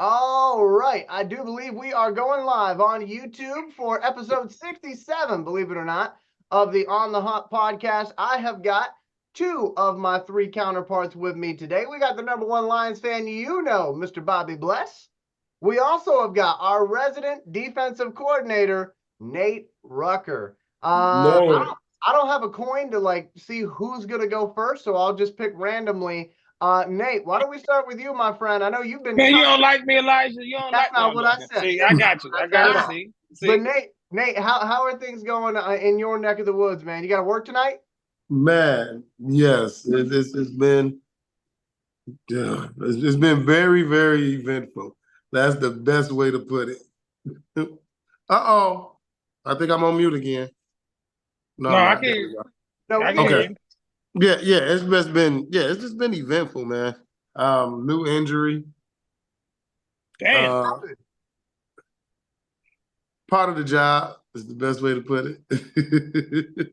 All right. I do believe we are going live on YouTube for episode 67, believe it or not, of the On the Hunt podcast. I have got two of my three counterparts with me today. We got the number one Lions fan, Mr. Bobby Bless. We also have got our resident defensive coordinator, Nate Rucker. No, I don't have a coin to see who's gonna go first, so I'll just pick randomly. Nate, why don't we start with you, my friend? I know you've been man, you kind don't like me, Elijah. You don't that's like. No, not I'm what I joking. said. See, I got you. Not I that got at you. all. But Nate, how are things going in your neck of the woods, man? You got to work tonight? Man, yes, it's been yeah, it's been very, very eventful. That's the best way to put it. Uh-oh. I think I'm on mute again. No, No, I'm I not. There can. we go. No, I we can hear hear Okay. you. you. It's just been eventful, man. New injury. Damn. Uh, part of the job is the best way to put it.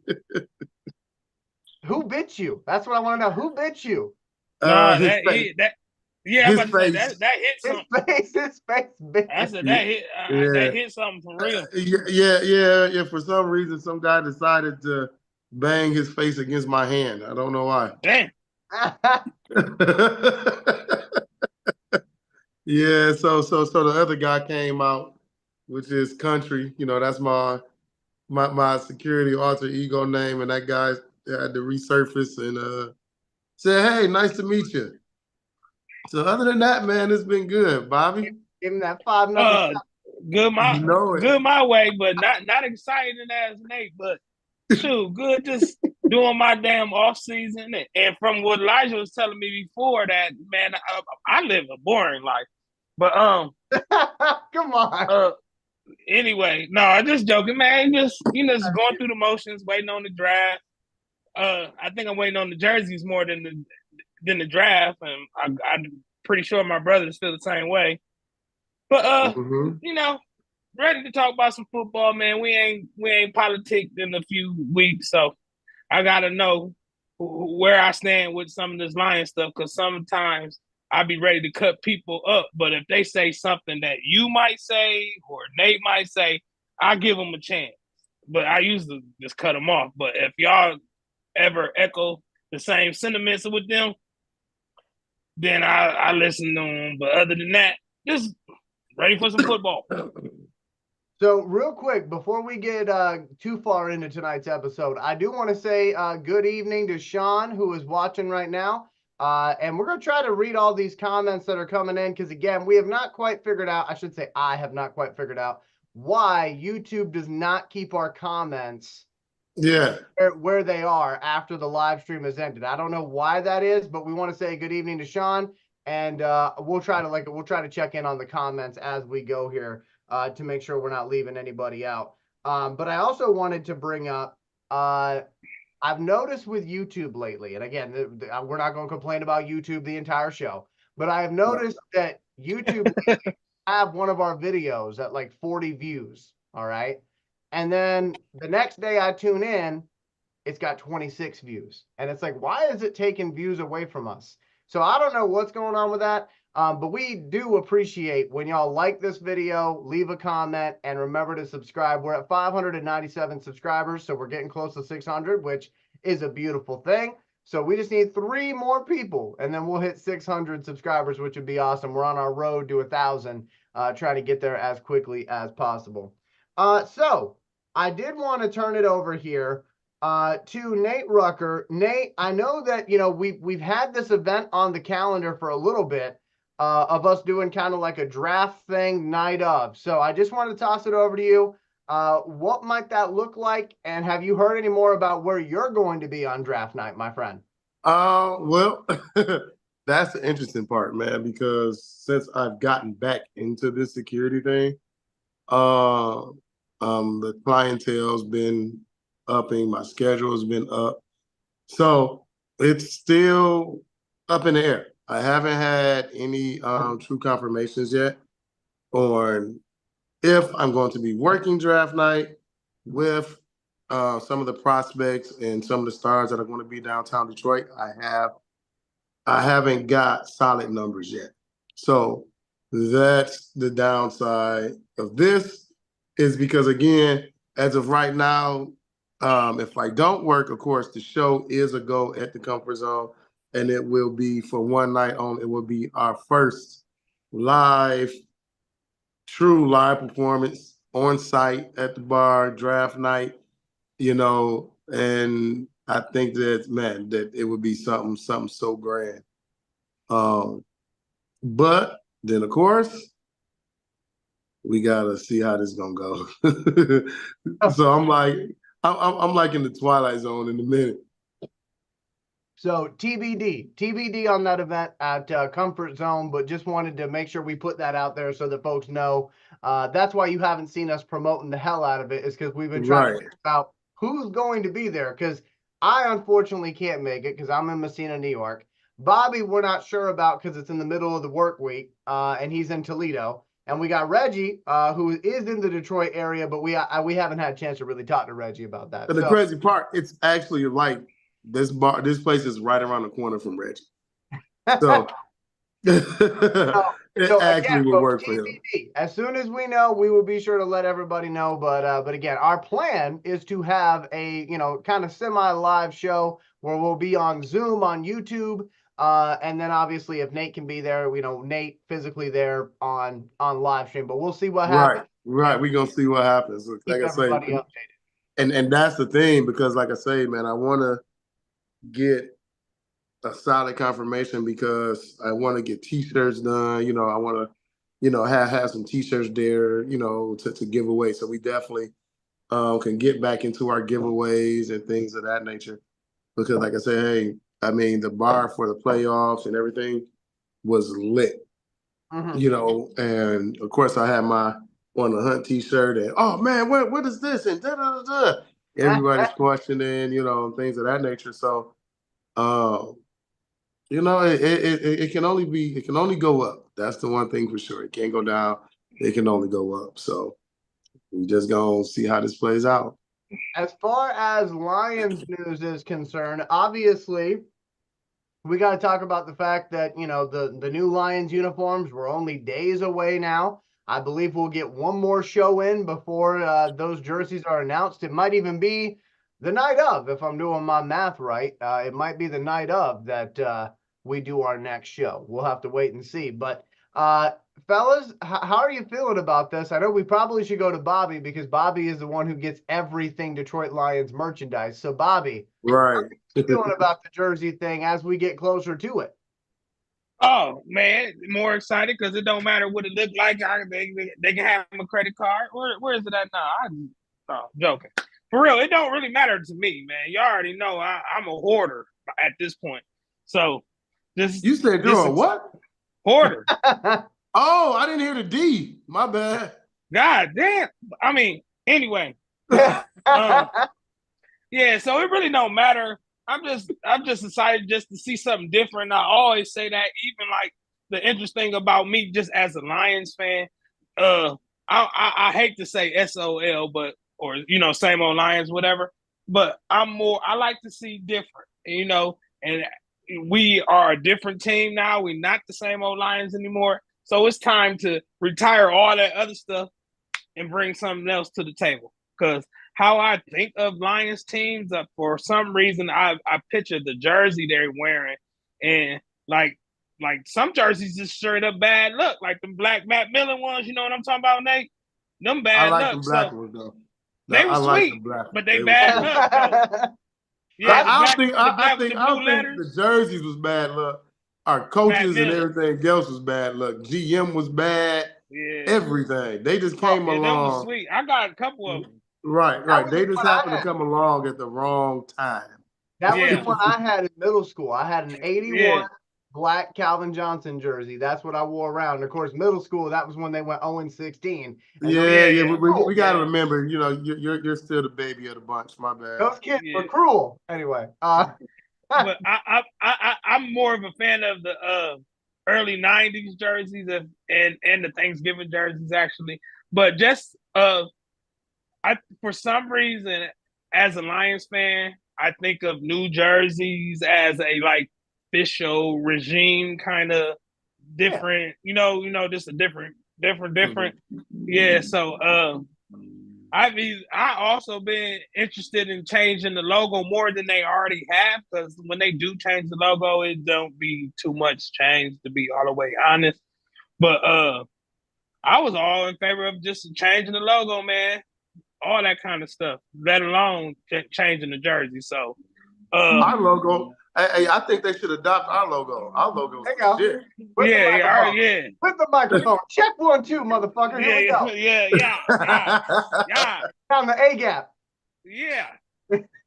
Who bit you? That's what I want to know. Who bit you? No, His face. that. Yeah, I'm His about to say face. that hit His something. his face bit I you. said Yeah. that Yeah. hit something for real. Yeah. For some reason, some guy decided to bang his face against my hand. I don't know why. Damn. Yeah. So the other guy came out, which is Country. You know, that's my security alter ego name, and that guy had to resurface and say, "Hey, nice to meet you." So other than that, man, it's been good, Bobby. Give him that 5-0. Uh, good You my know it. good my way, but not exciting as Nate. But shoot, good just doing my damn off season. And from what Elijah was telling me before, that man, I live a boring life. But Come on. anyway, no, I'm just joking, man. Just just going through the motions, waiting on the draft. I think I'm waiting on the jerseys more than the draft, and I'm pretty sure my brothers feel the same way. But Mhm. ready to talk about some football, man. We ain't politicked in a few weeks, so I gotta know where I stand with some of this lion stuff, because sometimes I be ready to cut people up, but if they say something that you might say or Nate might say, I give them a chance. But I usually just cut them off. But if y'all ever echo the same sentiments with them, then I listen to them. But other than that, just ready for some football. So real quick, before we get too far into tonight's episode, I do want to say good evening to Sean, who is watching right now. And we're going to try to read all these comments that are coming in because, again, we have not quite figured out, I should say I have not quite figured out why YouTube does not keep our comments where they are after the live stream has ended. I don't know why that is, but we want to say good evening to Sean, and we'll try to check in on the comments as we go here. To make sure we're not leaving anybody out. But I also wanted to bring up, I've noticed with YouTube lately, and again, we're not going to complain about YouTube the entire show, but I have noticed that YouTube have one of our videos at like 40 views, all right? And then the next day I tune in, it's got 26 views. And it's like, why is it taking views away from us? So I don't know what's going on with that. But we do appreciate when y'all like this video, leave a comment, and remember to subscribe. We're at 597 subscribers, so we're getting close to 600, which is a beautiful thing. So we just need 3 more people, and then we'll hit 600 subscribers, which would be awesome. We're on our road to 1,000, trying to get there as quickly as possible. So I did want to turn it over here to Nate Rucker. Nate, I know that we've had this event on the calendar for a little bit. Of us doing kind of like a draft thing night of. So I just want to toss it over to you. What might that look like? And have you heard any more about where you're going to be on draft night, my friend? Well, that's the interesting part, man, because since I've gotten back into this security thing, the clientele's been upping, my schedule has been up. So it's still up in the air. I haven't had any true confirmations yet on if I'm going to be working draft night with some of the prospects and some of the stars that are going to be downtown Detroit. I haven't got solid numbers yet. So That's the downside of this, is because, again, as of right now, if I don't work, of course, the show is a go at the Comfort Zone, and it will be for one night only. It will be our first live, true live performance on site at the bar, draft night, and I think that, man, that it would be something so grand. But then, of course, we gotta see how this gonna go. So I'm like in the Twilight Zone in a minute. So TBD on that event at Comfort Zone, but just wanted to make sure we put that out there so that folks know. That's why you haven't seen us promoting the hell out of it, is because we've been trying to figure out who's going to be there. Because I unfortunately can't make it because I'm in Messina, New York. Bobby, we're not sure about because it's in the middle of the work week, and he's in Toledo. And we got Reggie, who is in the Detroit area, but we haven't had a chance to really talk to Reggie about that. And the crazy part, it's actually like this place is right around the corner from Reggie. So it actually will work for him. As soon as we know, we will be sure to let everybody know. But again, our plan is to have a kind of semi-live show where we'll be on Zoom, on YouTube, and then obviously if Nate can be there, Nate physically there on live stream. But we'll see what happens. Right. We're gonna see what happens. Like I say, and that's the thing, because like I say, man, I want to get a solid confirmation because I want to get T-shirts done. I want to, have some T-shirts there, to give away. So we definitely can get back into our giveaways and things of that nature. Because like I said, hey, I mean, the bar for the playoffs and everything was lit, and of course I had my On the Hunt T-shirt, and oh man, what is this? And da da da da. Everybody's questioning, and things of that nature. So, it can only go up. That's the one thing for sure. It can't go down. It can only go up. So we just gonna see how this plays out. As far as Lions news is concerned, obviously, we got to talk about the fact that, the new Lions uniforms were only days away now. I believe we'll get one more show in before those jerseys are announced. It might even be the night of, if I'm doing my math right. It might be the night of that we do our next show. We'll have to wait and see. But fellas, how are you feeling about this? I know we probably should go to Bobby because Bobby is the one who gets everything Detroit Lions merchandise. So Bobby, right, how are you feeling about the jersey thing as we get closer to it? Oh man, more excited because it don't matter what it look like. They can have a credit card. Where is it at now? I'm joking. For real, it don't really matter to me, man. You already know I'm a hoarder at this point. So you said you're a what? Hoarder. Oh, I didn't hear the D. My bad. God damn. I mean, anyway. Yeah, so it really don't matter. I'm just excited just to see something different. I always say that, even like the interesting about me just as a Lions fan, I hate to say SOL, but or same old Lions, whatever. But I like to see different, and we are a different team now. We're not the same old Lions anymore. So it's time to retire all that other stuff and bring something else to the table. Because how I think of Lions teams, for some reason, I picture the jersey they're wearing, and like some jerseys just straight up bad luck, like the black Matt Millen ones. You know what I'm talking about, Nate? Them bad luck. I like the black ones though. They were sweet, but they bad luck though. Yeah, I think the jerseys was bad luck. Our coaches and everything else was bad luck. GM was bad. Yeah. Everything. They just came along. That was sweet. I got a couple of them. Right. They just happened to come along at the wrong time. That was what I had in middle school. I had an 81 black Calvin Johnson jersey. That's what I wore around. And of course, middle school, that was when they went 0-16. We got to remember, you're still the baby of the bunch. My bad. Those kids were cruel. Anyway. But I'm more of a fan of the early 90s jerseys and the Thanksgiving jerseys, actually. But just for some reason, as a Lions fan, I think of new jerseys as a official regime kind of different, just a different. Yeah. So I also been interested in changing the logo more than they already have, because when they do change the logo, it don't be too much change, to be all the way honest. But I was all in favor of just changing the logo, man. All that kind of stuff, let alone changing the jersey. So our logo, I think they should adopt our logo. Our logo There you go. shit. With the microphone. yeah. With the microphone. Check 1, 2, motherfucker. Here we go. Yeah. Down the A gap. Yeah.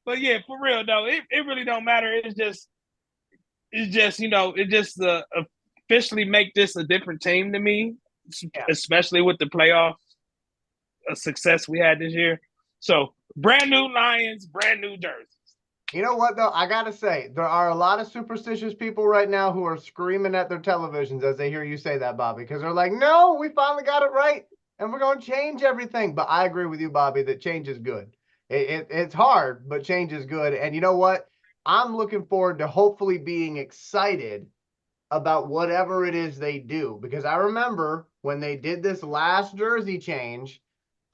But yeah, for real though, it really don't matter. It's just officially make this a different team to me, especially with the playoff success we had this year. So brand new Lions, brand new jerseys. You know what, though? I got to say, there are a lot of superstitious people right now who are screaming at their televisions as they hear you say that, Bobby, because they're like, no, we finally got it right, and we're going to change everything. But I agree with you, Bobby, that change is good. It's hard, but change is good. And you know what? I'm looking forward to hopefully being excited about whatever it is they do, because I remember when they did this last jersey change,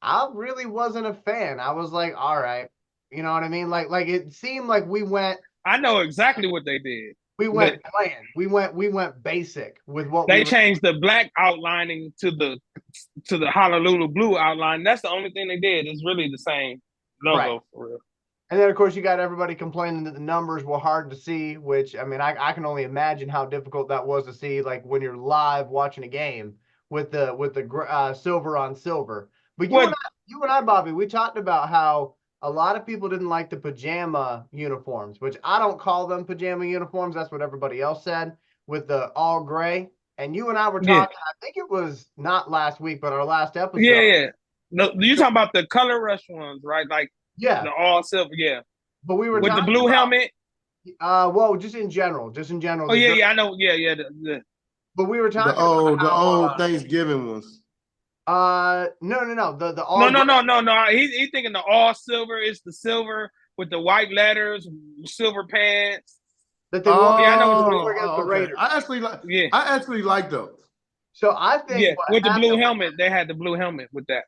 I really wasn't a fan. I was like, all right. You know what I mean? Like it seemed like we went. I know exactly what they did. We went bland. We went basic with what they changed the black outlining to the Honolulu blue outline. That's the only thing they did. It's really the same logo, right, for real. And then of course you got everybody complaining that the numbers were hard to see, which I mean I can only imagine how difficult that was to see, like when you're live watching a game with the silver on silver. But you and I, Bobby, we talked about how a lot of people didn't like the pajama uniforms, which I don't call them pajama uniforms. That's what everybody else said, with the all gray. And you and I were talking, I think it was not last week, but our last episode. Yeah. No, you're talking about the color rush ones, right? Like the all silver, yeah. But we were with the blue helmet. Well, just in general. Oh yeah, I know. Yeah. But we were talking about the old Thanksgiving ones. No. The all No. He's thinking the all silver is the silver with the white letters, silver pants. That they wore against the Raiders. I actually like those. So I think with the blue helmet, they had the blue helmet with that.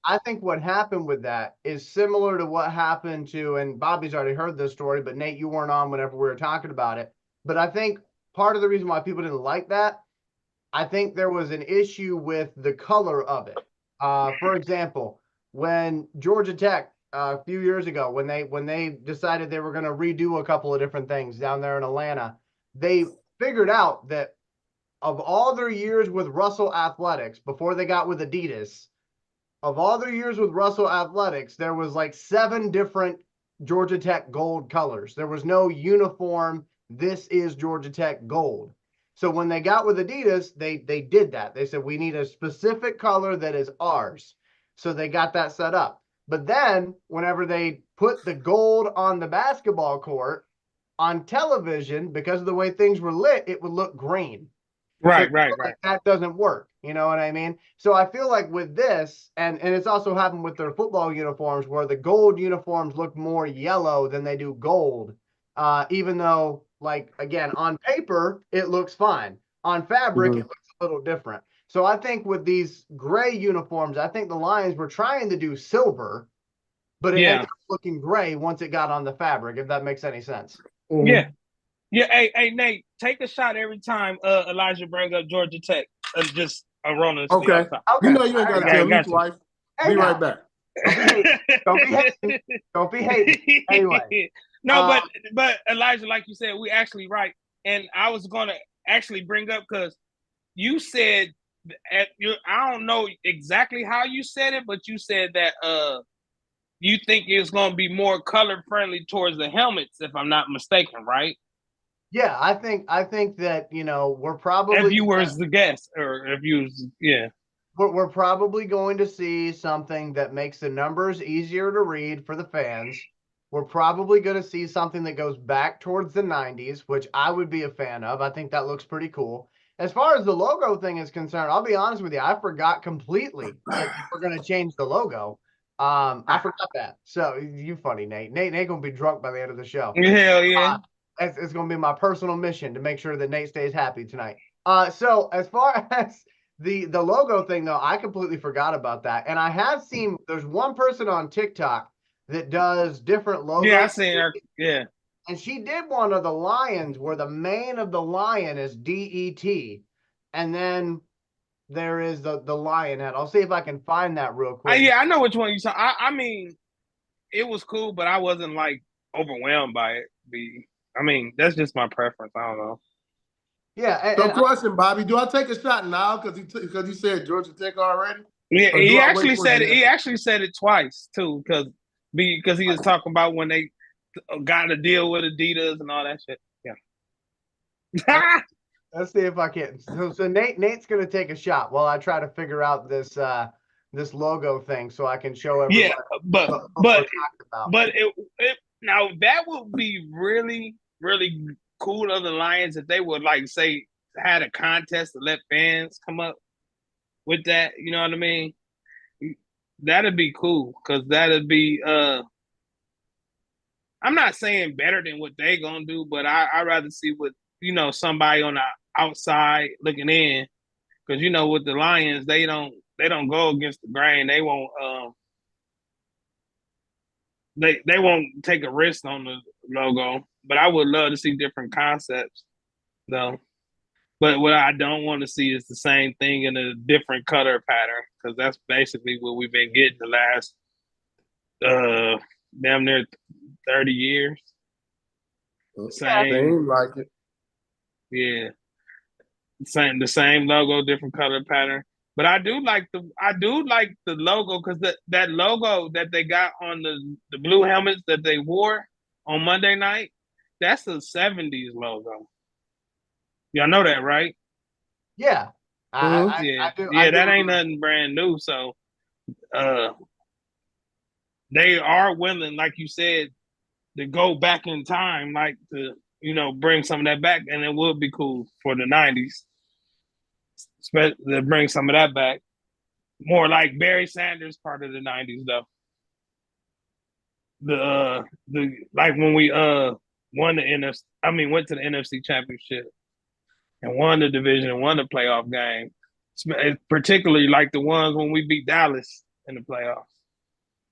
I think what happened with that is similar to what happened to, and Bobby's already heard this story, but Nate, you weren't on whenever we were talking about it. But I think part of the reason why people didn't like that, I think there was an issue with the color of it. For example, when Georgia Tech a few years ago, when they decided they were going to redo a couple of different things down there in Atlanta, they figured out that of all their years with Russell Athletics before they got with Adidas, of all their years with Russell Athletics, there was like 7 different Georgia Tech gold colors. There was no uniform, this is Georgia Tech gold. So when they got with Adidas, they did that. They said, we need a specific color that is ours. So they got that set up. But then whenever they put the gold on the basketball court on television, because of the way things were lit, it would look green. Right. That doesn't work. You know what I mean? So I feel like with this, and it's also happened with their football uniforms, where the gold uniforms look more yellow than they do gold. Even though, like, again, on paper, it looks fine. On fabric, it looks a little different. So I think with these gray uniforms, I think the Lions were trying to do silver, but it ended up looking gray once it got on the fabric, if that makes any sense. Yeah. Hey, Nate, take a shot every time Elijah brings up Georgia Tech. Just a rolling. Okay. You know you ain't got to tell me twice. Be right back. Don't be hating. Anyway. No, but Elijah, like you said, we actually right. And I was going to actually bring up, because you said, I don't know exactly how you said it, but you said that you think it's going to be more color friendly towards the helmets, if I'm not mistaken, right? Yeah, I think that, we're probably, if you were the guest, or if you was, we're probably going to see something that makes the numbers easier to read for the fans. We're probably going to see something that goes back towards the 90s, which I would be a fan of. I think that looks pretty cool. As far as the logo thing is concerned, I'll be honest with you, I forgot completely that we're going to change the logo. I forgot that. So you funny, Nate. Nate gonna be drunk by the end of the show. Hell yeah. it's going to be my personal mission to make sure that Nate stays happy tonight. So as far as the logo thing, though, I completely forgot about that. And I have seen there's one person on TikTok that does different logos. Yeah, I seen her. Yeah. And she did one of the lions where the mane of the lion is DET. And then there is the lion head. I'll see if I can find that real quick. Yeah, I know which one you saw. I mean, it was cool, but I wasn't like overwhelmed by it. I mean, that's just my preference. I don't know. Yeah. So, question, Bobby, do I take a shot now because he said Georgia Tech already? Yeah, he actually said it. He actually said it twice too, because he was talking about when they got to deal with Adidas and all that shit. Yeah. Let's see if I can. So Nate's gonna take a shot while I try to figure out this this logo thing so I can show everybody. Yeah, but it now that would be really cool of the Lions if they would like say had a contest to let fans come up with that. You know what I mean? That'd be cool because that'd be I'm not saying better than what they gonna do, but I'd rather see what somebody on the outside looking in, because with the Lions they don't go against the grain. They won't they won't take a risk on the logo. But I would love to see different concepts though. But what I don't want to see is the same thing in a different color pattern, because that's basically what we've been getting the last damn near 30 years. Same like it. Yeah. The same logo, different color pattern. But I do like the logo, because that logo that they got on the blue helmets that they wore on Monday night, that's a 70s logo. Y'all know that, right? Yeah. I do. Yeah, that ain't nothing brand new. So they are willing, like you said, to go back in time, like to bring some of that back, and it would be cool for the 90s. To bring some of that back. More like Barry Sanders part of the 90s though. The like when we won the went to the NFC Championship and won the division and won the playoff game. Particularly like the ones when we beat Dallas in the playoffs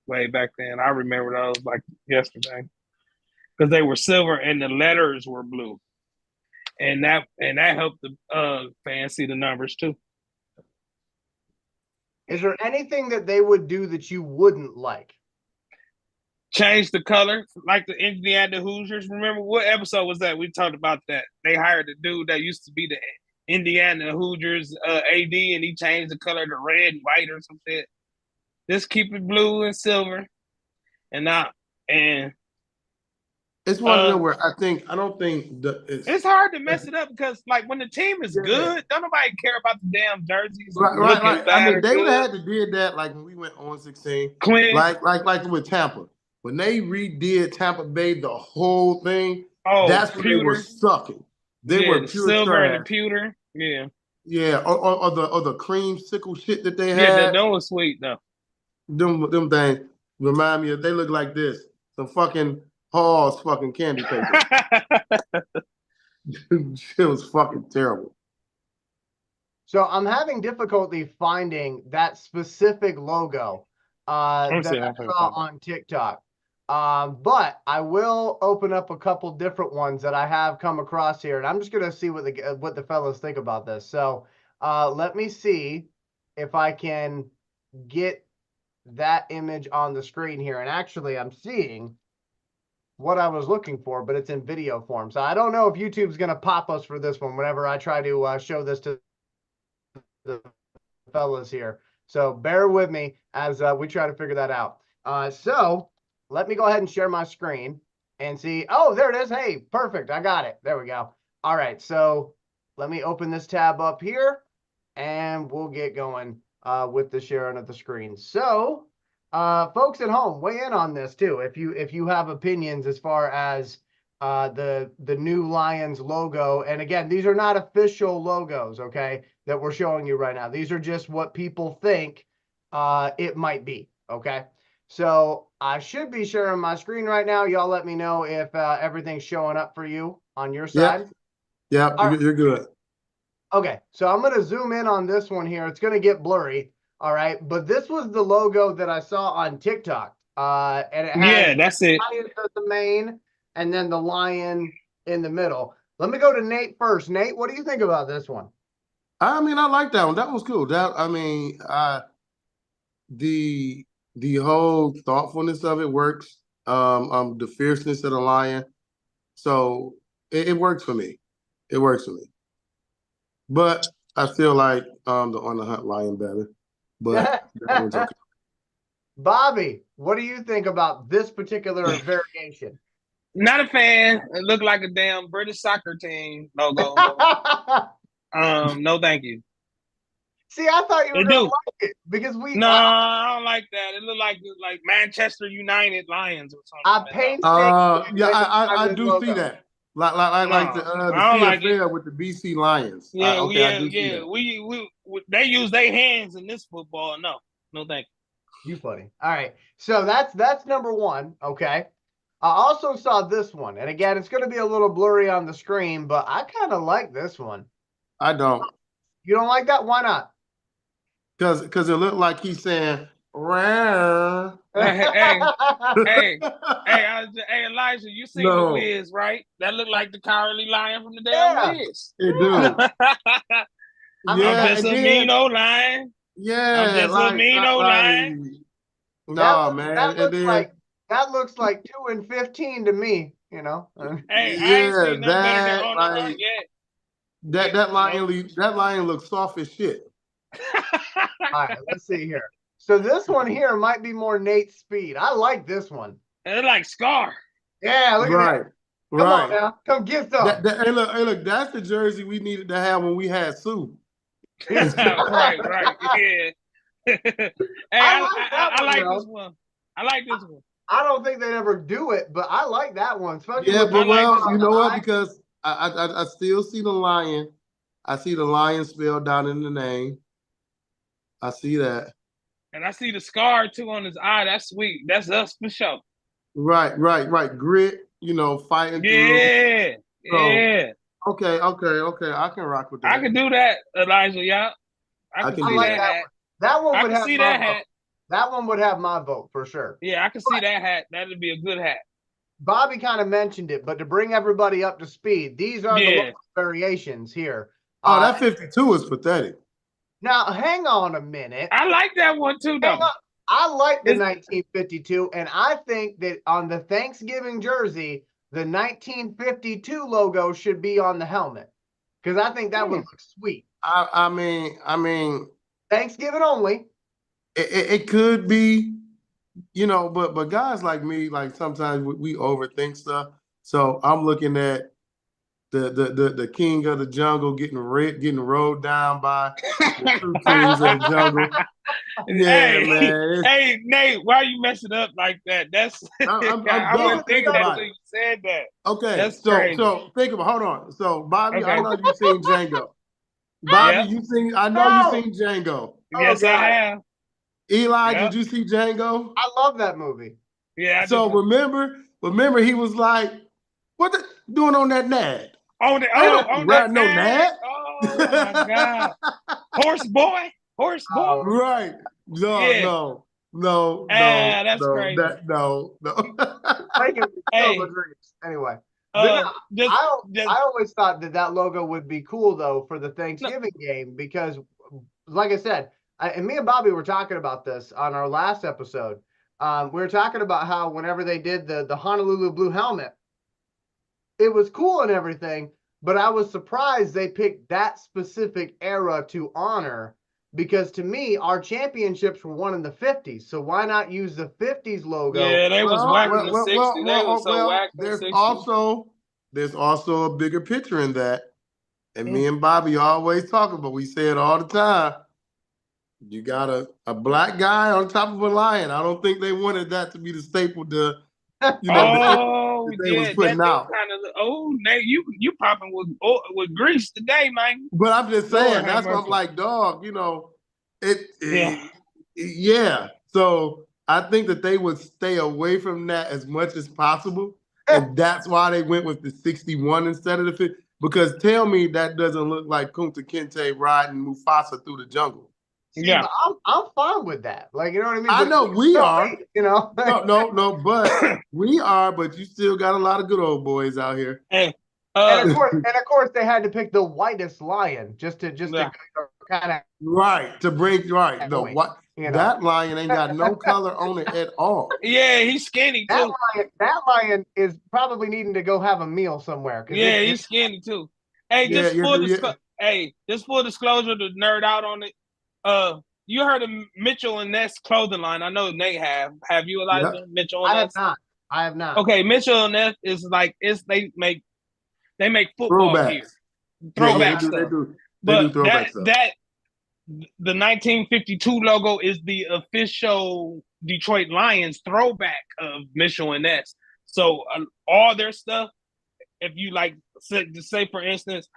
way back then. I remember those like yesterday, because they were silver and the letters were blue, and that helped the fans see the numbers too. Is there anything that they would do that you wouldn't like? Change the color, like the Indiana Hoosiers. Remember what episode was that? We talked about that. They hired a dude that used to be the Indiana Hoosiers AD, and he changed the color to red and white or some shit. Just keep it blue and silver, and it's one of them where I don't think it's hard to mess it up, because like when the team is good, don't nobody care about the damn jerseys. Right. I mean, they would have had to did that like when we went on 16, clean, like with Tampa. When they redid Tampa Bay, the whole thing, that's when they were sucking. They were pure silver trash. and the pewter, yeah, or the creamsicle shit that they had. Yeah, that was sweet though. Them things remind me they look like this. Some fucking Hall's fucking candy paper. It was fucking terrible. So I'm having difficulty finding that specific logo that I saw on TikTok. But I will open up a couple different ones that I have come across here, and I'm just gonna see what the fellas think about this. So let me see if I can get that image on the screen here. And actually, I'm seeing what I was looking for, but it's in video form. So I don't know if YouTube's gonna pop us for this one whenever I try to show this to the fellas here. So bear with me as we try to figure that out. So let me go ahead and share my screen and see. Oh, there it is. Hey, perfect. I got it. There we go. All right. So let me open this tab up here and we'll get going with the sharing of the screen. So folks at home, weigh in on this too. If you have opinions as far as the new Lions logo. And again, these are not official logos, okay, that we're showing you right now. These are just what people think it might be, okay? So I should be sharing my screen right now. Y'all let me know if everything's showing up for you. on your Yeah. side? Yeah, All right. you're good. Okay, so I'm going to zoom in on this one here. It's going to get blurry. All right, but this was the logo that I saw on TikTok. And it Yeah, has that's it. lion as the main and then the lion in the middle. Let me go to Nate first. Nate, what do you think about this one? I mean, I like that one. That was cool. The whole thoughtfulness of it works. The fierceness of the lion. So it works for me. It works for me. But I still like the On the Hunt lion better. But that one's okay. Bobby, what do you think about this particular variation? Not a fan. It looked like a damn British soccer team logo. No, thank you. See, I thought you were It going to do. like it because No, I don't like that. It looked like Manchester United Lions or something. painstakingly I this do logo. see that. Like the I don't like CFL with the BC Lions. Yeah, Okay, I do see that. We they use their hands in this football. No, thank You funny. All right. So that's number one. Okay. I also saw this one. And again, it's going to be a little blurry on the screen, but I kind of like this one. I don't. You don't like that? Why not? Because it looked like he's saying, "Rah." hey, Elijah, you seen No. the Wiz, right? That looked like the cowardly lion from the damn Yeah. Wiz. It do. I'm Yeah, just and a then- mean old lion. Yeah, I'm just a mean old lion. No, man. That looks like 2 and 15 to me, you know. Hey, I ain't Yeah, seen nothing better than that, On the Hunt yet. that lion looks soft as shit. All right, let's see here. So this one here might be more Nate's speed. I like this one. It's like Scar. Yeah, look at that. Come on now. Come get some. Hey, look, that's the jersey we needed to have when we had Sue. right, yeah. Hey, I like this one. I like this one. I don't think they'd ever do it, but I like that one. Especially Yeah, with but like you know what? Because I still see the lion. I see the lion spelled down in the name. I see that. And I see the scar too on his eye. That's sweet. That's us for sure. Right. Grit, fighting through. Yeah. Okay. I can rock with that. I can do that, Elijah. Yeah. I can see like that hat. That one I would can have see my that vote. hat. That one would have my vote for sure. Yeah, I can see that hat. That'd be a good hat. Bobby kind of mentioned it, but to bring everybody up to speed, these are the local variations here. Oh, that 52 is pathetic. Now, hang on a minute. I like that one too, though. I like the 1952, and I think that on the Thanksgiving jersey, the 1952 logo should be on the helmet because I think that would look sweet. I mean, Thanksgiving only. It could be, but guys like me, like sometimes we overthink stuff. So I'm looking at the king of the jungle getting rode down by the two kings of the jungle. Yeah, man. Hey, Nate, why you mess it up like that? That's I wouldn't think that until you said that. Okay, that's crazy. So think about. Hold on. So Bobby, Okay. I know you've seen Django. Bobby, I know you've seen Django. Yes, I have. Eli, did you see Django? I love that movie. Yeah. So remember, he was like, "What the doing on that nad? On that nad? Oh my god, horse boy. Right? No. That's crazy. No. Anyway. I always thought that logo would be cool though for the Thanksgiving game because, like I said, and me and Bobby were talking about this on our last episode. We were talking about how whenever they did the Honolulu blue helmet, it was cool and everything, but I was surprised they picked that specific era to honor because to me, our championships were won in the 50s. So why not use the 50s logo? Yeah, they was whack in the 60s. They was so whack in the 60s. There's also a bigger picture in that. And me and Bobby always talk about, we say it all the time. You got a black guy on top of a lion. I don't think they wanted that to be the staple to, they was putting out. Nate, you popping with grease today, man. But I'm just saying, that's what I'm like, dog, yeah. So I think that they would stay away from that as much as possible. and that's why they went with the 61 instead of the 50. Because tell me that doesn't look like Kunta Kinte riding Mufasa through the jungle. See, Yeah. but I'm fine with that. Like, you know what I mean? I But know we are. you know. No, but we are. But you still got a lot of good old boys out here. Hey, And of course, they had to pick the whitest lion just to Yeah. kind of Right to bring right the point, what you know. that lion ain't got no color on it at all. yeah, he's skinny too. That lion is probably needing to go have a meal somewhere. Yeah, he's skinny too. Hey, Yeah, just full disclosure to nerd out on it. You heard of Mitchell and Ness clothing line? I know Nate have. Have you, Elijah? Yep. Mitchell and Ness? I have not. Okay, Mitchell and Ness is like they make football gear, throwback stuff. They do But throwback stuff. The 1952 logo is the official Detroit Lions throwback of Mitchell and Ness. So all their stuff, if you like, say for instance,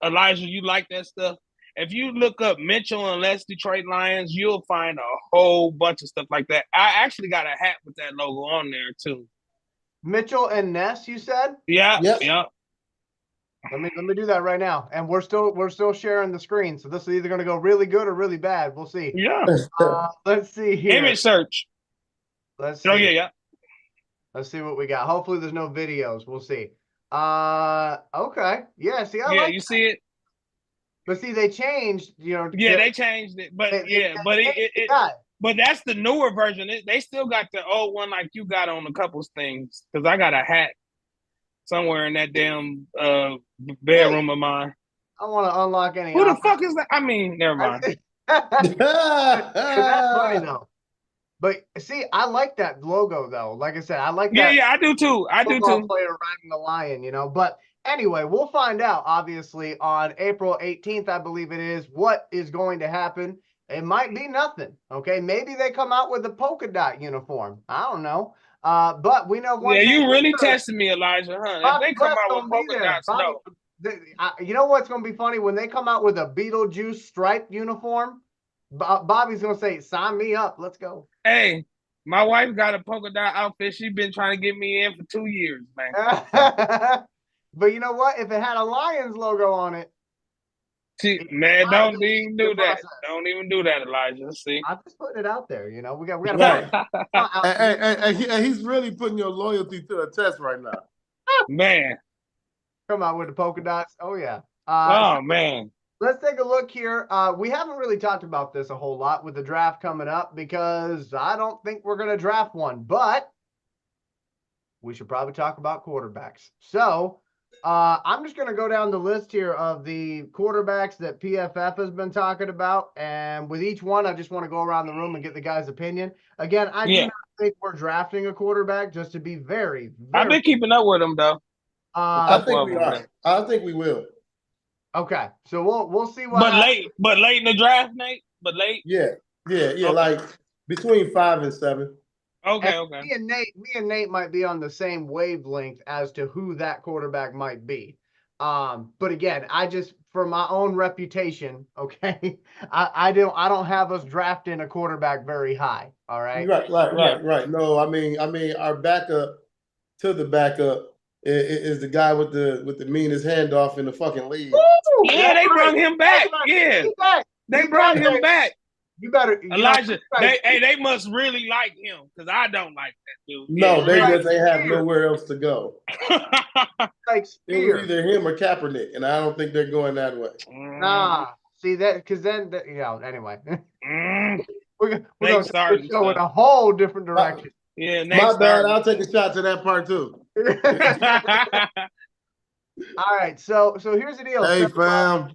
Elijah, you like that stuff. If you look up Mitchell and Ness Detroit Lions, you'll find a whole bunch of stuff like that. I actually got a hat with that logo on there too. Mitchell and Ness, you said? Yeah. Let me do that right now. And we're still sharing the screen. So this is either going to go really good or really bad. We'll see. Yeah. Let's see here. Image search. Let's see. Oh yeah. Let's see what we got. Hopefully there's no videos. We'll see. Okay. Yeah, see, I like you see it? But see, they changed, you know. Yeah, they changed it. But but that's the newer version. They still got the old one like you got on a couple things. Because I got a hat somewhere in that damn bedroom of mine. I want to unlock any. Who the fuck is that? I mean, never mind. That's funny though. But see, I like that logo though. Like I said, I like that. Yeah, I do too. Player riding the lion, you know. But anyway, we'll find out obviously on April 18th, I believe it is, what is going to happen. It might be nothing. Okay, maybe they come out with a polka dot uniform. I don't know. But we know one. Yeah, you really tested me, Elijah, huh? If they come out with polka dots, no. You know what's going to be funny? When they come out with a Beetlejuice striped uniform, Bobby's going to say, sign me up. Let's go. Hey, my wife got a polka dot outfit. She's been trying to get me in for 2 years, man. But you know what? If it had a Lions logo on it. Man, don't even do that. Don't even do that, Elijah. See? I'm just putting it out there. You know, we got right. He's really putting your loyalty to a test right now. Man. Come out with the polka dots. Oh, yeah. Man. Let's take a look here. We haven't really talked about this a whole lot with the draft coming up because I don't think we're going to draft one, but we should probably talk about quarterbacks. So I'm just going to go down the list here of the quarterbacks that PFF has been talking about. And with each one, I just want to go around the room and get the guy's opinion. Again, I do not think we're drafting a quarterback, just to be very, very... I've been keeping up with him, though. I think we are. I think we will. Okay, so we'll see what. But late in the draft, Nate. But late. Yeah. Okay. Like between 5 and 7. Okay. Me and Nate might be on the same wavelength as to who that quarterback might be. But again, I just, for my own reputation, okay, I don't have us drafting a quarterback very high. All right. Right. No, I mean, our backup to the backup is the guy with the meanest handoff in the fucking league. Woo! Yeah, they brought him back. Yeah, they brought him back. You better, Elijah. They must really like him because I don't like that dude. No, they just ain't have nowhere else to go. Like it was either him or Kaepernick, and I don't think they're going that way. Nah, see that because then anyway, we're gonna start go in a whole different direction. Yeah, my bad. I'll take a shot to that part too. All right, so here's the deal. Hey, fam.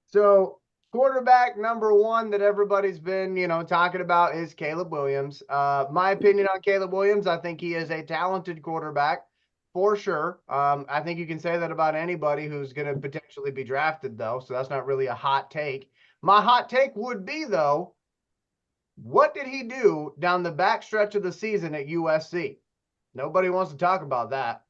So quarterback number one that everybody's been, talking about is Caleb Williams. My opinion on Caleb Williams, I think he is a talented quarterback for sure. I think you can say that about anybody who's going to potentially be drafted, though. So that's not really a hot take. My hot take would be, though, what did he do down the back stretch of the season at USC? Nobody wants to talk about that.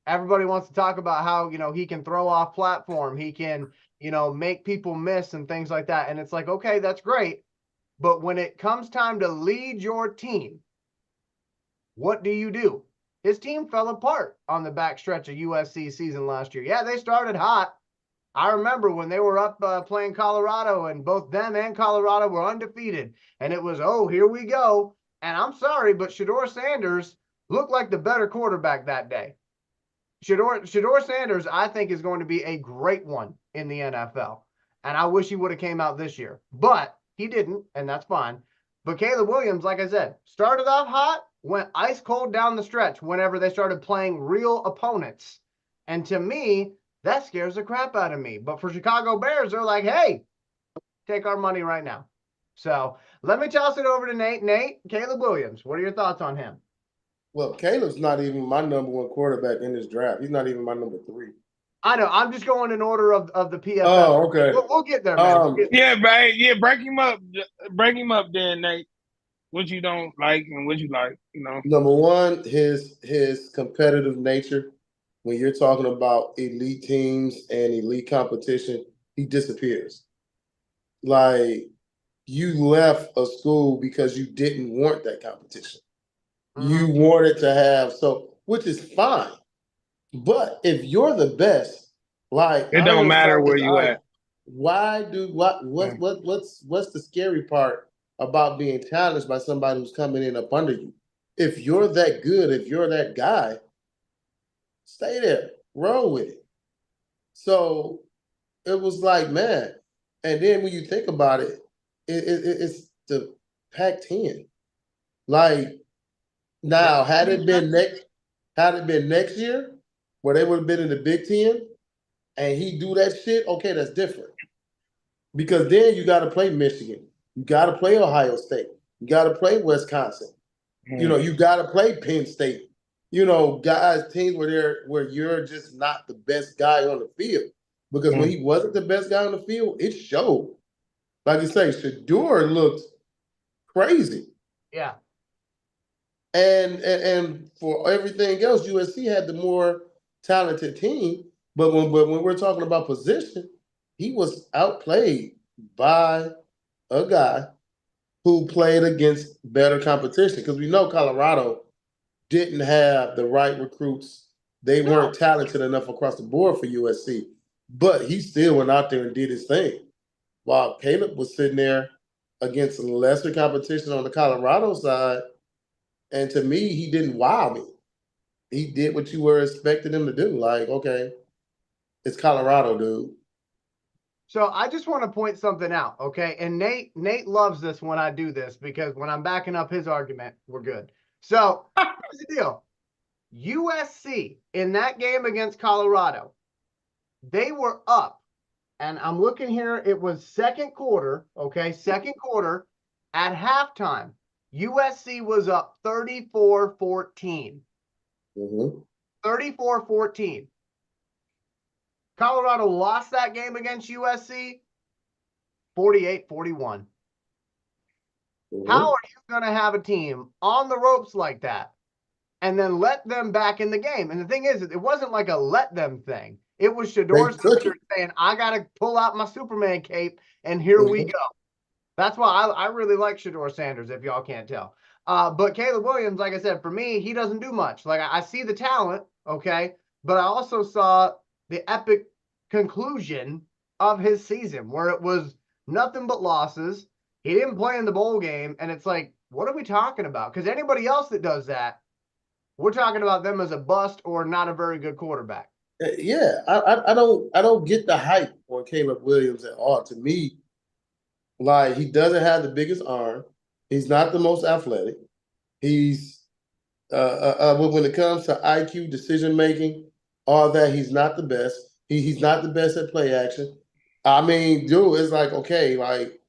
Everybody wants to talk about how, he can throw off platform. He can, make people miss and things like that. And it's like, okay, that's great. But when it comes time to lead your team, what do you do? his team fell apart on the backstretch of USC season last year. Yeah, they started hot. I remember when they were up playing Colorado, and both them and Colorado were undefeated. And it was, oh, here we go. And I'm sorry, but Shedeur Sanders looked like the better quarterback that day. Shedeur Sanders, I think, is going to be a great one in the NFL. And I wish he would have came out this year. But he didn't, and that's fine. But Caleb Williams, like I said, started off hot, went ice cold down the stretch whenever they started playing real opponents. And to me, that scares the crap out of me. But for Chicago Bears, they're like, hey, take our money right now. So let me toss it over to Nate. Nate, Caleb Williams, what are your thoughts on him? Well, Caleb's not even my number one quarterback in this draft. He's not even my number 3. I know. I'm just going in order of the PFF. Oh, okay. We'll get there, man. Yeah, right. Yeah, break him up. Break him up then, Nate. What you don't like and what you like, you know. Number one, his competitive nature. When you're talking about elite teams and elite competition, he disappears. Like, you left a school because you didn't want that competition. You wanted to have, which is fine. But if you're the best, like, it don't matter where you at. What's the scary part about being challenged by somebody who's coming in up under you? If you're that good, if you're that guy, stay there, roll with it. So it was like, man. And then when you think about it, it's the Pac-10. Like, now, had it been next year, where they would have been in the Big Ten, and he do that shit, okay, that's different. Because then you got to play Michigan, you got to play Ohio State, you got to play Wisconsin, you know, you got to play Penn State. You know, guys, teams where you're just not the best guy on the field. Because when he wasn't the best guy on the field, it showed. Like you say, Shedeur looked crazy. Yeah. And for everything else, USC had the more talented team. But when we're talking about position, he was outplayed by a guy who played against better competition. Because we know Colorado didn't have the right recruits. They weren't talented enough across the board for USC. But he still went out there and did his thing. While Caleb was sitting there against lesser competition on the Colorado side. And to me, he didn't wow me. He did what you were expecting him to do. Like, okay, it's Colorado, dude. So I just want to point something out, okay? And Nate loves this when I do this, because when I'm backing up his argument, we're good. So here's the deal. USC, in that game against Colorado, they were up. And I'm looking here, it was second quarter, okay? Second quarter. At halftime, USC was up 34-14. 34-14. Colorado lost that game against USC 48-41. How are you going to have a team on the ropes like that and then let them back in the game? And the thing is, it wasn't like a let them thing. It was Shedeur Sanders saying, I got to pull out my Superman cape, and here we go. That's why I really like Shedeur Sanders, if y'all can't tell. But Caleb Williams, like I said, for me, he doesn't do much. Like, I see the talent, okay, but I also saw the epic conclusion of his season where it was nothing but losses. He didn't play in the bowl game, and it's like, what are we talking about? Because anybody else that does that, we're talking about them as a bust or not a very good quarterback. Yeah, I don't get the hype on Caleb Williams at all. To me, like, he doesn't have the biggest arm. He's not the most athletic. He's when it comes to IQ, decision making, all that, he's not the best. He's not the best at play action. I mean, dude, it's like, okay, like,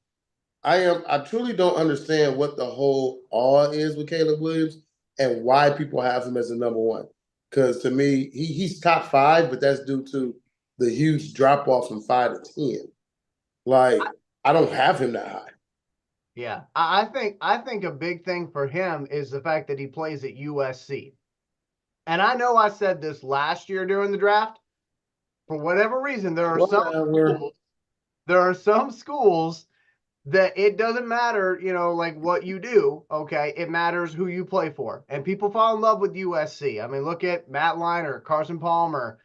I truly don't understand what the whole awe is with Caleb Williams and why people have him as the number one. Because to me, he's top 5, but that's due to the huge drop off from 5 to 10. Like, I don't have him that high. Yeah, I think a big thing for him is the fact that he plays at USC. And I know I said this last year during the draft. For whatever reason, there are some schools that it doesn't matter, like what you do, okay? It matters who you play for. And people fall in love with USC. I mean, look at Matt Leinart, Carson Palmer,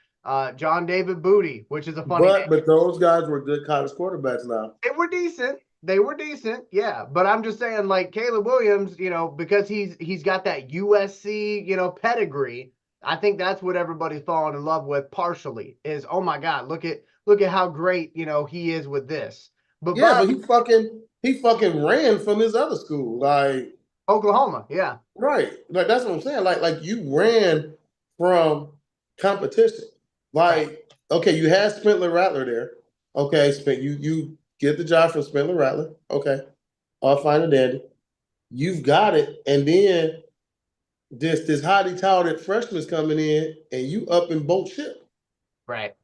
John David Booty, which is a funny name. But those guys were good college quarterbacks now. They were decent. They were decent, yeah. But I'm just saying, like Caleb Williams, because he's got that USC, pedigree. I think that's what everybody's falling in love with partially is, oh my God, look at how great, he is with this. But yeah, but he fucking ran from his other school, like Oklahoma, yeah. Right. Like that's what I'm saying. Like you ran from competition. Like, okay, you had Spencer Rattler there. Okay, you get the job from Spencer Rattler. Okay. All fine and dandy. You've got it. And then this highly talented freshman's coming in and you up in both ship. Right.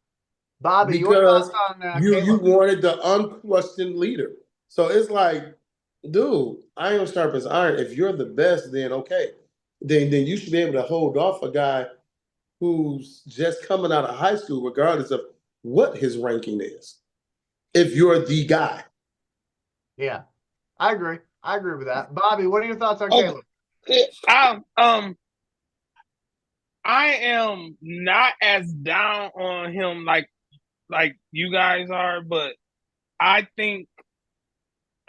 Bobby, because your thoughts on you wanted the unquestioned leader. So it's like, dude, iron sharpens iron. If you're the best, then okay. Then you should be able to hold off a guy who's just coming out of high school, regardless of what his ranking is. If you're the guy. Yeah. I agree. I agree with that. Bobby, what are your thoughts on Caleb? I am not as down on him like you guys are, but I think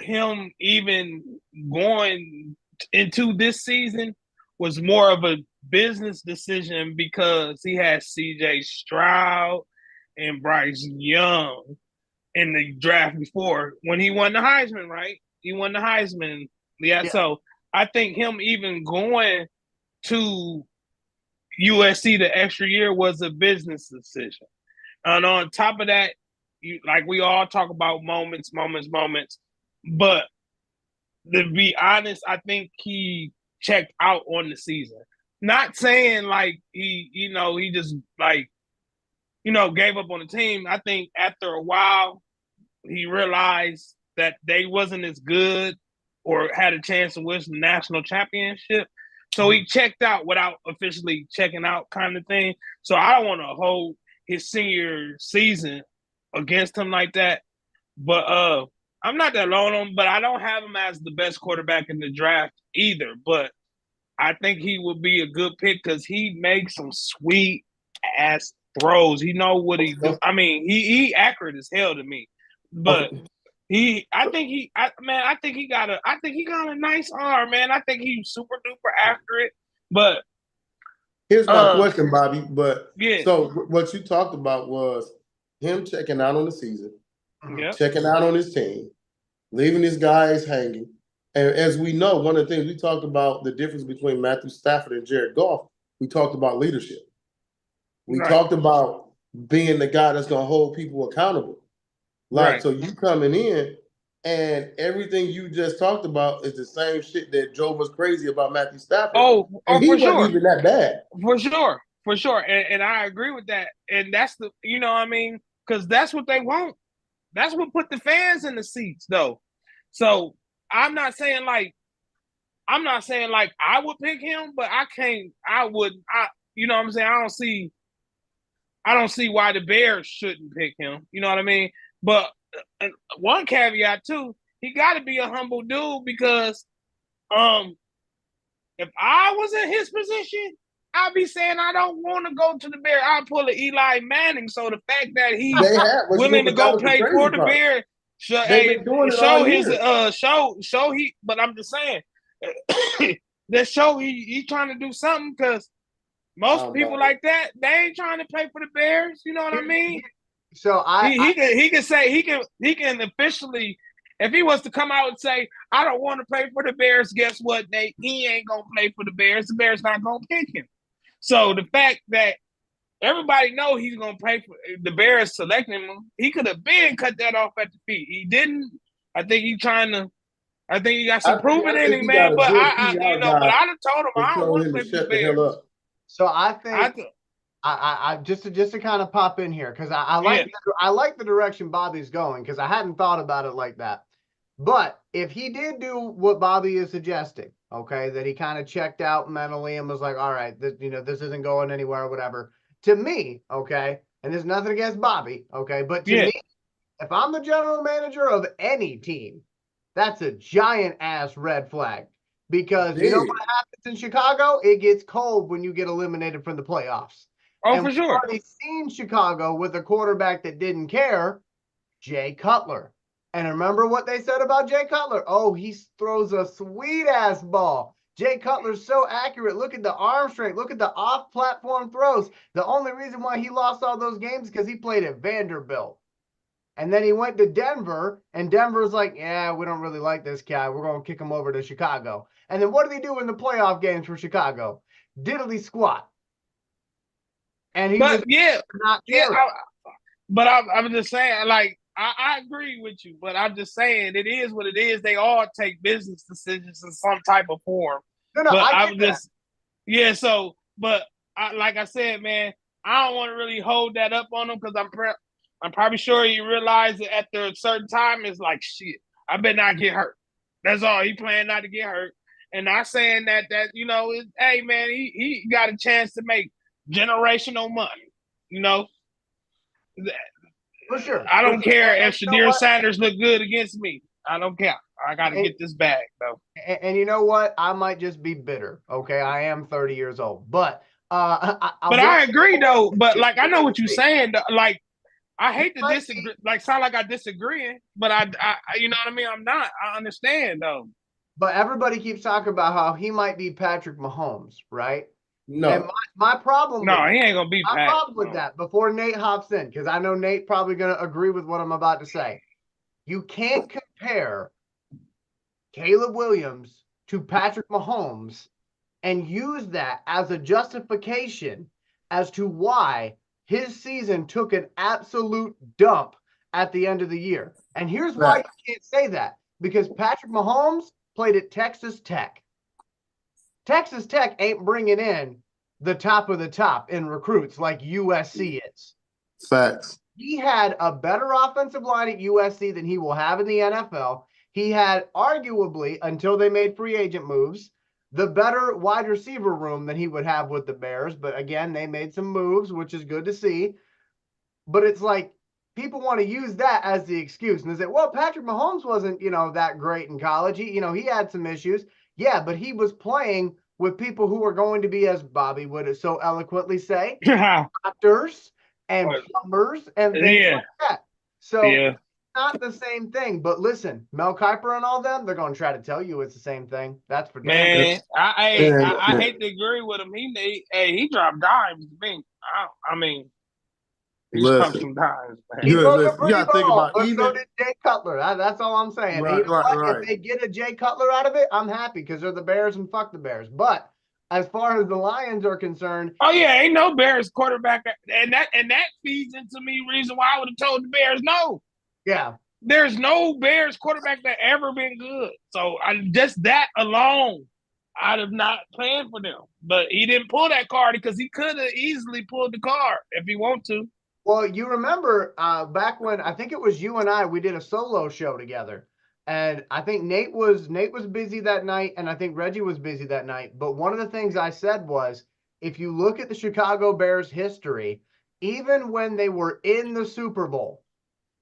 him even going into this season was more of a business decision because he had CJ Stroud and Bryce Young in the draft before when he won the Heisman, right? He won the Heisman. Yeah. So I think him even going to USC the extra year was a business decision. And on top of that, we all talk about moments. But to be honest, I think he checked out on the season. Not saying like he just gave up on the team. I think after a while, he realized that they wasn't as good or had a chance to win the national championship. So he checked out without officially checking out, kind of thing. So I don't want to hold his senior season against him like that. But I'm not that low on him, but I don't have him as the best quarterback in the draft either. But I think he would be a good pick because he makes some sweet ass throws. He know what he do. I mean, he accurate as hell to me. But I think he got a nice arm, man. I think he's super duper accurate. But here's my question, Bobby. But yeah. So what you talked about was him checking out on the season, checking out on his team, leaving his guys hanging. And as we know, one of the things we talked about the difference between Matthew Stafford and Jared Goff, we talked about leadership. We talked about being the guy that's going to hold people accountable. So you coming in and everything you just talked about is the same shit that drove us crazy about Matthew Stafford. And he wasn't even that bad. For sure. And I agree with that. And that's the, because that's what they want. That's what put the fans in the seats, though. So I'm not saying like I would pick him, but I don't see why the Bears shouldn't pick him. You know what I mean? But one caveat too, he got to be a humble dude because if I was in his position, I'd be saying I don't want to go to the Bears. I'd pull an Eli Manning. So the fact that he's willing to go play for the Bears, but I'm just saying that show he's trying to do something because most people like that, they ain't trying to play for the Bears. You know what I mean? So he can say he can officially, if he was to come out and say I don't want to play for the Bears, guess what? He ain't gonna play for the Bears. The Bears not gonna pick him. So the fact that everybody know he's gonna play for the Bears selecting him, he could have been cut that off at the feet. He didn't. I think he got some proving in him, man. But I done told him I don't want to play for the Bears. So I think. I just to kind of pop in here because I like the direction Bobby's going because I hadn't thought about it like that. But if he did do what Bobby is suggesting, okay, that he kind of checked out mentally and was like, all right, this isn't going anywhere or whatever. To me, okay, and there's nothing against Bobby, okay, but to me, if I'm the general manager of any team, that's a giant ass red flag. Because you know Big. what happens in Chicago? It gets cold when you get eliminated from the playoffs. Oh, And for we've sure. already seen Chicago with a quarterback that didn't care, Jay Cutler. And remember what they said about Jay Cutler? Oh, he throws a sweet ass ball. Jay Cutler's so accurate. Look at the arm strength. Look at the off platform throws. The only reason why he lost all those games is because he played at Vanderbilt. And then he went to Denver, and Denver's like, yeah, we don't really like this guy. We're going to kick him over to Chicago. And then what did he do in the playoff games for Chicago? Diddly squat. And he But was yeah, not yeah. caring. But I'm just saying, like, I agree with you, but I'm just saying it is what it is. They all take business decisions in some type of form. No, But I I'm get just, yeah. So, but like I said, man, I don't want to really hold that up on them because I'm probably sure he realized that after a certain time, it's like shit. I better not get hurt. That's all. He planned not to get hurt, and not saying that you know, hey man, he got a chance to make generational money. You know, for sure. I don't care And if you know Shadir what? Sanders look good against me. I don't care. I got to get this bag though. And you know what? I might just be bitter. Okay, I am 30 years old, but But I agree though. But like I know what you're He saying. Like I hate to might disagree. be, Like sound like I disagreeing, but I you know what I mean. I'm not. I understand though. but everybody keeps talking about how he might be Patrick Mahomes, right? And No. my problem with No, he ain't gonna be my Pat. problem with No. that before Nate hops in, because I know Nate probably going to agree with what I'm about to say. You can't compare Caleb Williams to Patrick Mahomes and use that as a justification as to why his season took an absolute dump at the end of the year. And here's why you can't say that, because Patrick Mahomes played at Texas Tech. Texas Tech ain't bringing in the top of the top in recruits like USC is. Facts. He had a better offensive line at USC than he will have in the NFL. He had arguably, until they made free agent moves, the better wide receiver room than he would have with the Bears. But again, they made some moves, which is good to see. But it's like people want to use that as the excuse. And they say, well, Patrick Mahomes wasn't, that great in college. He had some issues. Yeah, but he was playing with people who are going to be, as Bobby would so eloquently say, doctors and plumbers and things Yeah. like that. So Yeah. not the same thing. But listen, Mel Kiper and all them, they're going to try to tell you it's the same thing. That's for damn sure. Man, I hate to agree with him. He dropped dimes to me. I mean, he dropped Listen. some dimes, man. He broke a Listen, you pretty gotta think ball, about but so even did Jay Cutler. That's all I'm saying. And you know what? If they get a Jay Cutler out of it, I'm happy because they're the Bears and fuck the Bears. But as far as the Lions are concerned, Oh yeah, ain't no Bears quarterback, and that feeds into me reason why I would have told the Bears no. yeah, There's no Bears quarterback that ever been good. So just that alone, I'd have not planned for them. But he didn't pull that card because he could have easily pulled the card if he wanted to. well, you remember back when I think it was you and I, we did a solo show together. And I think Nate was busy that night, and I think Reggie was busy that night. But one of the things I said was, if you look at the Chicago Bears history, even when they were in the Super Bowl,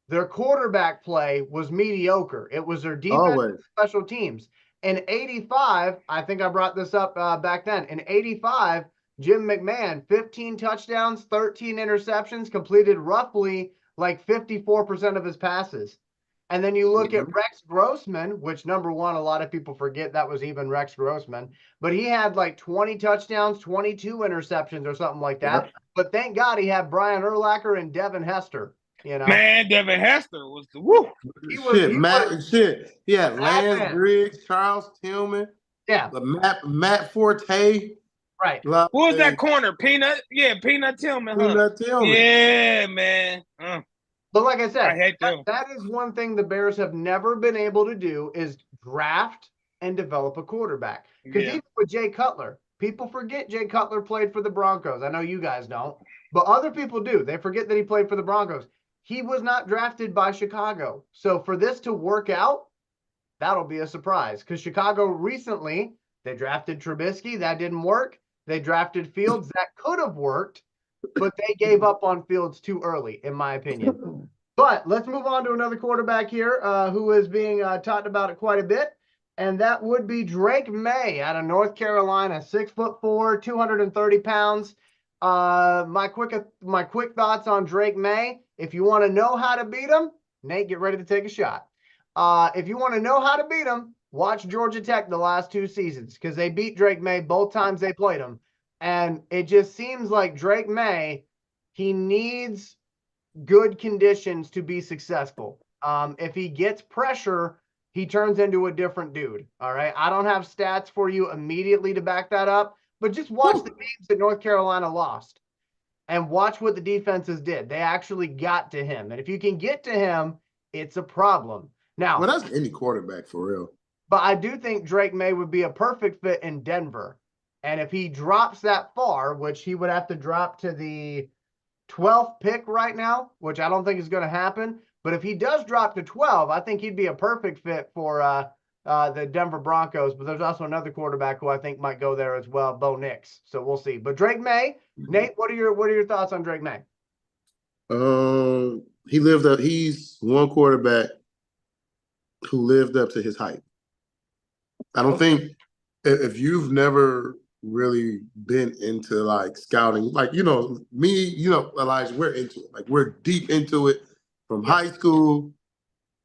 their quarterback play was mediocre. It was their defense and special teams. In 85, I think I brought this up back then. In 85, Jim McMahon, 15 touchdowns, 13 interceptions, completed roughly like 54% of his passes. And then you look at Rex Grossman, which number one, a lot of people forget that was even Rex Grossman, but he had like 20 touchdowns, 22 interceptions or something like that. But thank God he had Brian Urlacher and Devin Hester. Man, Devin Hester was the woo. He had Lance Briggs, Charles Tillman. Yeah. Matt Forte. Right. Who was that corner? Peanut? Yeah, Peanut Tillman. Peanut Tillman. Yeah, man. But like I said, I hate them. That is one thing the Bears have never been able to do is draft and develop a quarterback. Because even with Jay Cutler, people forget Jay Cutler played for the Broncos. I know you guys don't, but other people do. They forget that he played for the Broncos. He was not drafted by Chicago. So for this to work out, that'll be a surprise. Because Chicago recently, they drafted Trubisky. That didn't work. They drafted Fields. That could have worked, but they gave up on Fields too early, in my opinion. But let's move on to another quarterback here who is being talked about it quite a bit. And that would be Drake May out of North Carolina, 6'4", 230 pounds. My quick thoughts on Drake May. If you want to know how to beat him, Nate, get ready to take a shot. If you want to know how to beat him, watch Georgia Tech the last 2 seasons because they beat Drake May both times they played him. And it just seems like Drake May, he needs good conditions to be successful. If he gets pressure, he turns into a different dude. All right. I don't have stats for you immediately to back that up, but just watch the games that North Carolina lost and watch what the defenses did. They actually got to him. And if you can get to him, it's a problem. Now, Well, that's any quarterback for real. but I do think Drake May would be a perfect fit in Denver. And if he drops that far, which he would have to drop to the 12th pick right now, which I don't think is going to happen. But if he does drop to 12, I think he'd be a perfect fit for the Denver Broncos. But there's also another quarterback who I think might go there as well, Bo Nix. So we'll see. But Drake May, Nate, what are your thoughts on Drake May? He's one quarterback who lived up to his hype. I don't think if you've never really been into like scouting, like, me, Elijah, we're into it. Like we're deep into it from high school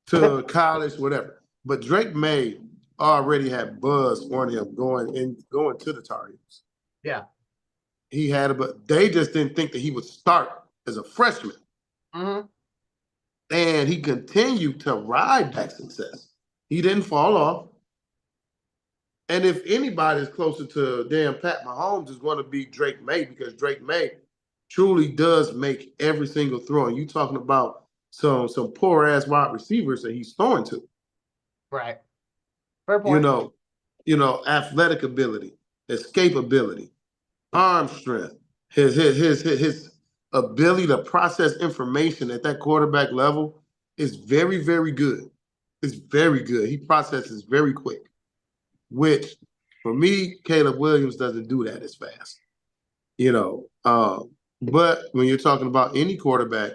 to college, whatever. But Drake May already had buzz on him going to the Tar Heels. Yeah. He had it, but they just didn't think that he would start as a freshman. Mm-hmm. And he continued to ride that success. He didn't fall off. And if anybody is closer to damn Pat Mahomes is going to be Drake May, because Drake May truly does make every single throw. And you talking about some poor ass wide receivers that he's throwing to. Right. Fair point. Athletic ability, escapability, arm strength, his ability to process information at that quarterback level is very, very good. It's very good. He processes very quick. Which, for me, Caleb Williams doesn't do that as fast. But when you're talking about any quarterback,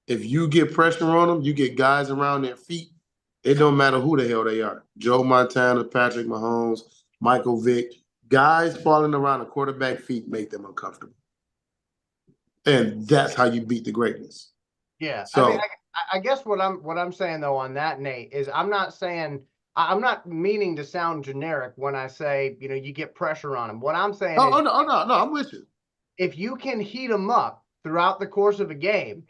if you get pressure on them, you get guys around their feet, it don't matter who the hell they are. Joe Montana, Patrick Mahomes, Michael Vick, guys falling around a quarterback feet make them uncomfortable. And that's how you beat the greatness. Yeah. So I guess what I'm saying though on that, Nate, is I'm not meaning to sound generic when I say, you get pressure on them. What I'm saying is, no, I'm with you. If you can heat them up throughout the course of a game,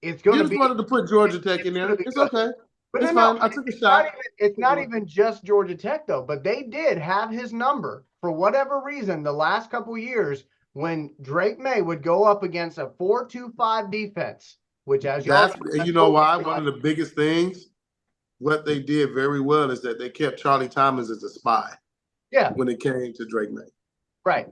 it's going to be. You just wanted to put Georgia Tech in there. It's okay. But it's fine. I took a shot. It's not even just Georgia Tech though. But they did have his number for whatever reason the last couple years when Drake May would go up against a 4-2-5 defense, which as you know why one of the biggest things. What they did very well is that they kept Charlie Thomas as a spy. Yeah. When it came to Drake May. Right.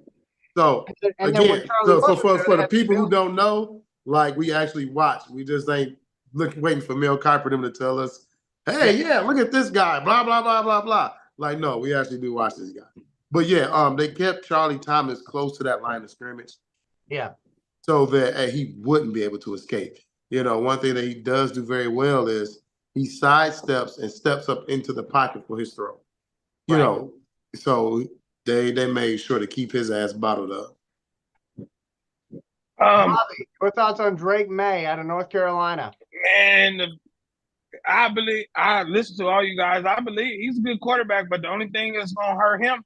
So again, for the people who don't know, like we actually watch. We just ain't waiting for Mel Kiper them to tell us, hey, yeah, look at this guy, blah, blah, blah, blah, blah. Like, no, we actually do watch this guy. But yeah, they kept Charlie Thomas close to that line of scrimmage. Yeah. So that he wouldn't be able to escape. One thing that he does do very well is he sidesteps and steps up into the pocket for his throw. So they made sure to keep his ass bottled up. Bobby, your thoughts on Drake May out of North Carolina? Man, I listen to all you guys. I believe he's a good quarterback, but the only thing that's gonna hurt him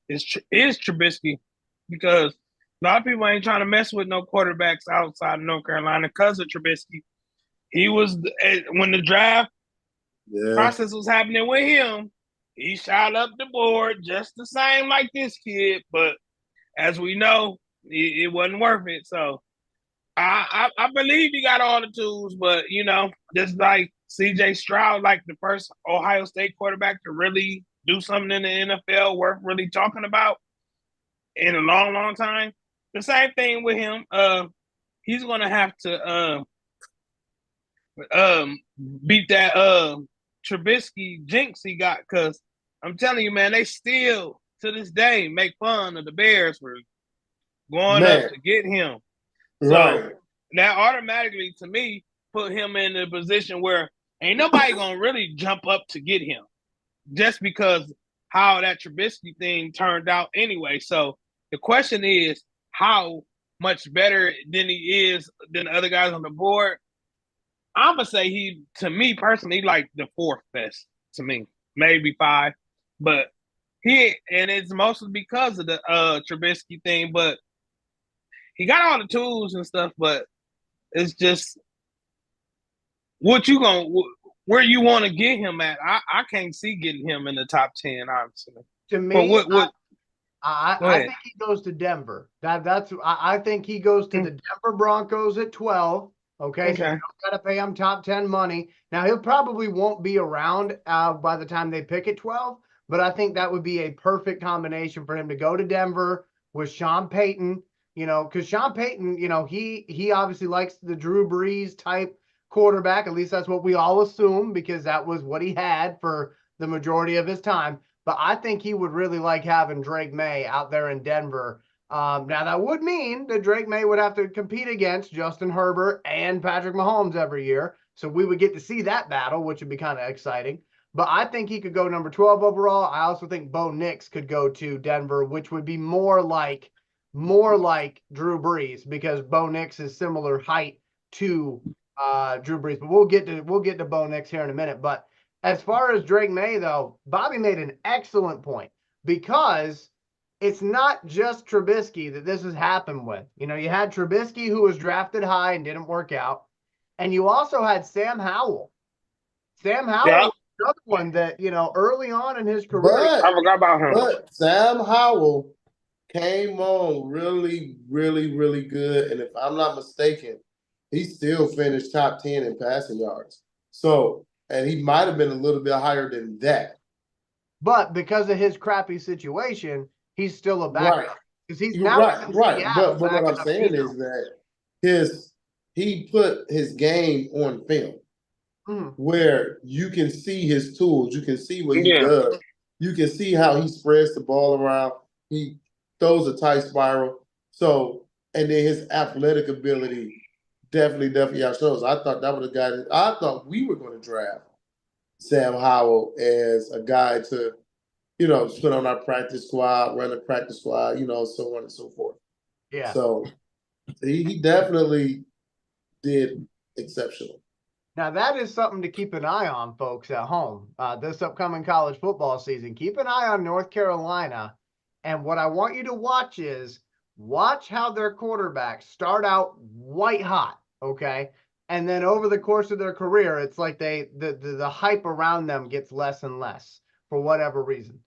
is Trubisky, because a lot of people ain't trying to mess with no quarterbacks outside of North Carolina because of Trubisky. He was when the draft process was happening with him. He shot up the board just the same like this kid, but as we know, it wasn't worth it. So I believe he got all the tools, but just like CJ Stroud, like the first Ohio State quarterback to really do something in the NFL worth really talking about in a long, long time. The same thing with him. He's gonna have to beat that Trubisky jinx he got, because I'm telling you, man, they still to this day make fun of the Bears for going up to get him. Right. So that automatically, to me, put him in a position where ain't nobody gonna really jump up to get him, just because how that Trubisky thing turned out anyway. So the question is, how much better than he is than the other guys on the board? I'm gonna say he, to me personally, like the fourth best to me, maybe five, but and it's mostly because of the Trubisky thing. But he got all the tools and stuff, but it's just where you want to get him at. I can't see getting him in the top 10, obviously. To me, But I think he goes to Denver. I think he goes to the Denver Broncos at 12. Okay, so you don't got to pay him top 10 money. Now he'll probably won't be around by the time they pick at 12, but I think that would be a perfect combination for him to go to Denver with Sean Payton. You know, because Sean Payton, you know, he obviously likes the Drew Brees type quarterback. At least that's what we all assume, because that was what he had for the majority of his time. But I think he would really like having Drake May out there in Denver. Now, that would mean that Drake May would have to compete against Justin Herbert and Patrick Mahomes every year. So we would get to see that battle, which would be kind of exciting. But I think he could go number 12 overall. I also think Bo Nix could go to Denver, which would be more like Drew Brees, because Bo Nix is similar height to Drew Brees. But we'll get to Bo Nix here in a minute. But as far as Drake May, though, Bobby made an excellent point, because it's not just Trubisky that this has happened with. You know, you had Trubisky, who was drafted high and didn't work out, and you also had Sam Howell. Sam Howell was another one that, you know, early on in his career, I forgot about him. But Sam Howell came on really, really, really good, and if I'm not mistaken, he still finished top 10 in passing yards. So, and he might have been a little bit higher than that. But because of his crappy situation, he's still a backup. Because he's now right. But what I'm saying is that he put his game on film, where you can see his tools, you can see what he does, you can see how he spreads the ball around, he throws a tight spiral. So, and then his athletic ability definitely outshows. I thought that was a guy I thought we were going to draft Sam Howell as a guy to, you know, put on our practice squad, run a practice squad, you know, so on and so forth. Yeah. So he definitely did exceptional. Now, that is something to keep an eye on, folks, at home. This upcoming college football season, keep an eye on North Carolina. And what I want you to watch is how their quarterbacks start out white hot, okay? And then over the course of their career, it's like the hype around them gets less and less for whatever reason.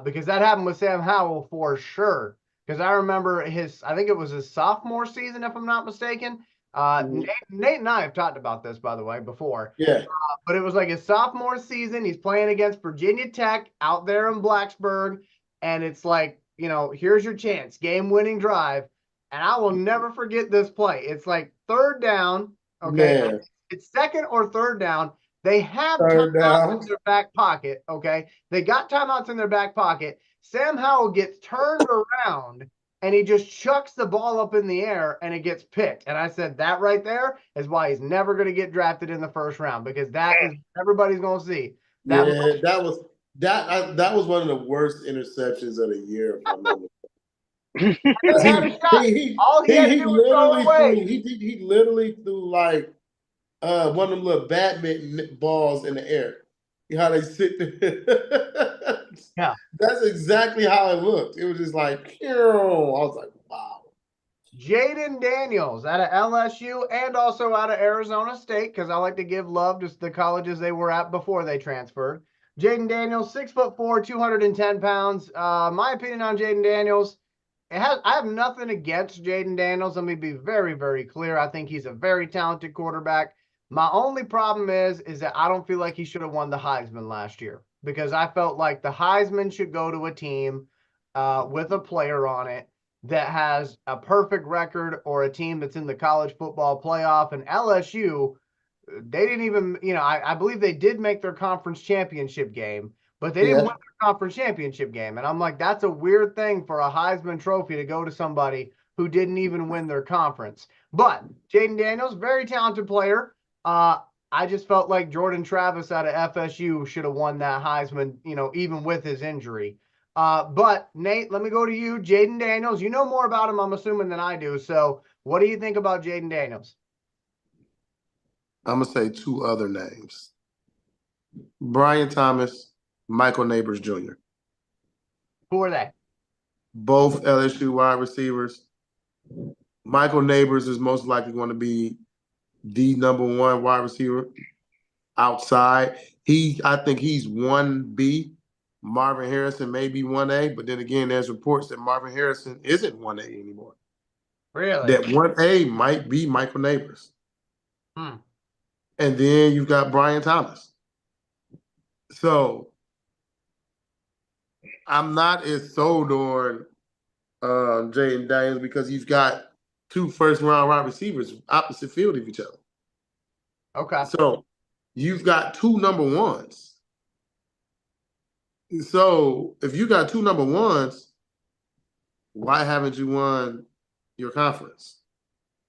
Because that happened with Sam Howell for sure. Because I remember I think it was his sophomore season, if I'm not mistaken. Nate and I have talked about this, by the way, before. Yeah. But it was like his sophomore season. He's playing against Virginia Tech out there in Blacksburg. And it's like, you know, here's your chance, game-winning drive. And I will never forget this play. It's like third down. Okay. Man. It's second or third down. They have timeouts in their back pocket. Okay. They got timeouts in their back pocket. Sam Howell gets turned around and he just chucks the ball up in the air and it gets picked. And I said, that right there is why he's never going to get drafted in the first round, because that is everybody's going to see. That was one of the worst interceptions of the year. He literally threw like one of them little badminton balls in the air. How they sit there. Yeah. That's exactly how it looked. It was just like, I was like, wow. Jaden Daniels out of LSU and also out of Arizona State, because I like to give love to the colleges they were at before they transferred. Jaden Daniels, 6'4", 210 pounds. My opinion on Jaden Daniels, I have nothing against Jaden Daniels. Let me be very, very clear. I think he's a very talented quarterback. My only problem is that I don't feel like he should have won the Heisman last year, because I felt like the Heisman should go to a team with a player on it that has a perfect record, or a team that's in the college football playoff. And LSU, they didn't even, you know, I believe they did make their conference championship game, but they didn't win their conference championship game. And I'm like, that's a weird thing for a Heisman Trophy to go to somebody who didn't even win their conference. But Jaden Daniels, very talented player. I just felt like Jordan Travis out of FSU should have won that Heisman, even with his injury. But Nate, let me go to you. Jayden Daniels, you know more about him, I'm assuming, than I do. So what do you think about Jayden Daniels? I'm gonna say two other names: Brian Thomas, Michael Neighbors Jr. Who are they? Both LSU wide receivers. Michael Neighbors is most likely going to be the number one wide receiver outside. I think he's 1B. Marvin Harrison may be 1A, but then again, there's reports that Marvin Harrison isn't 1A anymore. Really? That 1A might be Michael Neighbors. Hmm. And then you've got Brian Thomas. So I'm not as sold on Jayden Daniels because he's got two first-round wide receivers opposite field of each other. Okay. So you've got two number ones. So if you got two number ones, why haven't you won your conference?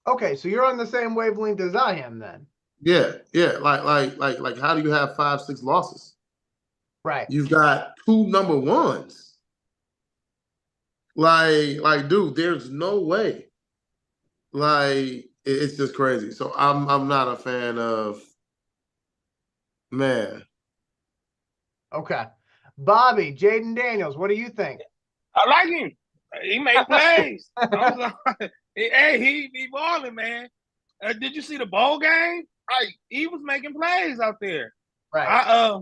Okay, so you're on the same wavelength as I am then. Yeah. Like how do you have 5-6 losses? Right. You've got two number ones. Like, dude, there's no way. Like, it's just crazy. So I'm not a fan of, man. Okay. Bobby, Jayden Daniels, what do you think? I like him. He make plays. Hey, he be balling, man. Did you see the bowl game? Like, he was making plays out there. Right.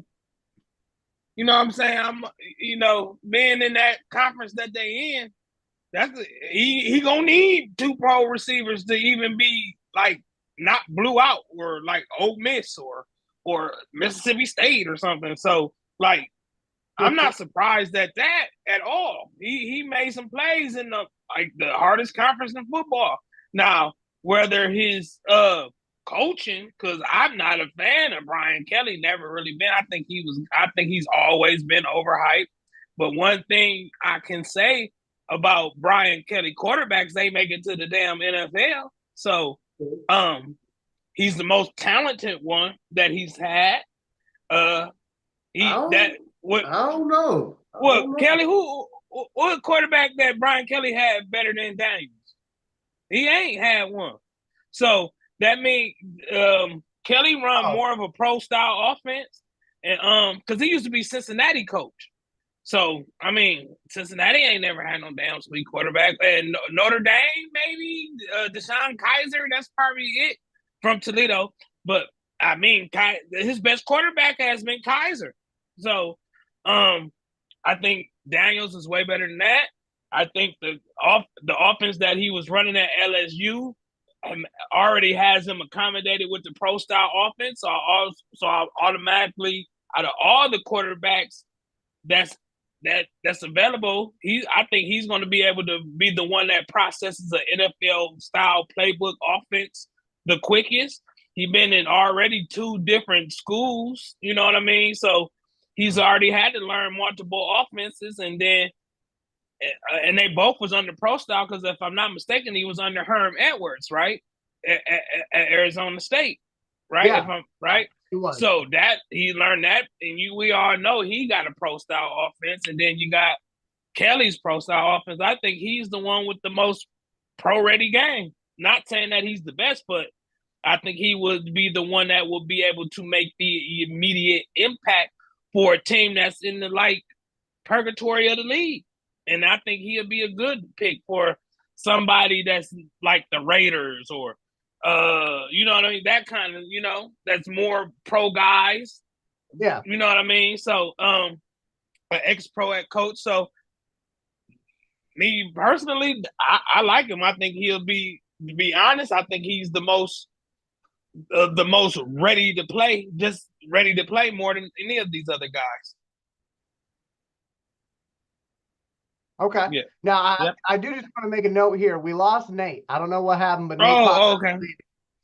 You know what I'm saying? Being in that conference that they in, he gonna need two pro receivers to even be like not blew out or like Ole Miss or Mississippi State or something. So like I'm not surprised at that at all. He made some plays in the hardest conference in football. Now, whether his coaching, because I'm not a fan of Brian Kelly, never really been. I think he's always been overhyped. But one thing I can say about Brian Kelly quarterbacks, they make it to the damn NFL. So he's the most talented one that he's had. I don't know. Kelly, what quarterback that Brian Kelly had better than Daniels? He ain't had one. So that means Kelly run more of a pro style offense, and because he used to be Cincinnati coach. So I mean, Cincinnati ain't never had no damn sweet quarterback. And Notre Dame, maybe Deshaun Kaiser. That's probably it from Toledo. But I mean, his best quarterback has been Kaiser. So I think Daniels is way better than that. I think the offense that he was running at LSU already has him accommodated with the pro style offense. So I automatically, out of all the quarterbacks that's available, I think he's going to be able to be the one that processes an NFL style playbook offense the quickest. He's been in already 2 different schools. You know what I mean? So he's already had to learn multiple offenses, and then and they both was under pro style because if I'm not mistaken, he was under Herm Edwards, right, at Arizona State, right? Yeah. If I'm right. So that he learned that, and we all know he got a pro style offense, and then you got Kelly's pro style offense. I think he's the one with the most pro ready game. Not saying that he's the best, but I think he would be the one that will be able to make the immediate impact for a team that's in the purgatory of the league. And I think he'll be a good pick for somebody that's like the Raiders or you know what I mean? That kind of, that's more pro guys. Yeah. You know what I mean? So an ex-pro at coach. So me personally, I like him. I think he'll be, to be honest, I think he's the most ready to play, just ready to play more than any of these other guys. Okay. Yeah. Now, I do just want to make a note here. We lost Nate. I don't know what happened, but Nate okay.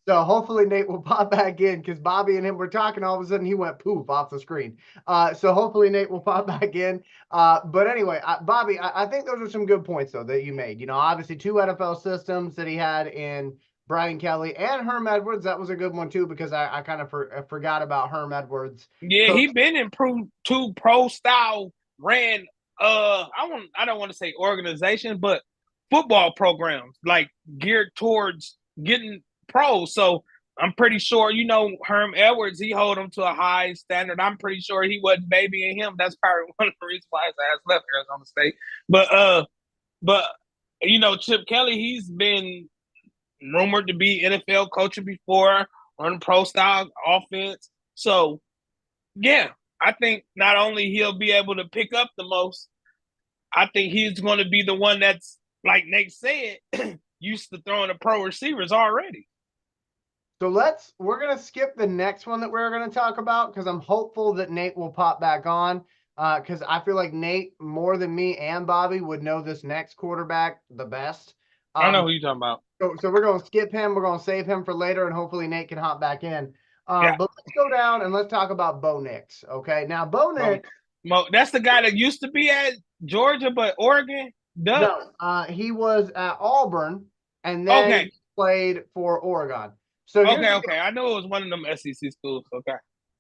So hopefully Nate will pop back in because Bobby and him were talking. All of a sudden, he went poof off the screen. So hopefully Nate will pop back in. But anyway, Bobby, I think those are some good points, though, that you made. Obviously 2 NFL systems that he had in Brian Kelly, and Herm Edwards. That was a good one too, because I kind of forgot about Herm Edwards. Yeah, So, he been in two pro style ran I don't want to say organization, but football programs like geared towards getting pros. So I'm pretty sure, Herm Edwards, he hold him to a high standard. I'm pretty sure he wasn't babying him. That's probably one of the reasons why his ass left Arizona State. But Chip Kelly, he's been rumored to be NFL coaching before on pro style offense. So yeah, I think not only he'll be able to pick up the most, I think he's going to be the one that's, like Nate said, used to throwing the pro receivers already. So we're going to skip the next one that we're going to talk about, because I'm hopeful that Nate will pop back on, because I feel like Nate, more than me and Bobby, would know this next quarterback the best. I know who you're talking about. So we're going to skip him. We're going to save him for later, and hopefully Nate can hop back in. Yeah. But let's go down and let's talk about Bo Nix. Okay. Now, Bo Nix. That's the guy that used to be at Georgia, but Oregon? No, he was at Auburn and then played for Oregon. So okay. I know it was one of them SEC schools. Okay.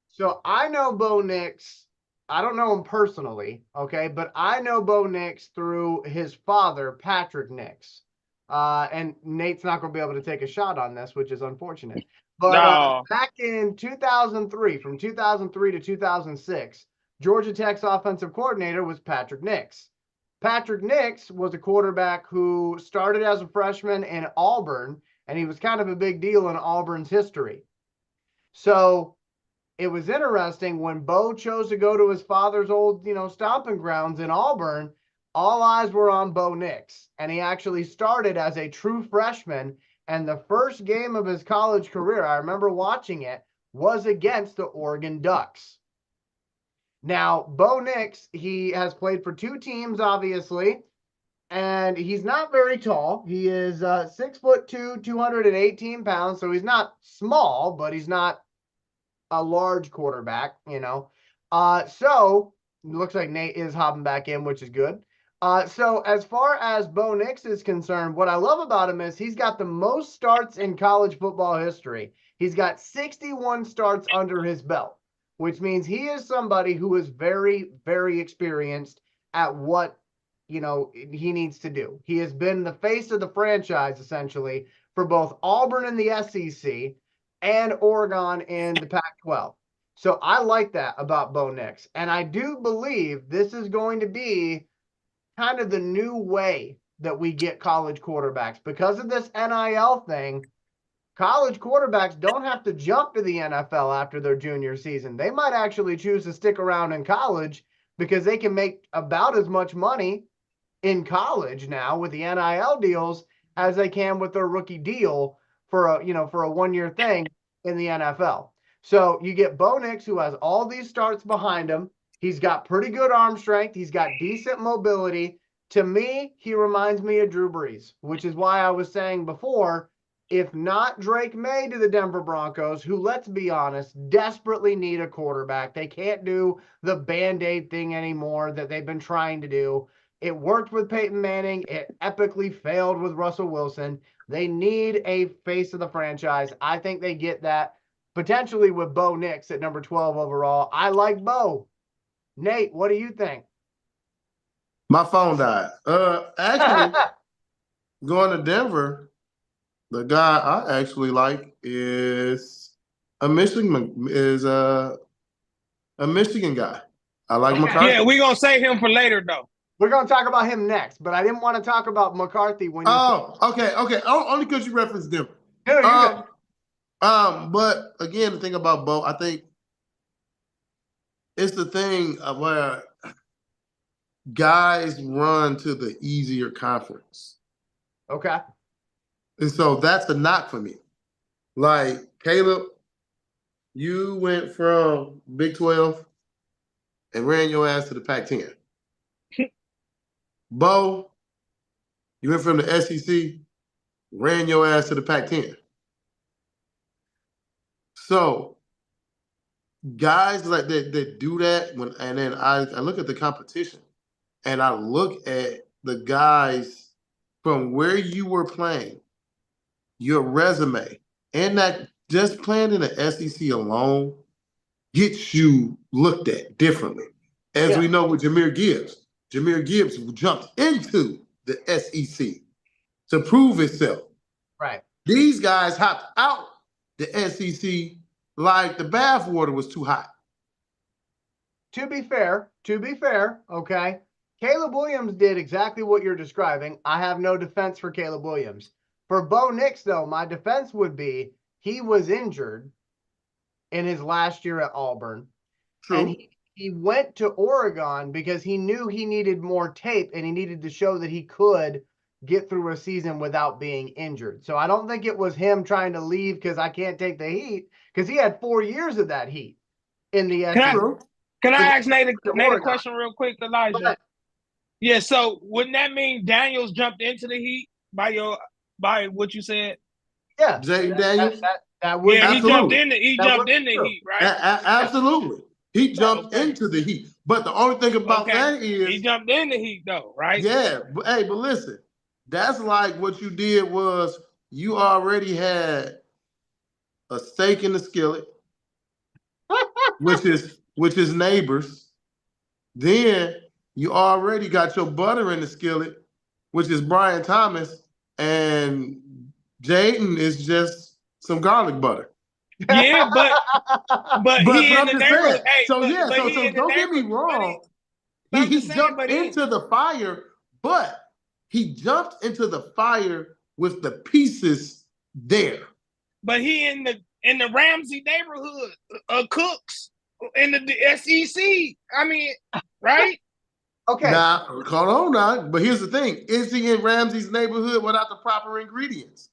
So I know Bo Nix. I don't know him personally, okay, but I know Bo Nix through his father, Patrick Nix. And Nate's not going to be able to take a shot on this, which is unfortunate. But back in 2003, from 2003 to 2006, Georgia Tech's offensive coordinator was Patrick Nix. Patrick Nix was a quarterback who started as a freshman in Auburn, and he was kind of a big deal in Auburn's history. So it was interesting when Bo chose to go to his father's old, stomping grounds in Auburn. All eyes were on Bo Nix, and he actually started as a true freshman. And the first game of his college career, I remember watching it, was against the Oregon Ducks. Now, Bo Nix, he has played for two teams, obviously, and he's not very tall. He is 6'2", 218 pounds, so he's not small, but he's not a large quarterback, So it looks like Nate is hopping back in, which is good. So as far as Bo Nix is concerned, what I love about him is he's got the most starts in college football history. He's got 61 starts under his belt, which means he is somebody who is very, very experienced at what, he needs to do. He has been the face of the franchise, essentially, for both Auburn in the SEC and Oregon in the Pac-12. So I like that about Bo Nix. And I do believe this is going to be kind of the new way that we get college quarterbacks. Because of this NIL thing, college quarterbacks don't have to jump to the NFL after their junior season. They might actually choose to stick around in college because they can make about as much money in college now with the NIL deals as they can with their rookie deal for a 1-year thing in the NFL. So you get Bo Nix, who has all these starts behind him. He's got pretty good arm strength. He's got decent mobility. To me, he reminds me of Drew Brees, which is why I was saying before, if not Drake May to the Denver Broncos, who, let's be honest, desperately need a quarterback. They can't do the Band-Aid thing anymore that they've been trying to do. It worked with Peyton Manning. It epically failed with Russell Wilson. They need a face of the franchise. I think they get that potentially with Bo Nix at number 12 overall. I like Bo. Nate, what do you think? My phone died. Actually, going to Denver, the guy I actually like is a Michigan guy. I like McCarthy. Yeah, we're gonna save him for later though. We're gonna talk about him next, but I didn't want to talk about McCarthy when you. Oh, okay. Only because you referenced Denver. No, you're good. But again, the thing about Bo, I think it's the thing where guys run to the easier conference. Okay. And so that's the knock for me. Like, Caleb, you went from Big 12 and ran your ass to the Pac-10. Bo, you went from the SEC, ran your ass to the Pac-10. So guys like that do that and then I look at the competition and I look at the guys from where you were playing. your resume and that just playing in the SEC alone gets you looked at differently. As we know with Jahmyr Gibbs jumped into the SEC to prove itself. Right. These guys hopped out the SEC like the bathwater was too hot. To be fair, okay, Caleb Williams did exactly what you're describing. I have no defense for Caleb Williams. For Bo Nix, though, my defense would be he was injured in his last year at Auburn. True. And he went to Oregon because he knew he needed more tape and he needed to show that he could get through a season without being injured. So I don't think it was him trying to leave because I can't take the heat, because he had 4 years of that heat in the SEC. Can I ask Nate a question real quick, Elijah? Yeah, so wouldn't that mean Daniels jumped into the heat by what you said? Yeah. Jayden Daniels? That would, yeah, absolutely. he jumped in the heat, right? Absolutely. He jumped into the heat. But the only thing about that is he jumped in the heat though, right? Yeah, but listen, that's like what you did was you already had a steak in the skillet, which is Neighbors. Then you already got your butter in the skillet, which is Brian Thomas, and Jayden is just some garlic butter. Yeah, but he in the neighborhood. Hey, so don't get me wrong. He jumped into the fire, but he jumped into the fire with the pieces there. But he in the Ramsey neighborhood, Cooks in the SEC. I mean, right? Okay. Now, hold on now. But here's the thing: is he in Ramsey's neighborhood without the proper ingredients?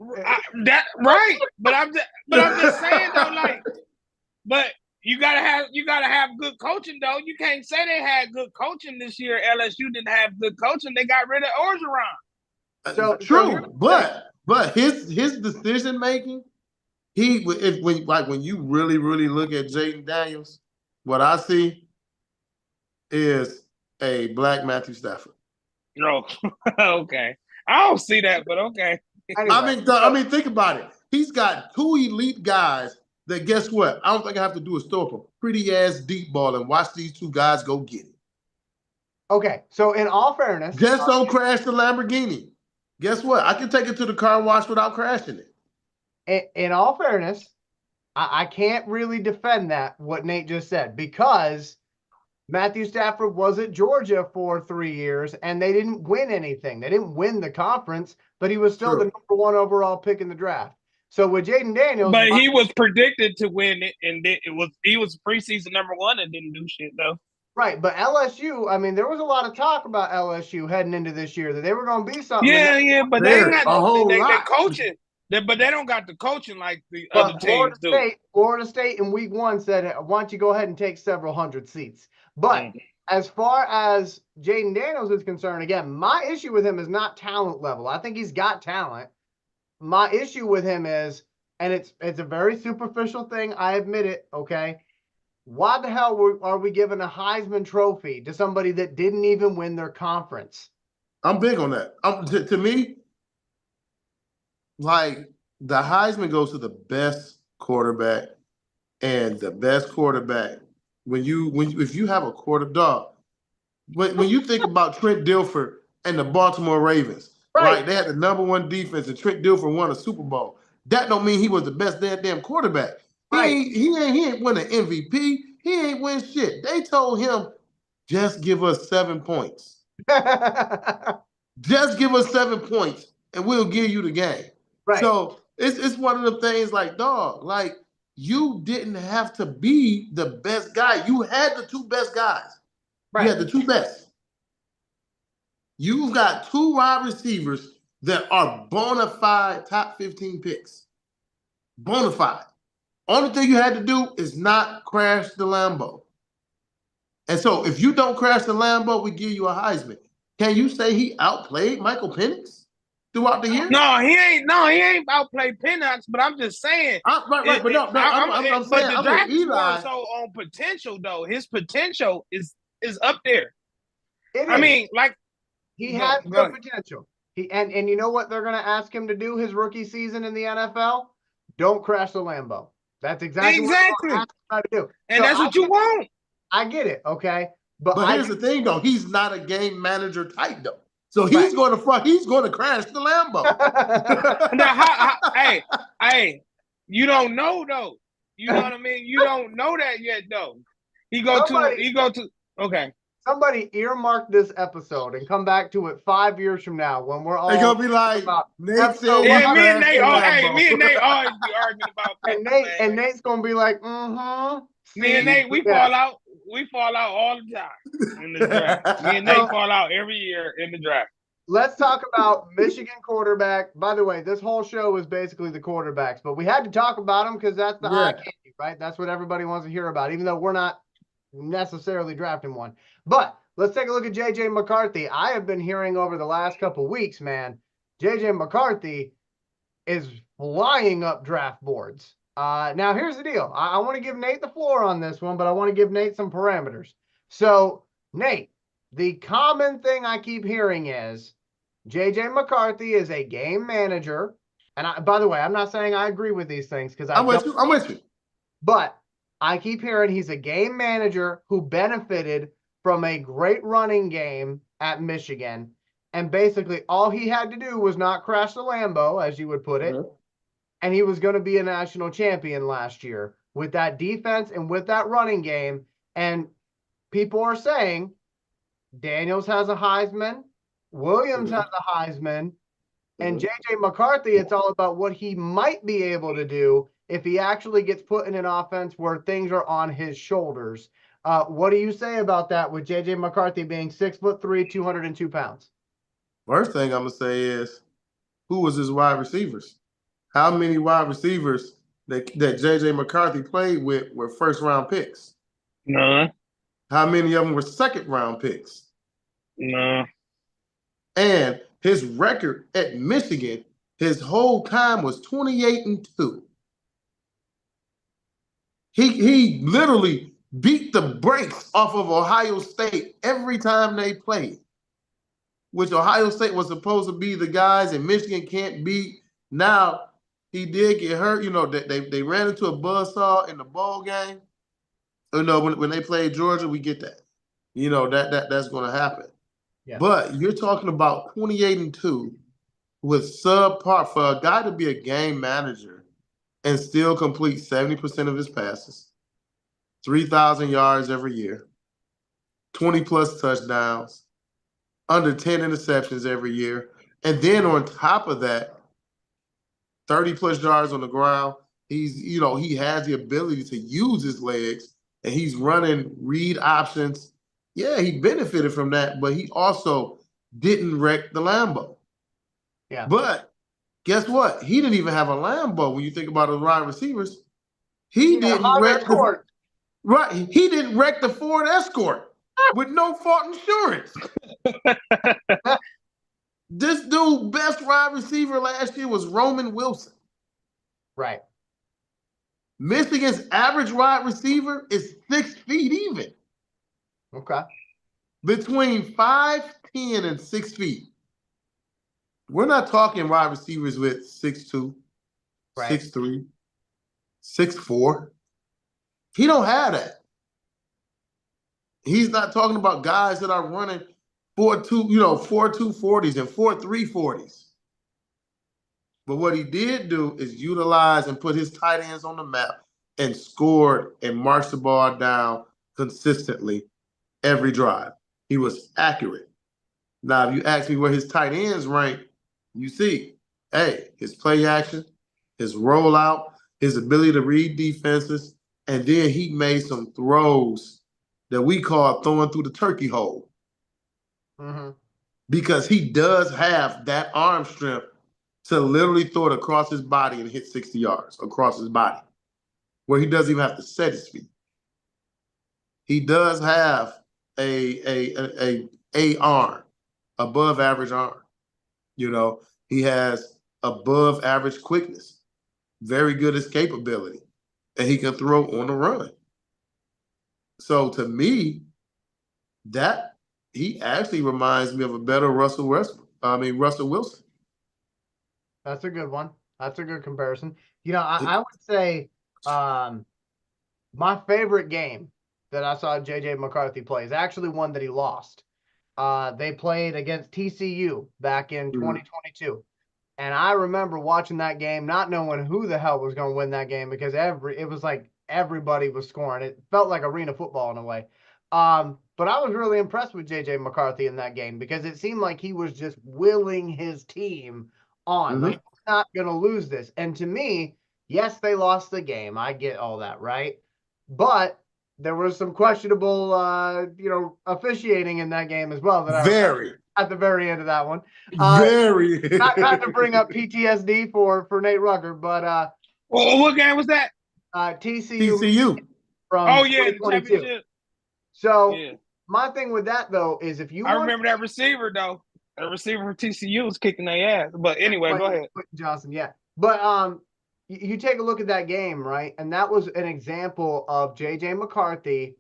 Right? But I'm just saying though, like, but you gotta have good coaching though. You can't say they had good coaching this year. LSU didn't have good coaching. They got rid of Orgeron. So true, but his decision making, when you really look at Jayden Daniels, what I see is a black Matthew Stafford. No, okay, I don't see that, but okay. Anyway. I mean, think about it. He's got 2 elite guys that, guess what? I don't think I have to do is throw up a pretty ass deep ball and watch these 2 guys go get it. Okay, so in all fairness, just don't crash the Lamborghini. Guess what? I can take it to the car wash without crashing it. In all fairness, I can't really defend what Nate just said, because Matthew Stafford was at Georgia for 3 years and they didn't win anything. They didn't win the conference, but he was still the number 1 overall pick in the draft. So with Jayden Daniels, but he was predicted to win it, and he was preseason number 1 and didn't do shit though. Right, but LSU, I mean, there was a lot of talk about LSU heading into this year that they were going to be something. Yeah, but they ain't got they coaching. But they don't got the coaching like the other teams do. Florida State in week 1 said, why don't you go ahead and take several hundred seats? But as far as Jayden Daniels is concerned, again, my issue with him is not talent level. I think he's got talent. My issue with him is, and it's a very superficial thing, I admit it, okay? Why the hell are we giving a Heisman Trophy to somebody that didn't even win their conference? I'm big on that. To me, like, the Heisman goes to the best quarterback, and the best quarterback, if you have a quarterback, when you think about Trent Dilfer and the Baltimore Ravens, right? They had the number 1 defense, and Trent Dilfer won a Super Bowl. That don't mean he was the best damn quarterback. He ain't win an MVP. He ain't win shit. They told him, just give us 7 points. Just give us 7 points, and we'll give you the game. Right. So it's one of the things, like, dog, like, you didn't have to be the best guy. You had the 2 best guys. Right. You had the 2 best. You've got 2 wide receivers that are bona fide top 15 picks. Bona fide. Only thing you had to do is not crash the Lambo. And so if you don't crash the Lambo, we give you a Heisman. Can you say he outplayed Michael Penix throughout the year? No, he ain't outplayed Penix, but I'm just saying. I'm saying, the draft is more so on potential, though. His potential is up there. I mean, like, he has good potential. And you know what they're going to ask him to do his rookie season in the NFL? Don't crash the Lambo. That's exactly what they're going to ask him to do. And So that's what you want. I get it, okay? But here's the thing, though. He's not a game manager type, though. So he's going to crash the Lambo. Now, hey, you don't know, though. You know what I mean? You don't know that yet, though. Okay. Somebody earmark this episode and come back to it 5 years from now when we're all. They're gonna be like, Nate said, yeah, me and Nate always be arguing about. And Nate's gonna be like, mm-hmm. Me and Nate, we fall out. We fall out all the time in the draft. Me and Nate fall out every year in the draft. Let's talk about Michigan quarterback. By the way, this whole show is basically the quarterbacks, but we had to talk about them because that's the eye candy, right? That's what everybody wants to hear about, even though we're not necessarily drafting one. But let's take a look at J.J. McCarthy. I have been hearing over the last couple of weeks, man, J.J. McCarthy is flying up draft boards. Now, here's the deal. I want to give Nate the floor on this one, but I want to give Nate some parameters. So, Nate, the common thing I keep hearing is J.J. McCarthy is a game manager. And by the way, I'm not saying I agree with these things because I'm with you. But I keep hearing he's a game manager who benefited from a great running game at Michigan. And basically all he had to do was not crash the Lambo, as you would put it. And he was going to be a national champion last year with that defense and with that running game. And people are saying Daniels has a Heisman, Williams has a Heisman, and J.J. McCarthy, it's all about what he might be able to do if he actually gets put in an offense where things are on his shoulders. What do you say about that with J.J. McCarthy being 6'3", 202 pounds? First thing I'm going to say is, who was his wide receivers? How many wide receivers that J.J. McCarthy played with were first-round picks? No. How many of them were second-round picks? No. And his record at Michigan, his whole time was 28-2. He literally beat the brakes off of Ohio State every time they played, which Ohio State was supposed to be the guys and Michigan can't beat. Now, he did get hurt. You know, they ran into a buzzsaw in the bowl game. You know, when they played Georgia, we get that. You know, that's going to happen. Yeah. But you're talking about 28-2 with subpar for a guy to be a game manager and still complete 70% of his passes, 3,000 yards every year, 20-plus touchdowns, under 10 interceptions every year. And then on top of that, 30-plus yards on the ground. He has the ability to use his legs, and he's running read options. Yeah, he benefited from that, but he also didn't wreck the Lambo. Yeah. But guess what? He didn't even have a Lambo when you think about his wide receivers. He didn't wreck He didn't wreck the Ford Escort with no fault insurance. This dude's best wide receiver last year was Roman Wilson. Right. Michigan's average wide receiver is 6 feet even. Okay. Between 5'10" and 6 feet. We're not talking wide receivers with 6'2", 6'3", 6'4". He don't have that. He's not talking about guys that are running 4.2, 4.2 40s and 4.3 40s. But what he did do is utilize and put his tight ends on the map and scored and marched the ball down consistently every drive. He was accurate. Now, if you ask me where his tight ends rank, you see, his play action, his rollout, his ability to read defenses, and then he made some throws that we call throwing through the turkey hole. Mm-hmm. Because he does have that arm strength to literally throw it across his body and hit 60 yards across his body, where he doesn't even have to set his feet. He does have a arm, above average arm. He has above average quickness, very good escapability, and he can throw on the run. So to me, that he actually reminds me of a better Russell Westbrook. Russell Wilson. That's a good one. That's a good comparison. I would say my favorite game that I saw JJ McCarthy play is actually one that he lost. They played against TCU back in 2022. And I remember watching that game, not knowing who the hell was going to win that game because it was like everybody was scoring. It felt like arena football in a way. But I was really impressed with JJ McCarthy in that game because it seemed like he was just willing his team on. Like, we're not going to lose this. And to me, yes, they lost the game. I get all that, right? But there was some questionable, officiating in that game as well. Very. At the very end of that one. Very. Not to bring up PTSD for Nate Rucker, but what game was that? TCU. From oh yeah, the 2022. championship. So Yeah. my thing with that though is if you I remember that receiver though. That receiver for TCU was kicking their ass. But anyway, go ahead. Johnson, yeah. But you take a look at that game, right? And that was an example of JJ McCarthy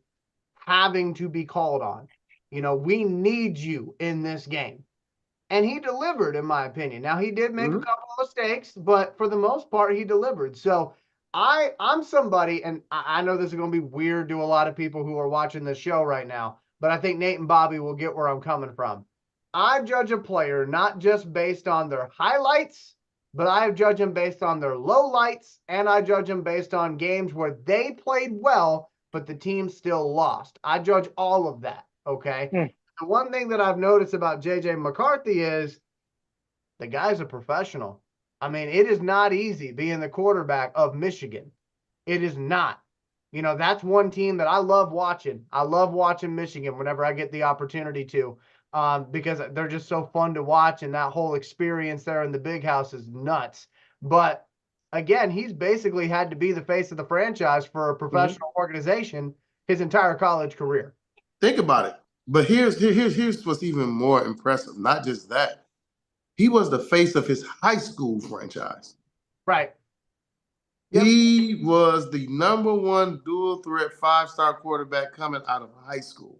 having to be called on. We need you in this game. And he delivered, in my opinion. Now, he did make a couple of mistakes, but for the most part, he delivered. So I'm somebody, and I know this is going to be weird to a lot of people who are watching this show right now, but I think Nate and Bobby will get where I'm coming from. I judge a player not just based on their highlights, but I judge them based on their lowlights, and I judge them based on games where they played well, but the team still lost. I judge all of that, okay? The one thing that I've noticed about JJ McCarthy is the guy's a professional. I mean, it is not easy being the quarterback of Michigan. It is not. That's one team that I love watching. I love watching Michigan whenever I get the opportunity to, because they're just so fun to watch, and that whole experience there in the big house is nuts. But again, he's basically had to be the face of the franchise for a professional organization his entire college career. Think about it. But here's what's even more impressive. Not just that. He was the face of his high school franchise. Right. Yep. He was the #1 dual threat 5-star quarterback coming out of high school.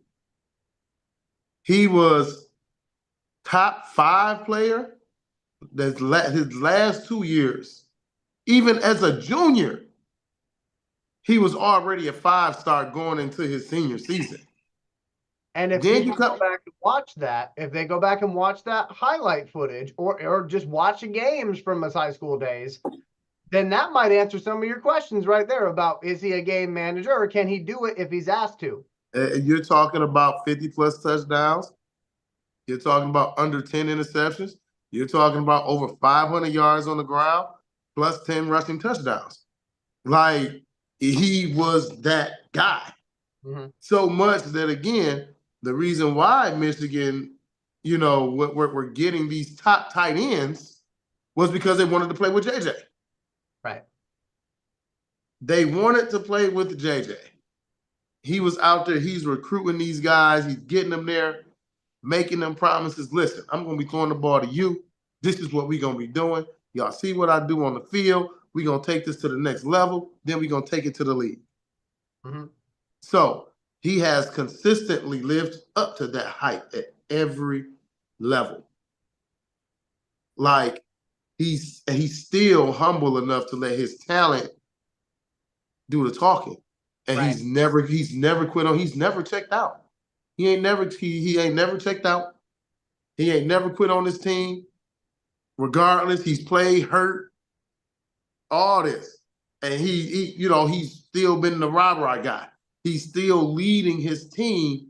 He was top 5 player his last 2 years. Even as a junior, he was already a 5-star going into his senior season. And if you go back and watch that, if they go back and watch that highlight footage or just watching games from his high school days, then that might answer some of your questions right there about, is he a game manager or can he do it if he's asked to? You're talking about 50-plus touchdowns. You're talking about under 10 interceptions. You're talking about over 500 yards on the ground, plus 10 rushing touchdowns. Like, he was that guy. So much that, again, the reason why Michigan, we're getting these top tight ends was because they wanted to play with JJ. Right. They wanted to play with JJ. He was out there. He's recruiting these guys. He's getting them there, making them promises. Listen, I'm going to be throwing the ball to you. This is what we're going to be doing. Y'all see what I do on the field. We're going to take this to the next level. Then we're going to take it to the league. So he has consistently lived up to that hype at every level. Like, he's still humble enough to let his talent do the talking. And he's never quit on. He's never checked out. He ain't never checked out. He ain't never quit on his team. Regardless, he's played, hurt, all this. And he's still been the rah-rah guy. He's still leading his team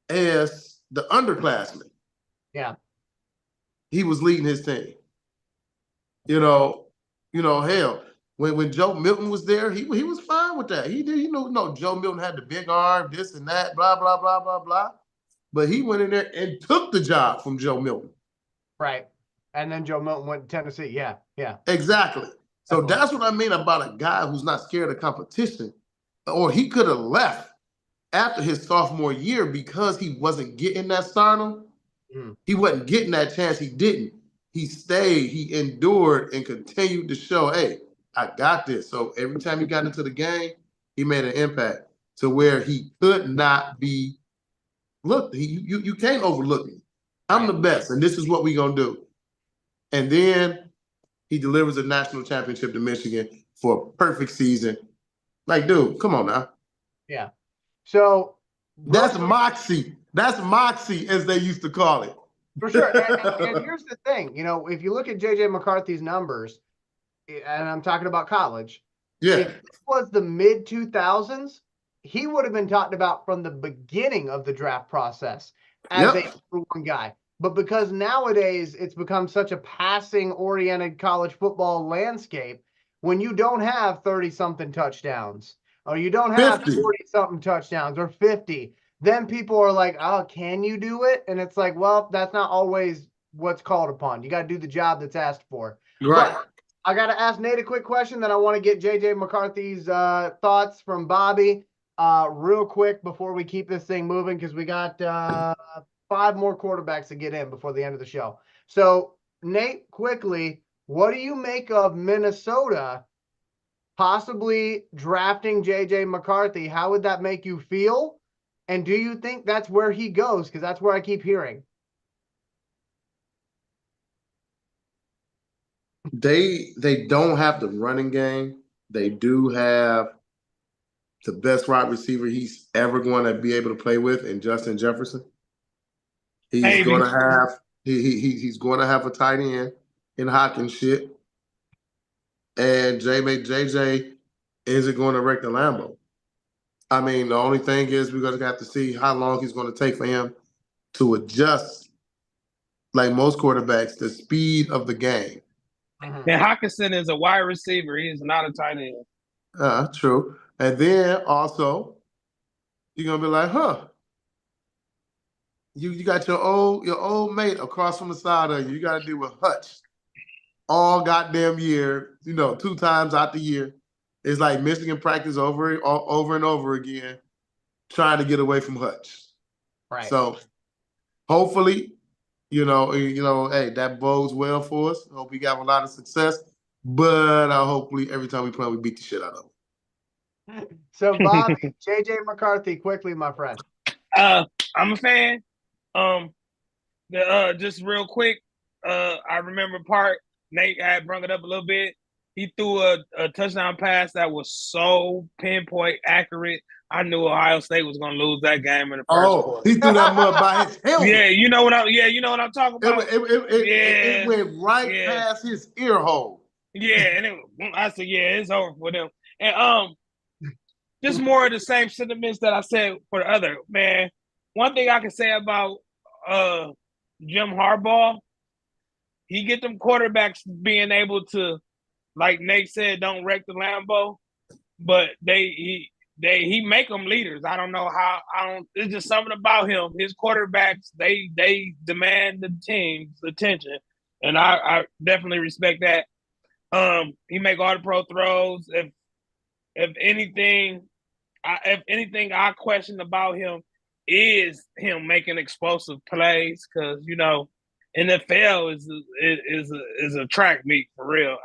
as the underclassman. Yeah. He was leading his team. Hell, when Joe Milton was there, he was fine with that. He did, Joe Milton had the big arm, this and that, blah, blah, blah, blah, blah. But he went in there and took the job from Joe Milton. Right. And then Joe Milton went to Tennessee. Yeah. Exactly. So that's what I mean about a guy who's not scared of competition. Or he could have left after his sophomore year because he wasn't getting that stardom. He wasn't getting that chance. He didn't. He stayed, he endured, and continued to show, hey, I got this. So every time he got into the game, he made an impact to where he could not be looked. You can't overlook me. I'm the best, and this is what we gonna do. And then he delivers a national championship to Michigan for a perfect season. Like, dude, come on now. Yeah. So that's moxie. That's moxie, as they used to call it. For sure. And here's the thing, if you look at JJ McCarthy's numbers, and I'm talking about college, if this was the mid 2000s, he would have been talked about from the beginning of the draft process as a number one guy. But because nowadays it's become such a passing oriented college football landscape, when you don't have 30 something touchdowns, or you don't have 40 something touchdowns or 50, then people are like, oh, can you do it? And it's like, well, that's not always what's called upon. You got to do the job that's asked for. Right. But I got to ask Nate a quick question. Then I want to get JJ McCarthy's thoughts from Bobby real quick before we keep this thing moving, because we got 5 more quarterbacks to get in before the end of the show. So, Nate, quickly, what do you make of Minnesota possibly drafting JJ McCarthy? How would that make you feel? And do you think that's where he goes? Because that's where I keep hearing. They don't have the running game. They do have the best wide receiver he's ever going to be able to play with in Justin Jefferson. He's going to have he's going to have a tight end in Hawkins shit. And JJ isn't going to wreck the Lambeau. I mean, the only thing is we're going to have to see how long he's going to take for him to adjust, like most quarterbacks, the speed of the game. And Hockenson is a wide receiver. He is not a tight end. True. And then also, you're going to be like, you got your old mate across from the side of you. You got to deal with Hutch all goddamn year, 2 times out the year. It's like Michigan practice over and over again, trying to get away from Hutch. Right. So hopefully, hey, that bodes well for us. Hope we got a lot of success. But hopefully every time we play, we beat the shit out of them. So Bobby, JJ McCarthy, quickly, my friend. I'm a fan. Just real quick, I remember part Nate had brought it up a little bit. He threw a touchdown pass that was so pinpoint accurate. I knew Ohio State was going to lose that game in the first quarter. He threw that mud by his helmet. Yeah, you know what I'm talking about. It went right past his ear hole. Yeah, and I said, it's over for them. And just more of the same sentiments that I said for the other man. One thing I can say about Jim Harbaugh, he get them quarterbacks being able to, like Nate said, don't wreck the Lambeau, but he make them leaders. I don't know how. It's just something about him. His quarterbacks, they demand the team's attention, and I definitely respect that. He make all the pro throws. If anything, I question about him is him making explosive plays, because NFL is a track meet for real.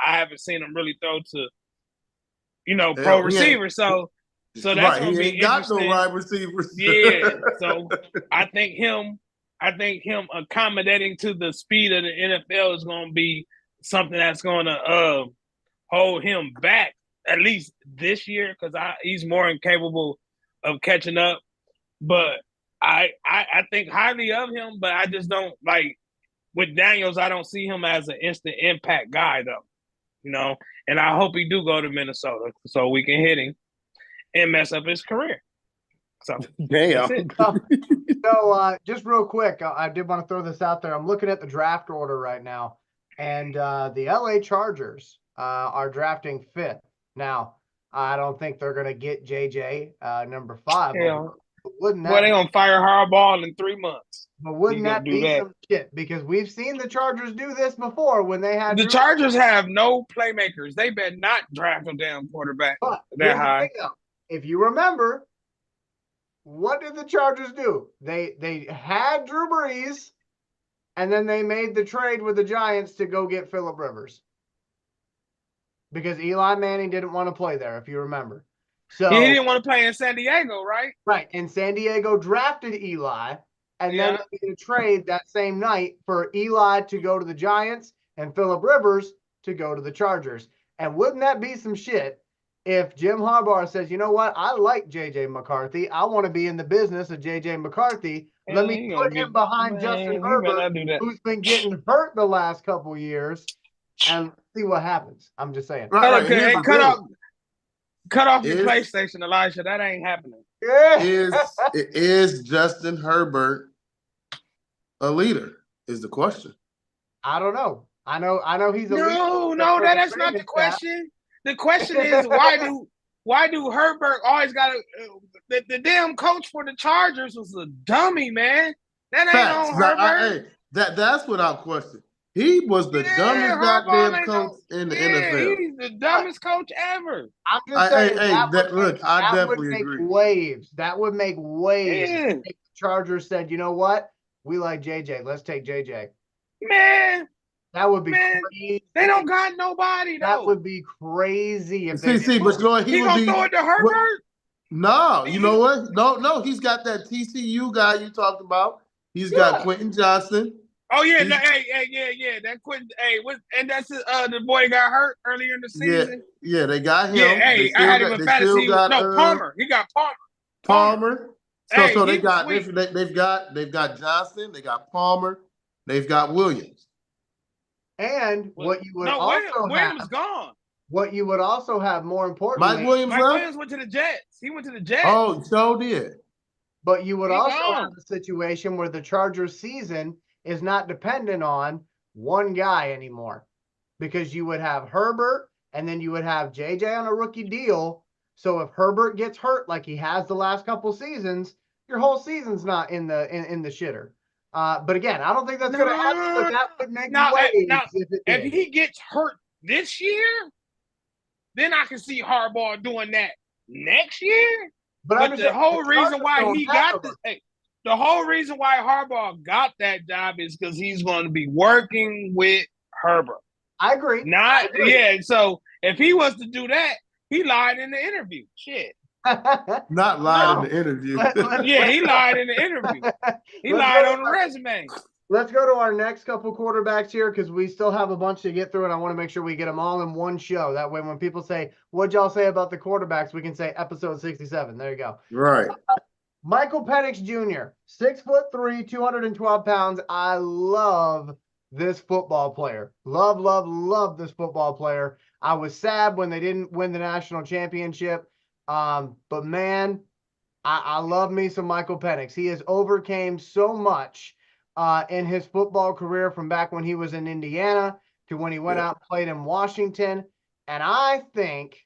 I haven't seen him really throw to pro receivers. So that's right. gonna be got no wide receivers. Yeah. So I think him accommodating to the speed of the NFL is gonna be something that's gonna hold him back at least this year, because he's more incapable of catching up. But I think highly of him, but I just don't like with Daniels. I don't see him as an instant impact guy though, and I hope he do go to Minnesota so we can hit him and mess up his career. So damn. So just real quick, I did want to throw this out there. I'm looking at the draft order right now, and the LA Chargers are drafting 5th. Now, I don't think they're going to get JJ number 5. Yeah. Wouldn't that? Well, they gonna fire Harbaugh in 3 months. But wouldn't that be some shit? Because we've seen the Chargers do this before when they had the Chargers have no playmakers. They better not draft a damn quarterback that high. If you remember, what did the Chargers do? They had Drew Brees, and then they made the trade with the Giants to go get Phillip Rivers, because Eli Manning didn't want to play there, if you remember. So he didn't want to play in San Diego, right? Right. And San Diego drafted Eli, and then Yeah. they made a trade that same night for Eli to go to the Giants and Phillip Rivers to go to the Chargers. And wouldn't that be some shit if Jim Harbaugh says, you know what, I like JJ McCarthy. I want to be in the business of JJ McCarthy. Let me he gonna put him get behind Justin he better Herbert, not do that. who's been getting hurt the last couple years, and see what happens. I'm just saying. Right, right. Here's the Cut off your Is- PlayStation, Elijah. That ain't happening. Yeah. is Justin Herbert a leader? Is the question. I don't know. I know he's a No, that's not the question. The question is why do Herbert always got to the damn coach for the Chargers was a dummy, man. That ain't Facts. on Herbert. That's without question. He was the dumbest Harbaugh goddamn ain't coach in the NFL. He's the dumbest coach ever. I'm just saying I that would definitely make agree. waves. That would make waves. Yeah. If the Chargers said, you know what? We like JJ. Let's take JJ. Man, That would be Man, crazy. they don't got nobody though. That would be crazy if they See, but you know what? He would gonna be throw it to Herbert? No, you know what? No, he's got that TCU guy you talked about. He's got Quentin Johnson. Oh yeah, yeah. That Quentin, and that's the boy got hurt earlier in the season. Yeah, they got him. Yeah, I had him in fantasy. Palmer. He got Palmer. So they've got Johnson, they got Palmer, they've got Williams. And what you would Williams gone. What you would also have, more importantly, Mike Williams went to the Jets. He went to the Jets. Oh, so did. But you would also have a situation where the Chargers season is not dependent on one guy anymore, because you would have Herbert and then you would have JJ on a rookie deal. So if Herbert gets hurt like he has the last couple seasons, your whole season's not in the shitter. But again, I don't think that's going to happen. But that would make waves if he gets hurt this year, then I can see Harbaugh doing that next year. But the whole reason why he got this, the whole reason why Harbaugh got that job is because he's going to be working with Herbert. I agree. So if he was to do that, he lied in the interview. Shit. Not lied in the interview. He lied in the interview. He lied on the resume. Let's go to our next couple quarterbacks here, because we still have a bunch to get through, and I want to make sure we get them all in one show. That way, when people say, what'd y'all say about the quarterbacks, we can say episode 67. There you go. Right. Michael Penix Jr., 6'3", 212 pounds. I love this football player. Love this football player. I was sad when they didn't win the national championship. But man, I love me some Michael Penix. He has overcame so much in his football career, from back when he was in Indiana to when he went out and played in Washington. And I think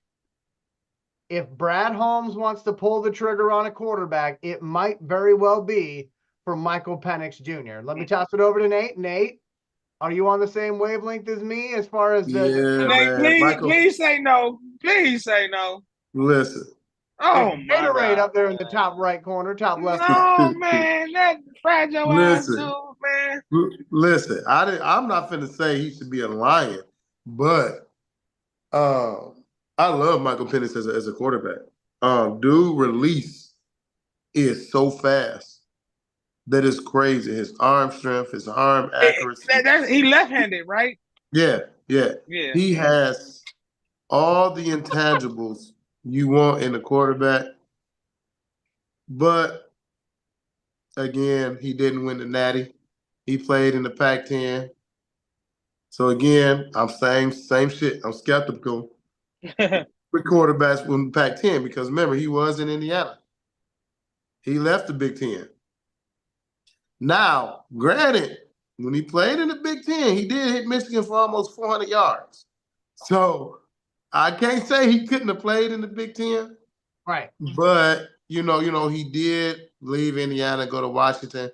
if Brad Holmes wants to pull the trigger on a quarterback, it might very well be for Michael Penix Jr. Let me toss it over to Nate. Nate, are you on the same wavelength as me as far as Nate, please say no. Please say no. Listen. Oh, my Gatorade God. Up there in the top right corner, top left. No, man, that fragile ass dude, man. Listen, I'm not finna say he should be a Lion, but I love Michael Penix as a quarterback. Dude release is so fast that it's crazy. His arm strength, his arm accuracy. He left-handed, right? Yeah. He has all the intangibles you want in a quarterback, but again, he didn't win the Natty. He played in the Pac-10. So again, I'm saying same shit. I'm skeptical with quarterbacks from the Pac-10, because remember, he was in Indiana. He left the Big Ten. Now, granted, when he played in the Big Ten, he did hit Michigan for almost 400 yards. So I can't say he couldn't have played in the Big Ten. Right. But, you know, he did leave Indiana, go to Washington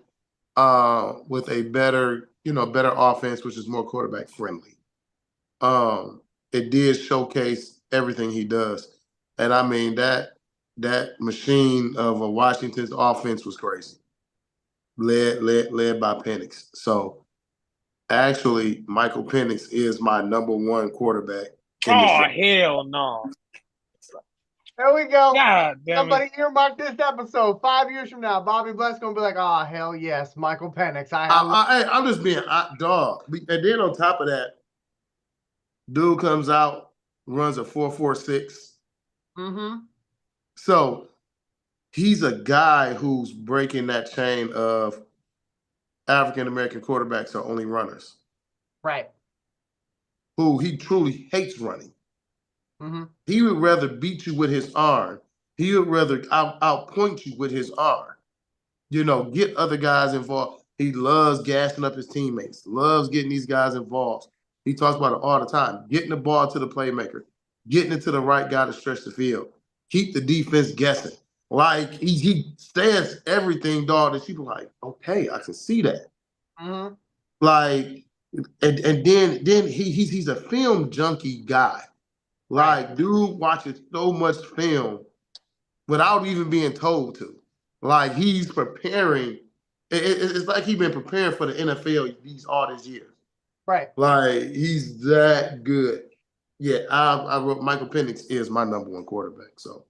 with a better offense, which is more quarterback friendly. It did showcase everything he does. And I mean, that machine of a Washington's offense was crazy. Led by Penix. So actually, Michael Penix is my number one quarterback. Oh, hell no. There we go. God damn Somebody it. earmark this episode. 5 years from now, Bobby Bless gonna be like, "Oh hell yes, Michael Penix." I'm just being dog. And then on top of that, dude comes out, runs a 4.46. Mm-hmm. So he's a guy who's breaking that chain of African American quarterbacks are only runners. Right. Who he truly hates running. Mm-hmm. He would rather beat you with his arm. He would rather outpoint you with his arm. Get other guys involved. He loves gassing up his teammates, loves getting these guys involved. He talks about it all the time, getting the ball to the playmaker, getting it to the right guy to stretch the field, keep the defense guessing. Like, he stands everything, dog, that people like, okay, I can see that. Mm-hmm. Like, and then he's a film junkie guy. Like, Right. dude watches so much film without even being told to. Like, he's preparing. It's like he's been preparing for the NFL all these years. Right. Like, he's that good. Yeah, I wrote Michael Penix is my number one quarterback. So,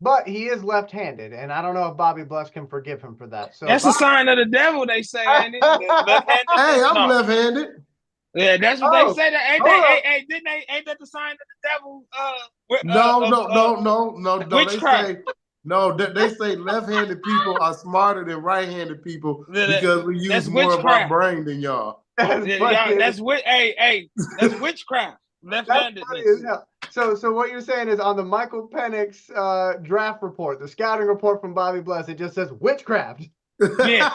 But he is left-handed, and I don't know if Bobby Bless can forgive him for that. So That's a sign of the devil, they say, ain't it? Left-handed. hey, I'm No. left-handed. Yeah, that's what Oh, they say. That ain't hold they? up. Ain't that the sign of the devil? No. Witchcraft. They say left-handed people are smarter than right-handed people That- because we use that's more of our witchcraft. brain than y'all. That's Yeah, funny. that's that's witchcraft. That's funny as Left-handedness. hell. So what you're saying is on the Michael Penix draft report, the scouting report from Bobby Bless, it just says witchcraft. Yeah.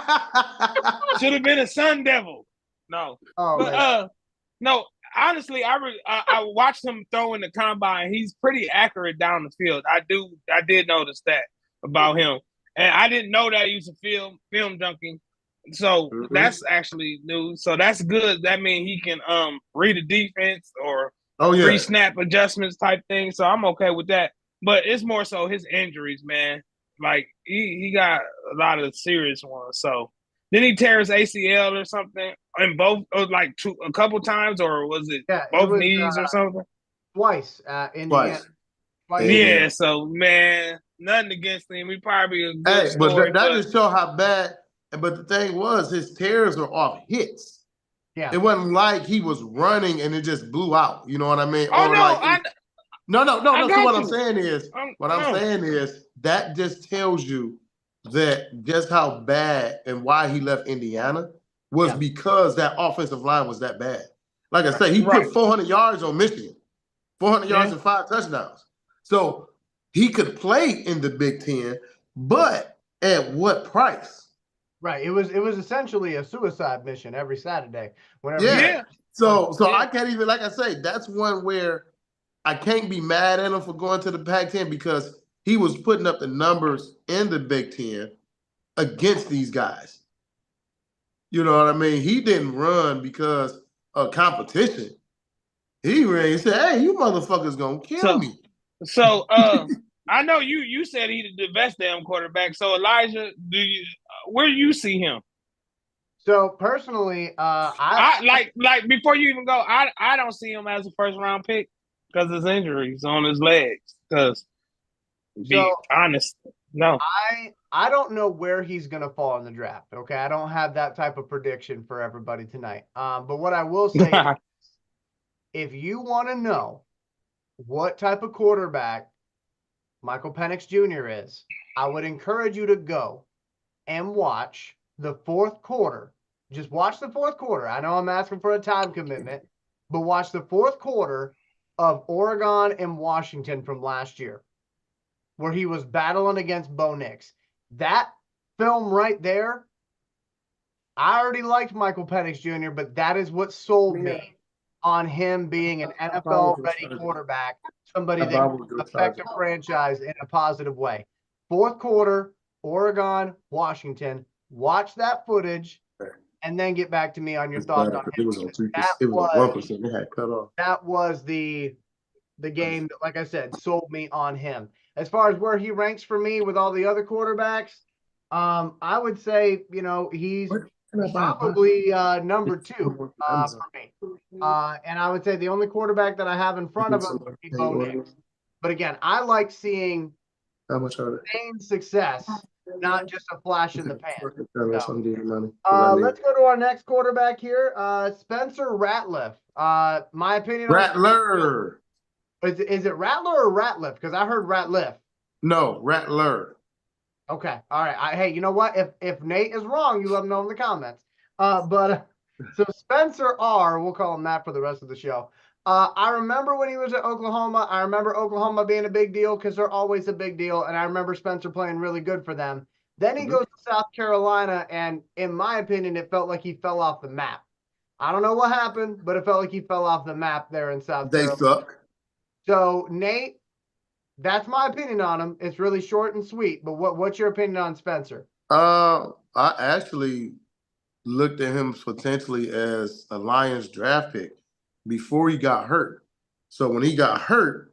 Should have been a sun devil. No, Oh but man. no. Honestly, I watched him throw in the combine. He's pretty accurate down the field. I did notice that about him, and I didn't know that he was a film junkie. So that's actually new. So that's good. That means he can read a defense or pre-snap adjustments type thing. So I'm okay with that. But it's more so his injuries, man. Like he got a lot of serious ones. So didn't he tear his ACL or something in both, or like a couple times, or was it both knees or something? Twice, Indiana. Twice. Yeah. So man, nothing against him. He probably a good story, but that just show how bad. But the thing was, his tears are off hits. Yeah. It wasn't like he was running and it just blew out. You know what I mean? Oh, or no, like no. So what I'm saying is, that just tells you that just how bad and why he left Indiana was because that offensive line was that bad. Like I said, he put 400 yards on Michigan, 400 yards and 5 touchdowns. So he could play in the Big Ten, but at what price? Right. It was essentially a suicide mission every Saturday. So I can't even, like I say, that's one where I can't be mad at him for going to the Pac-10 because he was putting up the numbers in the Big Ten against these guys. You know what I mean? He didn't run because of competition. He ran and said, "Hey, you motherfuckers gonna kill me." So I know you said he's the best damn quarterback. So Elijah, where do you see him? So personally, I like before you even go, I don't see him as a first round pick because of his injuries on his legs. Because be honest, no. I don't know where he's gonna fall in the draft. Okay, I don't have that type of prediction for everybody tonight. But what I will say is, if you want to know what type of quarterback Michael Penix Jr. is, I would encourage you to go and watch the fourth quarter. Just watch the fourth quarter. I know I'm asking for a time commitment, but watch the fourth quarter of Oregon and Washington from last year, where he was battling against Bo Nix. That film right there, I already liked Michael Penix Jr., but that is what sold me on him being an NFL-ready quarterback, somebody that can affect a franchise in a positive way. Fourth quarter, Oregon, Washington. Watch that footage and then get back to me on your thoughts on him. It was on 2%. It was 1%. It had cut off. That was the game that, like I said, sold me on him. As far as where he ranks for me with all the other quarterbacks, I would say, he's probably number 2 for me. And I would say the only quarterback that I have in front of him would be Bo Nix. But again, I like seeing How much are sustained success, not just a flash in the pan. I'm getting money. 'Cause I need Let's go to our next quarterback here, Spencer Ratliff. My opinion on Rattler. is it Rattler or Ratliff? Because I heard Ratliff. No, Rattler. Okay, all right. Hey, you know what? If Nate is wrong, you let him know in the comments. So Spencer R, we'll call him that for the rest of the show. I remember when he was at Oklahoma. I remember Oklahoma being a big deal because they're always a big deal, and I remember Spencer playing really good for them. Then he goes to South Carolina, and in my opinion, it felt like he fell off the map. I don't know what happened, but it felt like he fell off the map there in South They Carolina. suck. So Nate, that's my opinion on him. It's really short and sweet, but what's your opinion on Spencer? I actually looked at him potentially as a Lions draft pick before he got hurt. So when he got hurt,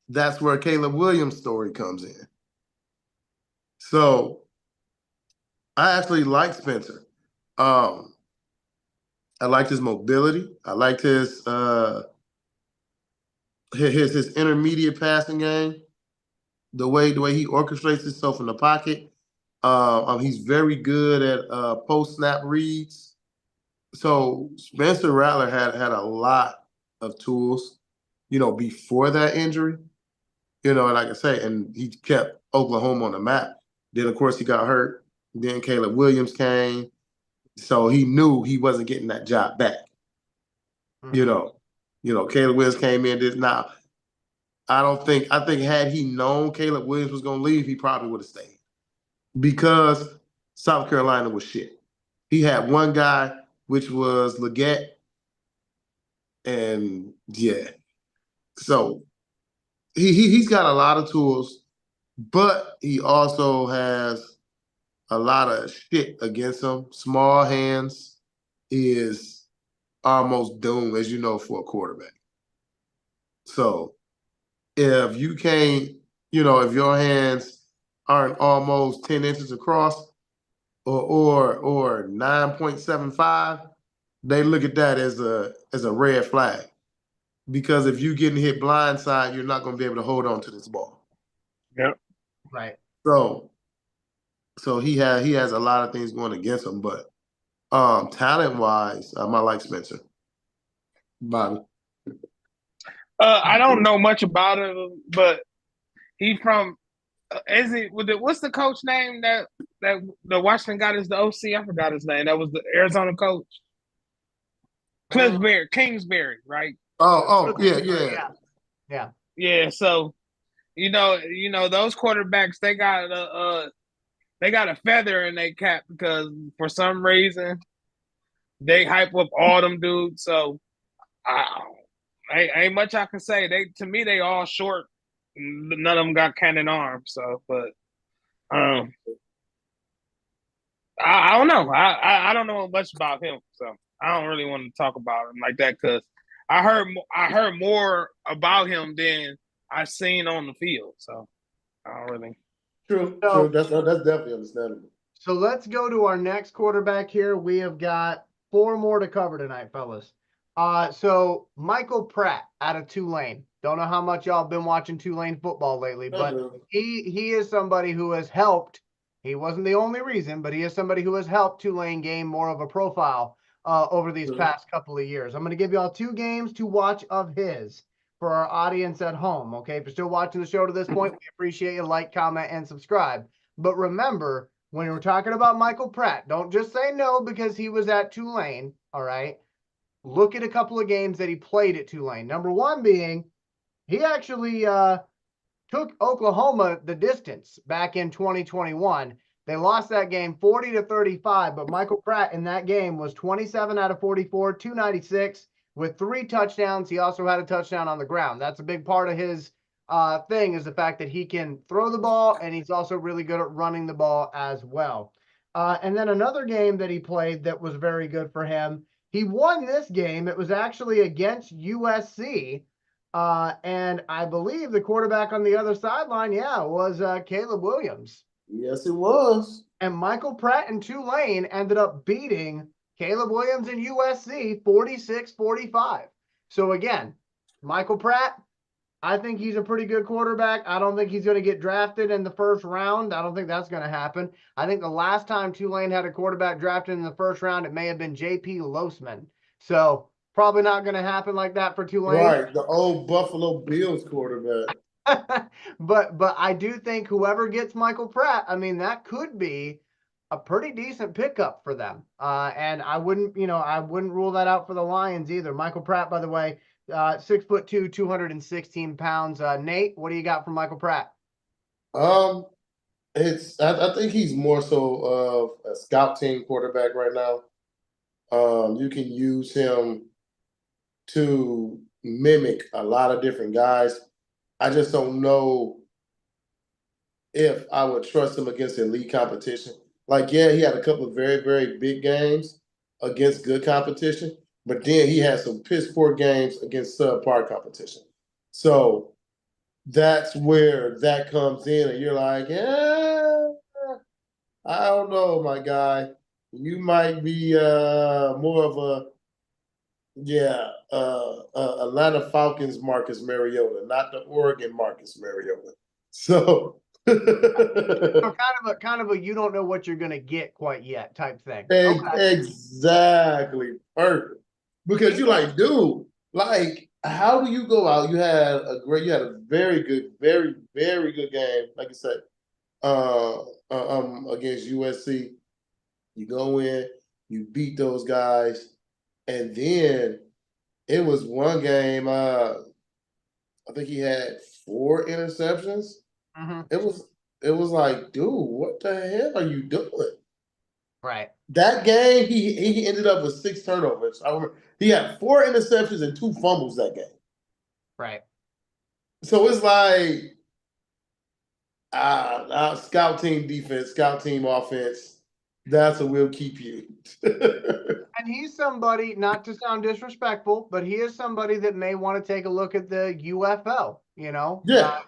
that's where Caleb Williams' story comes in. So I actually like Spencer. I liked his mobility. I liked his intermediate passing game. The way he orchestrates himself in the pocket. He's very good at post snap reads. So Spencer Rattler had a lot of tools, before that injury. Like I say, and he kept Oklahoma on the map. Then of course he got hurt. Then Caleb Williams came, so he knew he wasn't getting that job back. Caleb Williams came in. Now, I think had he known Caleb Williams was going to leave, he probably would have stayed because South Carolina was shit. He had one guy, which was Leggett, and yeah, so he's got a lot of tools, but he also has a lot of shit against him. Small hands is almost doomed, as you know, for a quarterback. So if you can't, if your hands aren't almost 10 inches across or 9.75, they look at that as a red flag. Because if you getting hit blindside, you're not going to be able to hold on to this ball. Yep. Right. So he has a lot of things going against him, but talent wise, I like Spencer. Bobby. I don't know much about him, but he from what's the coach name that the Washington got as the OC? I forgot his name. That was the Arizona coach. Kingsbury, right? Oh, yeah. Yeah, so those quarterbacks, they got a feather in their cap because for some reason they hype up all them dudes. So ain't much I can say. To me they all short. None of them got cannon arms. So, but I don't know. I don't know much about him. So I don't really want to talk about him like that because I heard more about him than I seen on the field. So I don't really. True. That's definitely understandable. So let's go to our next quarterback here. We have got 4 more to cover tonight, fellas. So Michael Pratt out of Tulane. Don't know how much y'all been watching Tulane football lately, but he is somebody who has helped. He wasn't the only reason, but he is somebody who has helped Tulane gain more of a profile over these past couple of years. I'm going to give y'all 2 games to watch of his for our audience at home. Okay, if you're still watching the show to this point, we appreciate you. Like, comment, and subscribe. But remember, when we're talking about Michael Pratt, don't just say no because he was at Tulane. All right. Look at a couple of games that he played at Tulane. Number one being he actually took Oklahoma the distance back in 2021. They lost that game 40-35, but Michael Pratt in that game was 27 out of 44, 296 with 3 touchdowns. He also had a touchdown on the ground. That's a big part of his thing is the fact that he can throw the ball, and he's also really good at running the ball as well. And then another game that he played that was very good for him, he won this game. It was actually against USC. And I believe the quarterback on the other sideline, was Caleb Williams. Yes, it was. And Michael Pratt and Tulane ended up beating Caleb Williams and USC 46-45. So again, Michael Pratt, I think he's a pretty good quarterback. I don't think he's going to get drafted in the first round. I don't think that's going to happen. I think the last time Tulane had a quarterback drafted in the first round, it may have been J.P. Losman. So probably not going to happen like that for Tulane. Right, the old Buffalo Bills quarterback. But I do think whoever gets Michael Pratt, I mean, that could be a pretty decent pickup for them. And I wouldn't rule that out for the Lions either. Michael Pratt, by the way, 6'2", 216 pounds. Nate, what do you got from Michael Pratt? Um, I think he's more so of a scout team quarterback right now. You can use him to mimic a lot of different guys. I just don't know if I would trust him against elite competition. Like, yeah, he had a couple of very, very big games against good competition, but then he had some piss poor games against subpar competition. So that's where that comes in, and you're like, yeah, I don't know, my guy. You might be more of a Atlanta Falcons Marcus Mariota, not the Oregon Marcus Mariota. So So kind of a you don't know what you're gonna get quite yet type thing. Okay. exactly perfect. Because you're like, dude, like, how do you go out? You had a very good, very, very good game, like you said, against USC. You go in, you beat those guys, and then it was one game. I think he had 4 interceptions. Mm-hmm. It was like, dude, what the hell are you doing? Right. That game, he ended up with 6 turnovers. I remember he had 4 interceptions and 2 fumbles that game. Right. So it's like scout team defense, scout team offense. That's what will keep you. And he's somebody, not to sound disrespectful, but he is somebody that may want to take a look at the UFL. Yeah,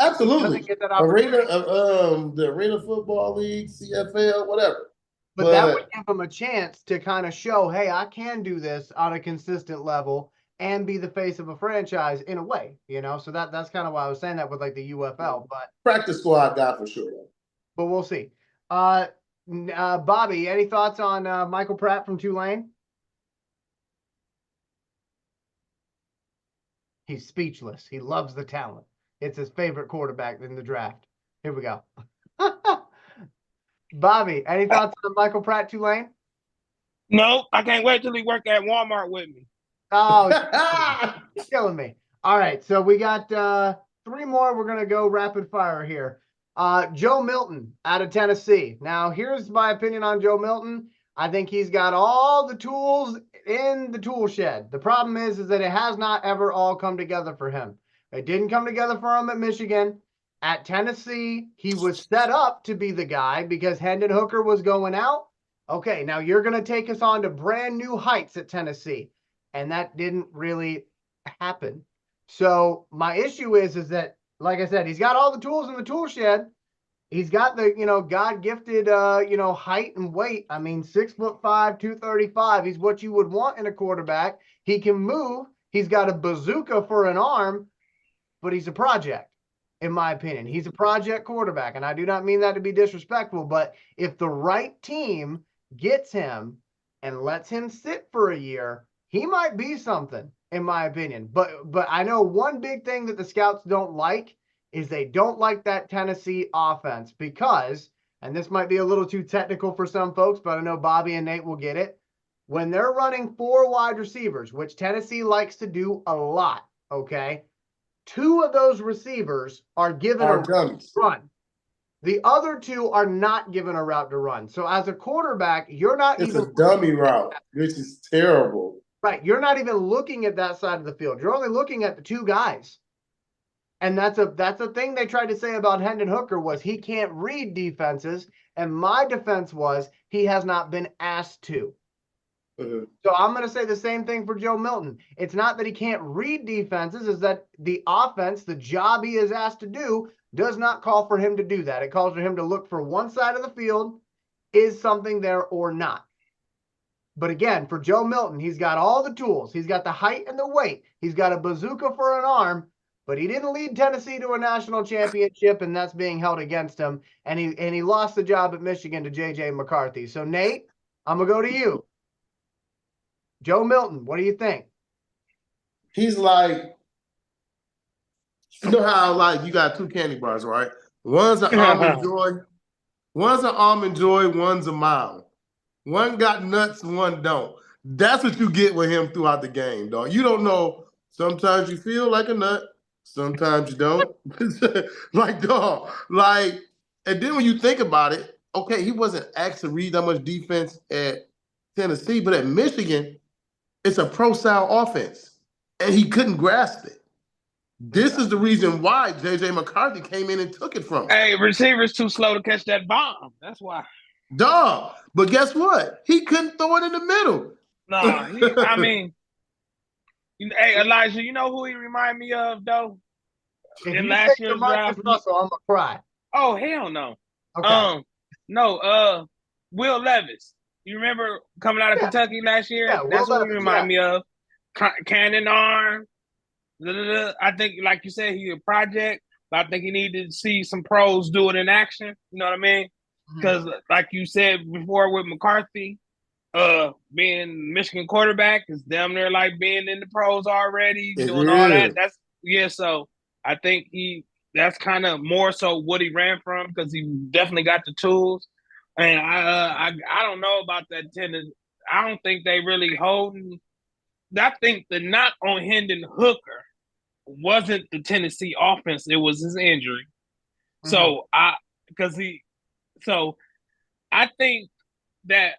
absolutely. Doesn't get that opportunity. The Arena Football League, CFL, whatever. But that would give him a chance to kind of show, hey, I can do this on a consistent level and be the face of a franchise in a way, So that's kind of why I was saying that with like the UFL. But practice squad guy for sure. But we'll see. Bobby, any thoughts on Michael Pratt from Tulane? He's speechless. He loves the talent. It's his favorite quarterback in the draft. Here we go. Bobby, any thoughts on Michael Pratt, Tulane? Nope, I can't wait till he work at Walmart with me. Oh, you're killing me. All right, so we got 3 more. We're going to go rapid fire here. Joe Milton out of Tennessee. Now, here's my opinion on Joe Milton. I think he's got all the tools in the tool shed. The problem is that it has not ever all come together for him. It didn't come together for him at Michigan. At Tennessee, he was set up to be the guy because Hendon Hooker was going out. Okay, now you're going to take us on to brand new heights at Tennessee. And that didn't really happen. So my issue is that, like I said, he's got all the tools in the tool shed. He's got the, God-gifted, height and weight. I mean, 6'5", 235. He's what you would want in a quarterback. He can move. He's got a bazooka for an arm, but he's a project, in my opinion. He's a project quarterback, and I do not mean that to be disrespectful, but if the right team gets him and lets him sit for a year, he might be something, in my opinion. But I know one big thing that the scouts don't like is they don't like that Tennessee offense because, and this might be a little too technical for some folks, but I know Bobby and Nate will get it. When they're running 4 wide receivers, which Tennessee likes to do a lot, okay, 2 of those receivers are given a route to run. The other 2 are not given a route to run. So as a quarterback, you're not even a dummy route, which is terrible. Right. You're not even looking at that side of the field. You're only looking at the 2 guys. And that's a thing they tried to say about Hendon Hooker was he can't read defenses. And my defense was he has not been asked to. Mm-hmm. So I'm going to say the same thing for Joe Milton. It's not that he can't read defenses, is that the offense, the job he is asked to do, does not call for him to do that. It calls for him to look for one side of the field. Is something there or not? But again, for Joe Milton, he's got all the tools. He's got the height and the weight. He's got a bazooka for an arm, but he didn't lead Tennessee to a national championship, and that's being held against him. And he lost the job at Michigan to J.J. McCarthy. So, Nate, I'm going to go to you. Joe Milton, what do you think? He's like, you know how like you got two candy bars, right? One's an almond joy, one's a Mile. One got nuts, one don't. That's what you get with him throughout the game, dog. You don't know. Sometimes you feel like a nut, sometimes you don't. Like, dog, like, and then when you think about it, okay, he wasn't asked to read that much defense at Tennessee, but at Michigan, it's a pro-style offense, and he couldn't grasp it. This is the reason why J.J. McCarthy came in and took it from him. Hey, receivers too slow to catch that bomb. That's why. Dog. But guess what? He couldn't throw it in the middle. Nah, I mean, hey, Elijah, you know who he remind me of, though? If In you last say year's DeMarcus draft. Russell, I'm going to cry. Oh, hell no. Okay. No, Will Levis. You remember coming out of Kentucky last year? Yeah, That's Will what he Levis, remind me of. Cannon arm. I think, like you said, he's a project, but I think he needed to see some pros do it in action. You know what I mean? Because, like you said before with McCarthy, being Michigan quarterback is damn near like being in the pros already, doing all that. So I think that's kind of more so what he ran from, because he definitely got the tools. And I don't know about that tennis. I don't think they really holding. I think the knock on Hendon Hooker wasn't the Tennessee offense; it was his injury. So I think that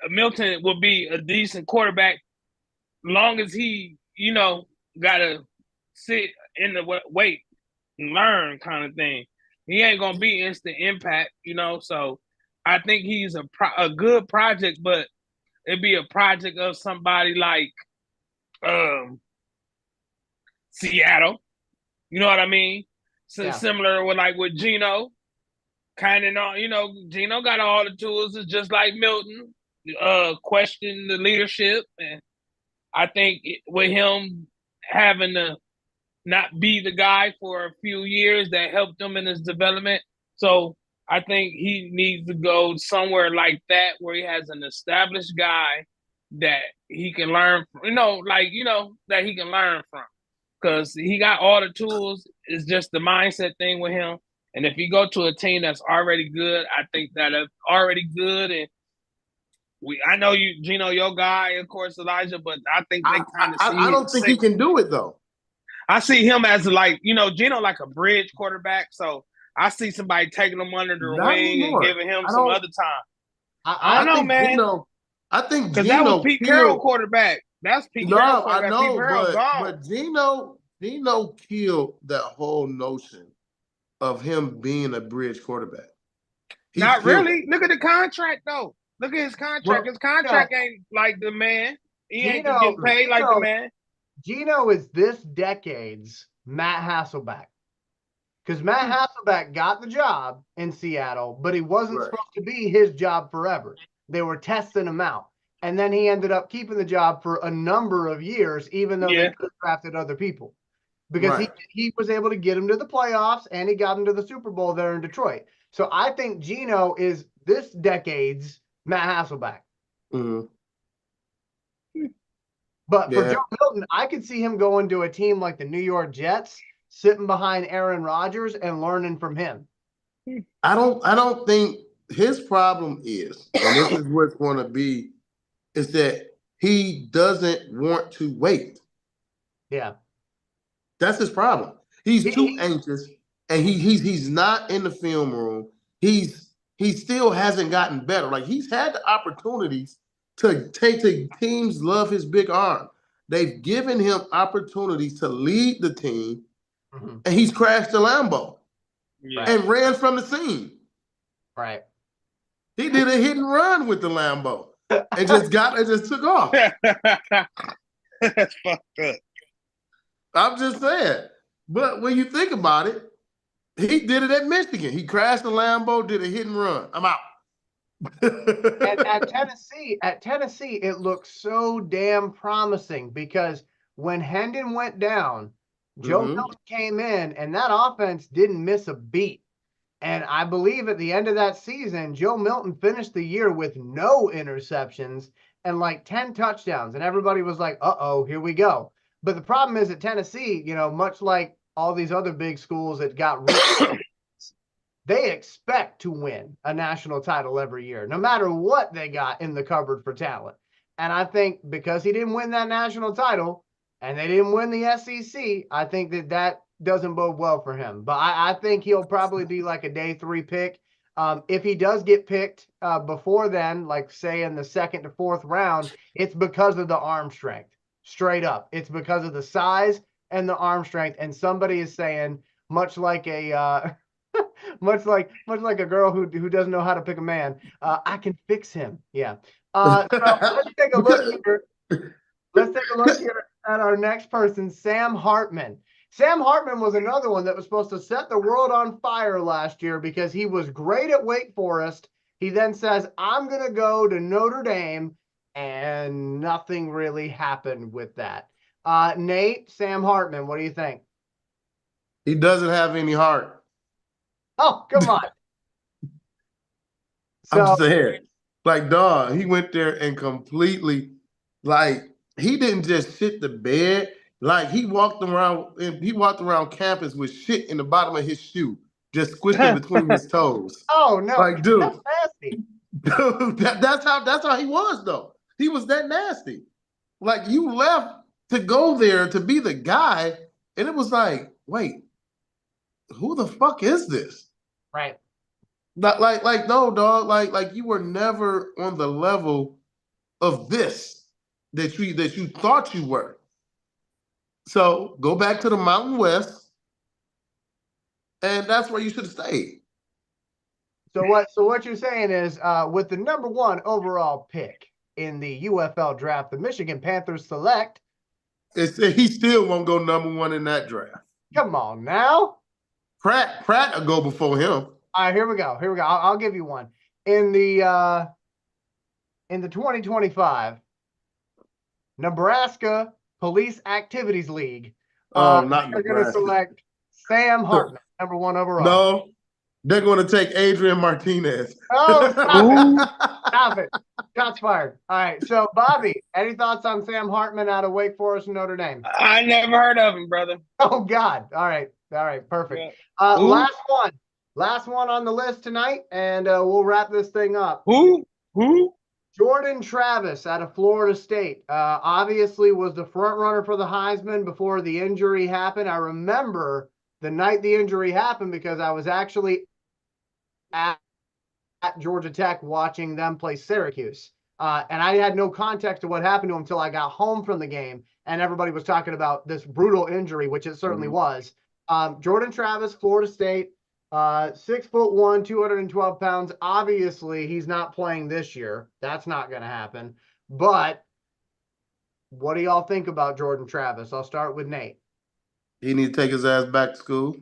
Milton will be a decent quarterback, long as he, gotta sit in the wait and learn kind of thing. He ain't gonna be instant impact, So I think he's a good project, but it'd be a project of somebody like Seattle. You know what I mean? So similar with Geno. Kind of, Geno got all the tools. It's just like Milton. Question the leadership, and I think with him having to not be the guy for a few years, that helped him in his development. So I think he needs to go somewhere like that, where he has an established guy that he can learn from, that he can learn from, because he got all the tools. It's just the mindset thing with him. And if you go to a team that's already good, I think that it's already good. And I know you, Geno, your guy, of course, Elijah, but I think they kind of see. I don't think he can do it though. I see him as Geno like a bridge quarterback. So I see somebody taking him under their wing and giving him some other time. I know, man. I think because that was Pete Carroll quarterback. That's Pete Carroll quarterback. I know, Pete Carroll gone. but Geno killed that whole notion of him being a bridge quarterback. Not really. Look at the contract, though. Look at his contract. Well, his contract ain't like the man. He ain't getting paid like the man. Geno is this decade's Matt Hasselbeck. Because Matt Hasselbeck got the job in Seattle, but he wasn't supposed to be his job forever. They were testing him out. And then he ended up keeping the job for a number of years, even though they could have drafted other people. Because he was able to get him to the playoffs, and he got him to the Super Bowl there in Detroit. So I think Geno is this decade's Matt Hasselbeck. But for Joe Milton, I could see him going to a team like the New York Jets, sitting behind Aaron Rodgers and learning from him. I don't think his problem is, and this is what's going to be, is that he doesn't want to wait. Yeah. That's his problem. He's too anxious, and he's not in the film room. He still hasn't gotten better. Like, he's had the opportunities to teams love his big arm. They've given him opportunities to lead the team, and he's crashed the Lambo and ran from the scene. Right. He did a hit and run with the Lambo and just took off. That's fucked up. I'm just saying. But when you think about it, he did it at Michigan. He crashed the Lambo, did a hit and run. I'm out. And at Tennessee, it looks so damn promising, because when Hendon went down, Joe Mhm. Milton came in, and that offense didn't miss a beat. And I believe at the end of that season, Joe Milton finished the year with no interceptions and like 10 touchdowns. And everybody was like, uh-oh, here we go. But the problem is at Tennessee, much like all these other big schools that got they expect to win a national title every year, no matter what they got in the cupboard for talent. And I think because he didn't win that national title and they didn't win the SEC, I think that doesn't bode well for him. But I think he'll probably be like a day 3 pick. If he does get picked before then, like say in the 2nd to 4th round, it's because of the arm strength. Straight up. It's because of the size and the arm strength. And somebody is saying, much like a much like a girl who doesn't know how to pick a man, I can fix him. Yeah. So let's take a look here. Let's take a look here at our next person, Sam Hartman. Sam Hartman was another one that was supposed to set the world on fire last year because he was great at Wake Forest. He then says, I'm going to go to Notre Dame, and nothing really happened with that. Nate, Sam Hartman, what do you think? He doesn't have any heart. Oh, come on. I'm saying, like, dog, he went there and completely, like, he didn't just shit the bed. Like, he walked around campus with shit in the bottom of his shoe, just squishing between his toes. Oh no, Like, dude, that's nasty. Dude, that's how he was, though. He was that nasty. Like, you left to go there to be the guy, and it was like, wait, who the fuck is this? Right. Like, no, dog. Like you were never on the level of this that you thought you were. So go back to the Mountain West, and that's where you should have stayed. So what you're saying is, with the number 1 overall pick in the UFL draft, the Michigan Panthers select. He still won't go number 1 in that draft. Come on now. Pratt will go before him. All right, here we go. I'll give you one. In the 2025 Nebraska Police Activities League, Not they're going to select Sam Hartman, number 1 overall. No, they're going to take Adrian Martinez. Oh, stop it. Stop it. Shots fired. All right. So, Bobby, any thoughts on Sam Hartman out of Wake Forest and Notre Dame? I never heard of him, brother. Oh, God. All right. Perfect. Yeah. Last one on the list tonight, and we'll wrap this thing up. Who? Jordan Travis out of Florida State. Obviously was the front runner for the Heisman before the injury happened. I remember the night the injury happened because I was actually at Georgia Tech watching them play Syracuse. And I had no context to what happened to him until I got home from the game, and everybody was talking about this brutal injury, which it certainly was. Jordan Travis, Florida State, 6'1", 212 pounds. Obviously, he's not playing this year. That's not going to happen. But what do y'all think about Jordan Travis? I'll start with Nate. He need to take his ass back to school.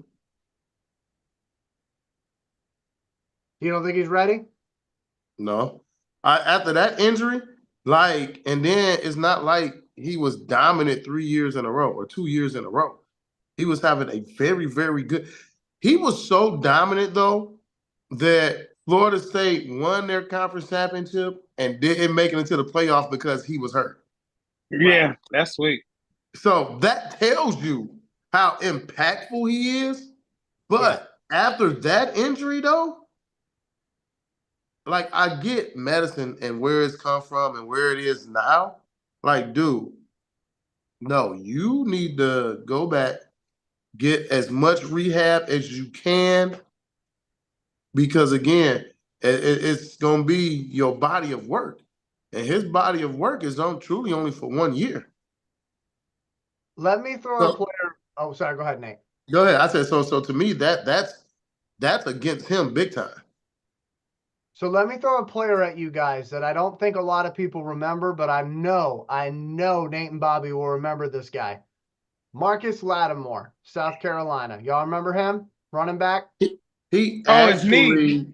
You don't think he's ready? No. After that injury, and then it's not like he was dominant 3 years in a row or 2 years in a row. He was having a very, very good. He was so dominant, though, that Florida State won their conference championship and didn't make it into the playoff because he was hurt. Yeah, that's sweet. So that tells you how impactful he is. But after that injury, though, like, I get medicine and where it's come from and where it is now. Like, dude, no, you need to go back, get as much rehab as you can, because, again, it's going to be your body of work. And his body of work is truly only for 1 year. Let me throw a player. Oh, sorry. Go ahead, Nate. Go ahead. I said, so to me, that's against him big time. So let me throw a player at you guys that I don't think a lot of people remember, but I know Nate and Bobby will remember this guy. Marcus Lattimore, South Carolina. Y'all remember him? Running back? It's me.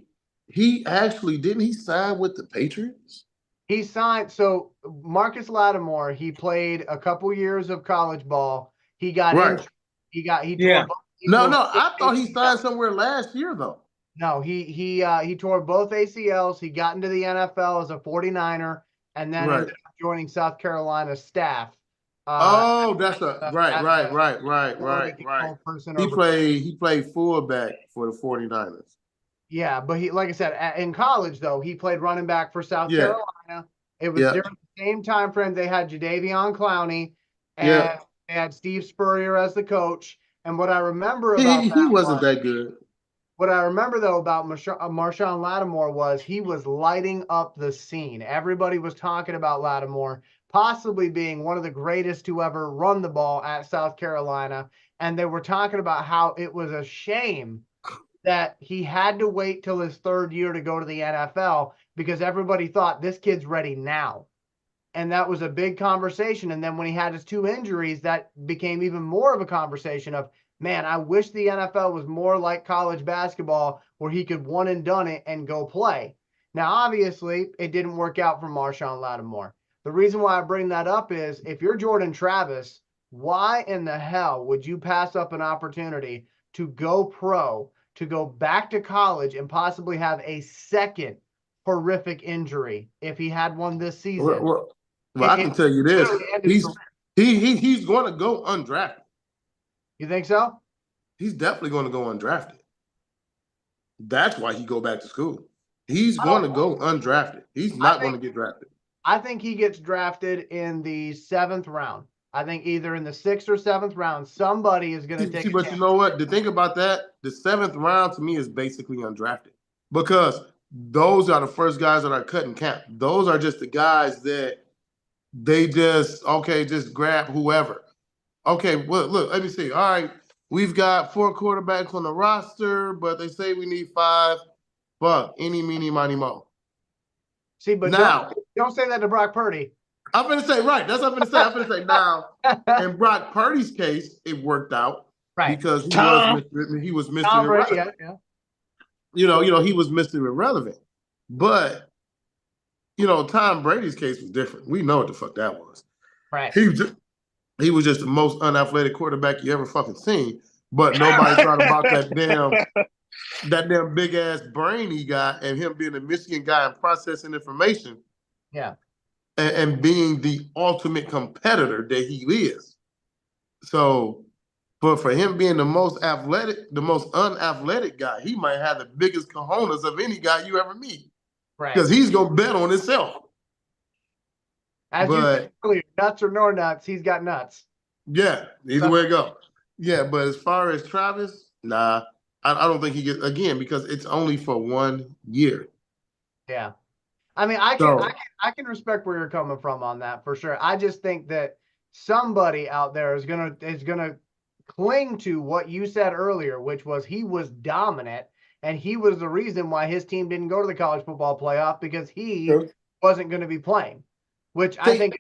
He actually, didn't he sign with the Patriots? He signed. So Marcus Lattimore, he played a couple years of college ball. He got Right. injured. He Yeah. tore. He No, tore no, both I thought he ACLs. signed somewhere last year though. No, he tore both ACLs. He got into the NFL as a 49er and then Right. ended up joining South Carolina staff. Oh, that's As a quality right. control person He over. played fullback for the 49ers. Yeah, but he, like I said, in college though, he played running back for South Yeah, Carolina. It was yeah, during the same time frame they had Jadeveon Clowney yeah. and they had Steve Spurrier as the coach. And what I remember about He that wasn't was, that good. what I remember though about Marshawn Lattimore was he was lighting up the scene. Everybody was talking about Lattimore possibly being one of the greatest to ever run the ball at South Carolina. And they were talking about how it was a shame that he had to wait till his third year to go to the NFL because everybody thought this kid's ready now. And that was a big conversation. And then when he had his two injuries, that became even more of a conversation of, man, I wish the NFL was more like college basketball where he could one and done it and go play. Now, obviously, it didn't work out for Marshawn Lattimore. The reason why I bring that up is if you're Jordan Travis, why in the hell would you pass up an opportunity to go pro, to go back to college and possibly have a second horrific injury if he had one this season? Well, I can tell you this: Literally ended his he's career. he's going to go undrafted. You think so? He's definitely going to go undrafted. That's why he go back to school. He's I going don't to know. go undrafted. He's I not going to think get drafted. I think he gets drafted in the 7th round. I think either in the 6th or 7th round, somebody is going to take a But you chance. know what? To think about that, the 7th round to me is basically undrafted because those are the first guys that are cutting camp. Those are just the guys that they just grab whoever. Okay, well, look, let me see. All right, we've got 4 quarterbacks on the roster, but they say we need 5. Fuck, any, meeny, miny, mo. See, but Now, don't say that to Brock Purdy. I'm going to say, right, that's what I'm going to say. I'm going to say now, in Brock Purdy's case, it worked out Right. because Tom he was Mr. Tom Brady, Irrelevant. yeah. He was Mr. Irrelevant. But, Tom Brady's case was different. We know what the fuck that was. Right. He was just the most unathletic quarterback you ever fucking seen. But nobody thought about that damn big ass brain he got and him being a Michigan guy and processing information. Yeah. And being the ultimate competitor that he is. So, but for him being the most athletic, the most unathletic guy, he might have the biggest cojones of any guy you ever meet. Right. Because he's gonna bet on himself. As you said earlier, nuts or no nuts, he's got nuts. Yeah, either way it go. Yeah, but as far as Travis, nah, I don't think he gets again because it's only for 1 year. Yeah. I mean, I can respect where you're coming from on that for sure. I just think that somebody out there is gonna cling to what you said earlier, which was he was dominant and he was the reason why his team didn't go to the college football playoff because he wasn't going to be playing, which I think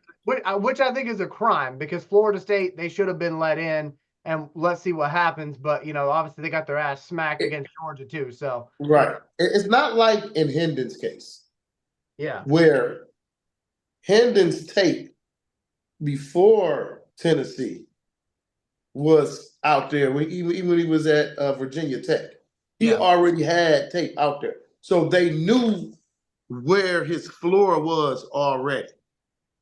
is a crime because Florida State, they should have been let in and let's see what happens. But obviously they got their ass smacked against Georgia too. So right, it's not like in Hendon's case. Yeah. Where Hendon's tape before Tennessee was out there, even when he was at Virginia Tech, he already had tape out there. So they knew where his floor was already.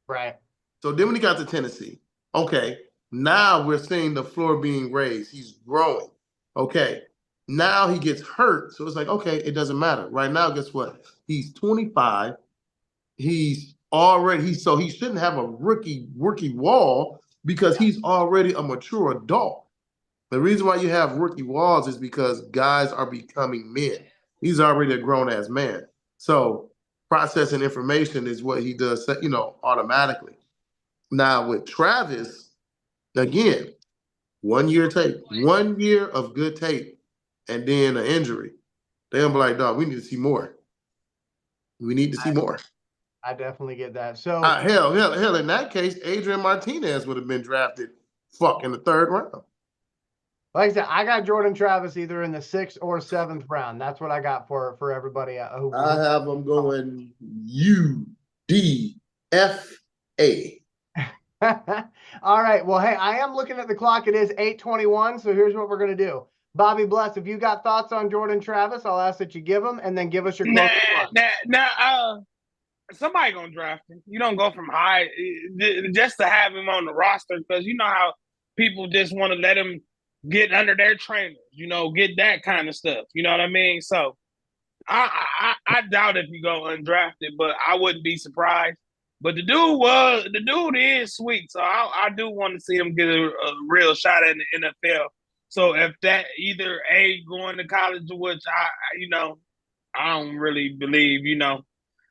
Right. So then when he got to Tennessee, okay, now we're seeing the floor being raised. He's growing. Okay. Now he gets hurt. So it's like, okay, it doesn't matter. Right now, guess what? He's 25. He's already so he shouldn't have a rookie wall because he's already a mature adult. The reason why you have rookie walls is because guys are becoming men. He's already a grown-ass man. So processing information is what he does, automatically. Now with Travis, again, 1 year tape, 1 year of good tape, and then an injury. They'll be like, dog, we need to see more. We need to see more. I definitely get that. So hell, in that case, Adrian Martinez would have been drafted in the 3rd round. Like I said, I got Jordan Travis either in the 6th or 7th round. That's what I got for everybody. I have him going All right. Well, hey, I am looking at the clock. It is 8:21. So here's what we're going to do. Bobby Bless, if you got thoughts on Jordan Travis, I'll ask that you give them and then give us your closing thoughts. Somebody gonna draft him. You don't go from high just to have him on the roster because you know how people just want to let him get under their trainers, get that kind of stuff. You know what I mean? So I doubt if you go undrafted, but I wouldn't be surprised. But the dude is sweet, so I do want to see him get a real shot in the NFL. So if that either going to college, which I don't really believe,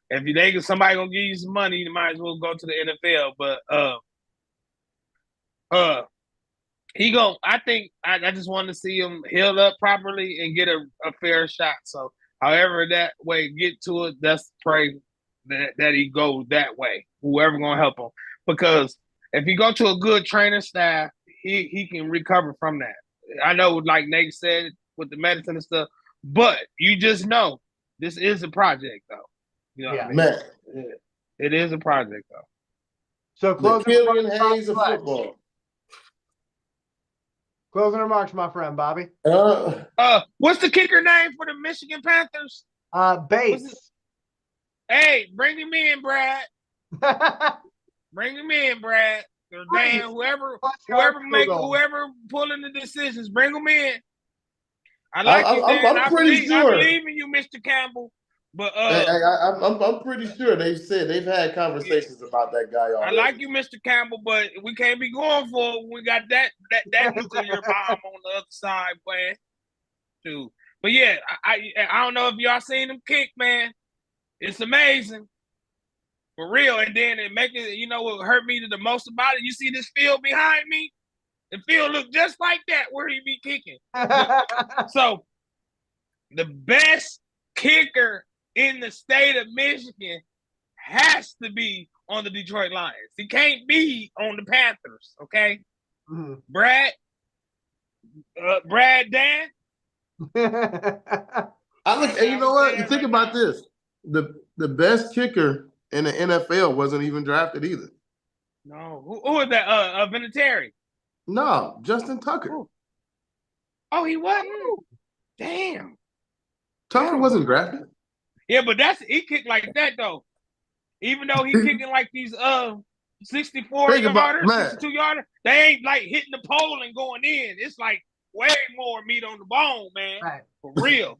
if somebody gonna give you some money, you might as well go to the NFL. But I just want to see him healed up properly and get a fair shot. So however that way get to it, let's pray that he goes that way. Whoever gonna help him, because if he go to a good training staff, he can recover from that. I know, like Nate said, with the medicine and stuff, but you just know this is a project, though. You know what I mean? Man. It is a project, though. So closing Killian Hayes of football. Closing remarks, my friend Bobby. What's the kicker name for the Michigan Panthers? Bates. Hey, bring him in, Brad. Bring him in, Brad. Or Dan, whoever pulling the decisions, bring them in. I like you, Dan. I'm pretty sure. I believe in you, Mr. Campbell. But I'm pretty sure they've had conversations about that guy already. I like you, Mr. Campbell, but we can't be going for it. We got that nuclear bomb on the other side, man. Too. But yeah, I don't know if y'all seen him kick, man. It's amazing. For real. And then it make it, what hurt me the most about it? You see this field behind me? The field look just like that where he be kicking. So the best kicker in the state of Michigan has to be on the Detroit Lions. He can't be on the Panthers, okay? Mm-hmm. Brad Dan? And you know what? You think about this. The best kicker in the NFL wasn't even drafted either. No. Who was that? Vinatieri? No, Justin Tucker. Ooh. Oh, he wasn't? Damn. Tucker wasn't drafted. Yeah, but he kicked like that, though. Even though he kicking like these 64-yarder, 62-yarder, they ain't like hitting the pole and going in. It's like way more meat on the bone, man. Right. For real.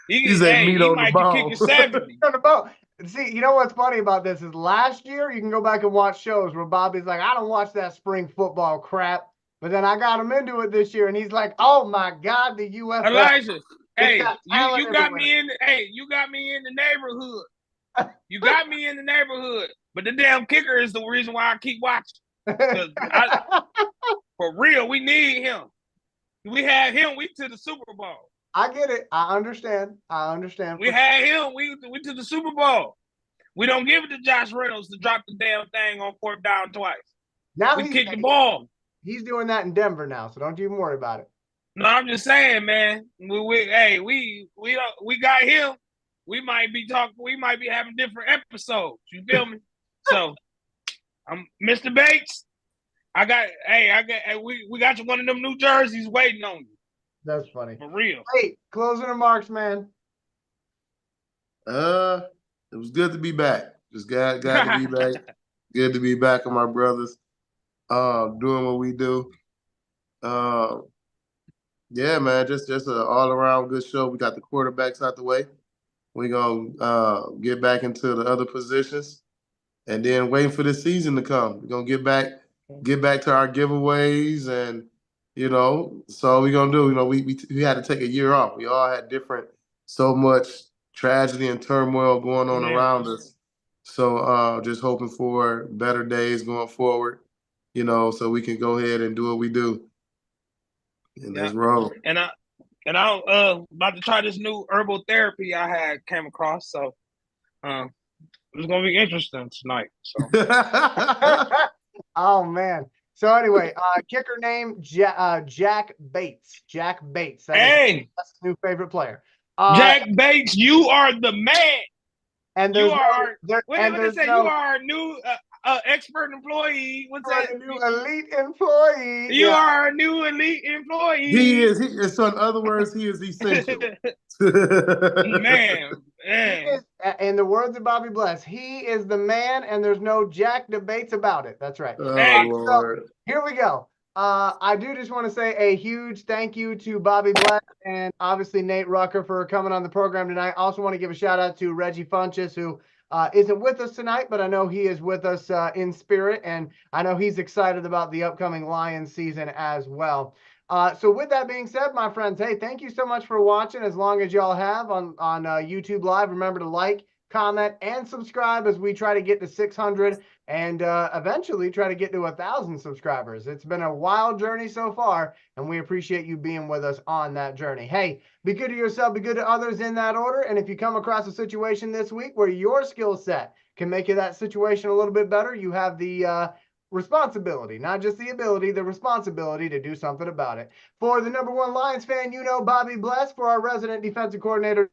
He might be kicking 70. On the bone. See, you know what's funny about this is last year, you can go back and watch shows where Bobby's like, I don't watch that spring football crap. But then I got him into it this year, and he's like, oh, my God, the UFL. Elijah, hey, you got me in the neighborhood. You got me in the neighborhood. But the damn kicker is the reason why I keep watching. For real, we need him. We had him. We to the Super Bowl. I get it. I understand. We had him. We to the Super Bowl. We don't give it to Josh Reynolds to drop the damn thing on 4th down twice. Now we kick the ball. He's doing that in Denver now, so don't even worry about it. No, I'm just saying, man. We got him. We might be having different episodes. You feel me? So, Mr. Bates. We got you one of them New Jerseys waiting on you. That's funny. For real. Hey, closing remarks, man. It was good to be back. Just got to be back. Good to be back with my brothers. Doing what we do. Yeah, man, just an all-around good show. We got the quarterbacks out the way. We're gonna get back into the other positions and then waiting for the season to come. We're gonna get back to our giveaways, and so we're gonna do. We had to take a year off. We all had so much tragedy and turmoil going on around us. So just hoping for better days going forward, so we can go ahead and do what we do. And let's roll. And I'm about to try this new herbal therapy I came across. So it's gonna be interesting tonight. So oh man. So anyway, kicker name Jack Bates. Jack Bates. That's his new favorite player. Jack Bates, you are the man. And You there's are. What and they there's say? You are a new expert employee. What's that? a new elite employee. You Yeah. are a new elite employee. He is. So in other words, he is essential. Man. He is, in the words of Bobby Bless, he is the man, and there's no jack debates about it. That's right. Oh Hey. Lord. So, here we go. I do just want to say a huge thank you to Bobby Black and obviously Nate Rucker for coming on the program tonight. Also want to give a shout out to Reggie Funches, who isn't with us tonight, but I know he is with us in spirit, and I know he's excited about the upcoming Lions season as well. So with that being said, my friends, hey, thank you so much for watching. As long as y'all have on YouTube Live, remember to like, comment, and subscribe as we try to get to 600 and eventually try to get to 1,000 subscribers. It's been a wild journey so far, and we appreciate you being with us on that journey. Hey, be good to yourself, be good to others in that order. And if you come across a situation this week where your skill set can make that situation a little bit better, you have the responsibility, not just the ability, the responsibility to do something about it. For the #1 Lions fan, Bobby Bless, for our resident defensive coordinator,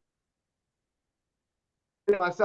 myself.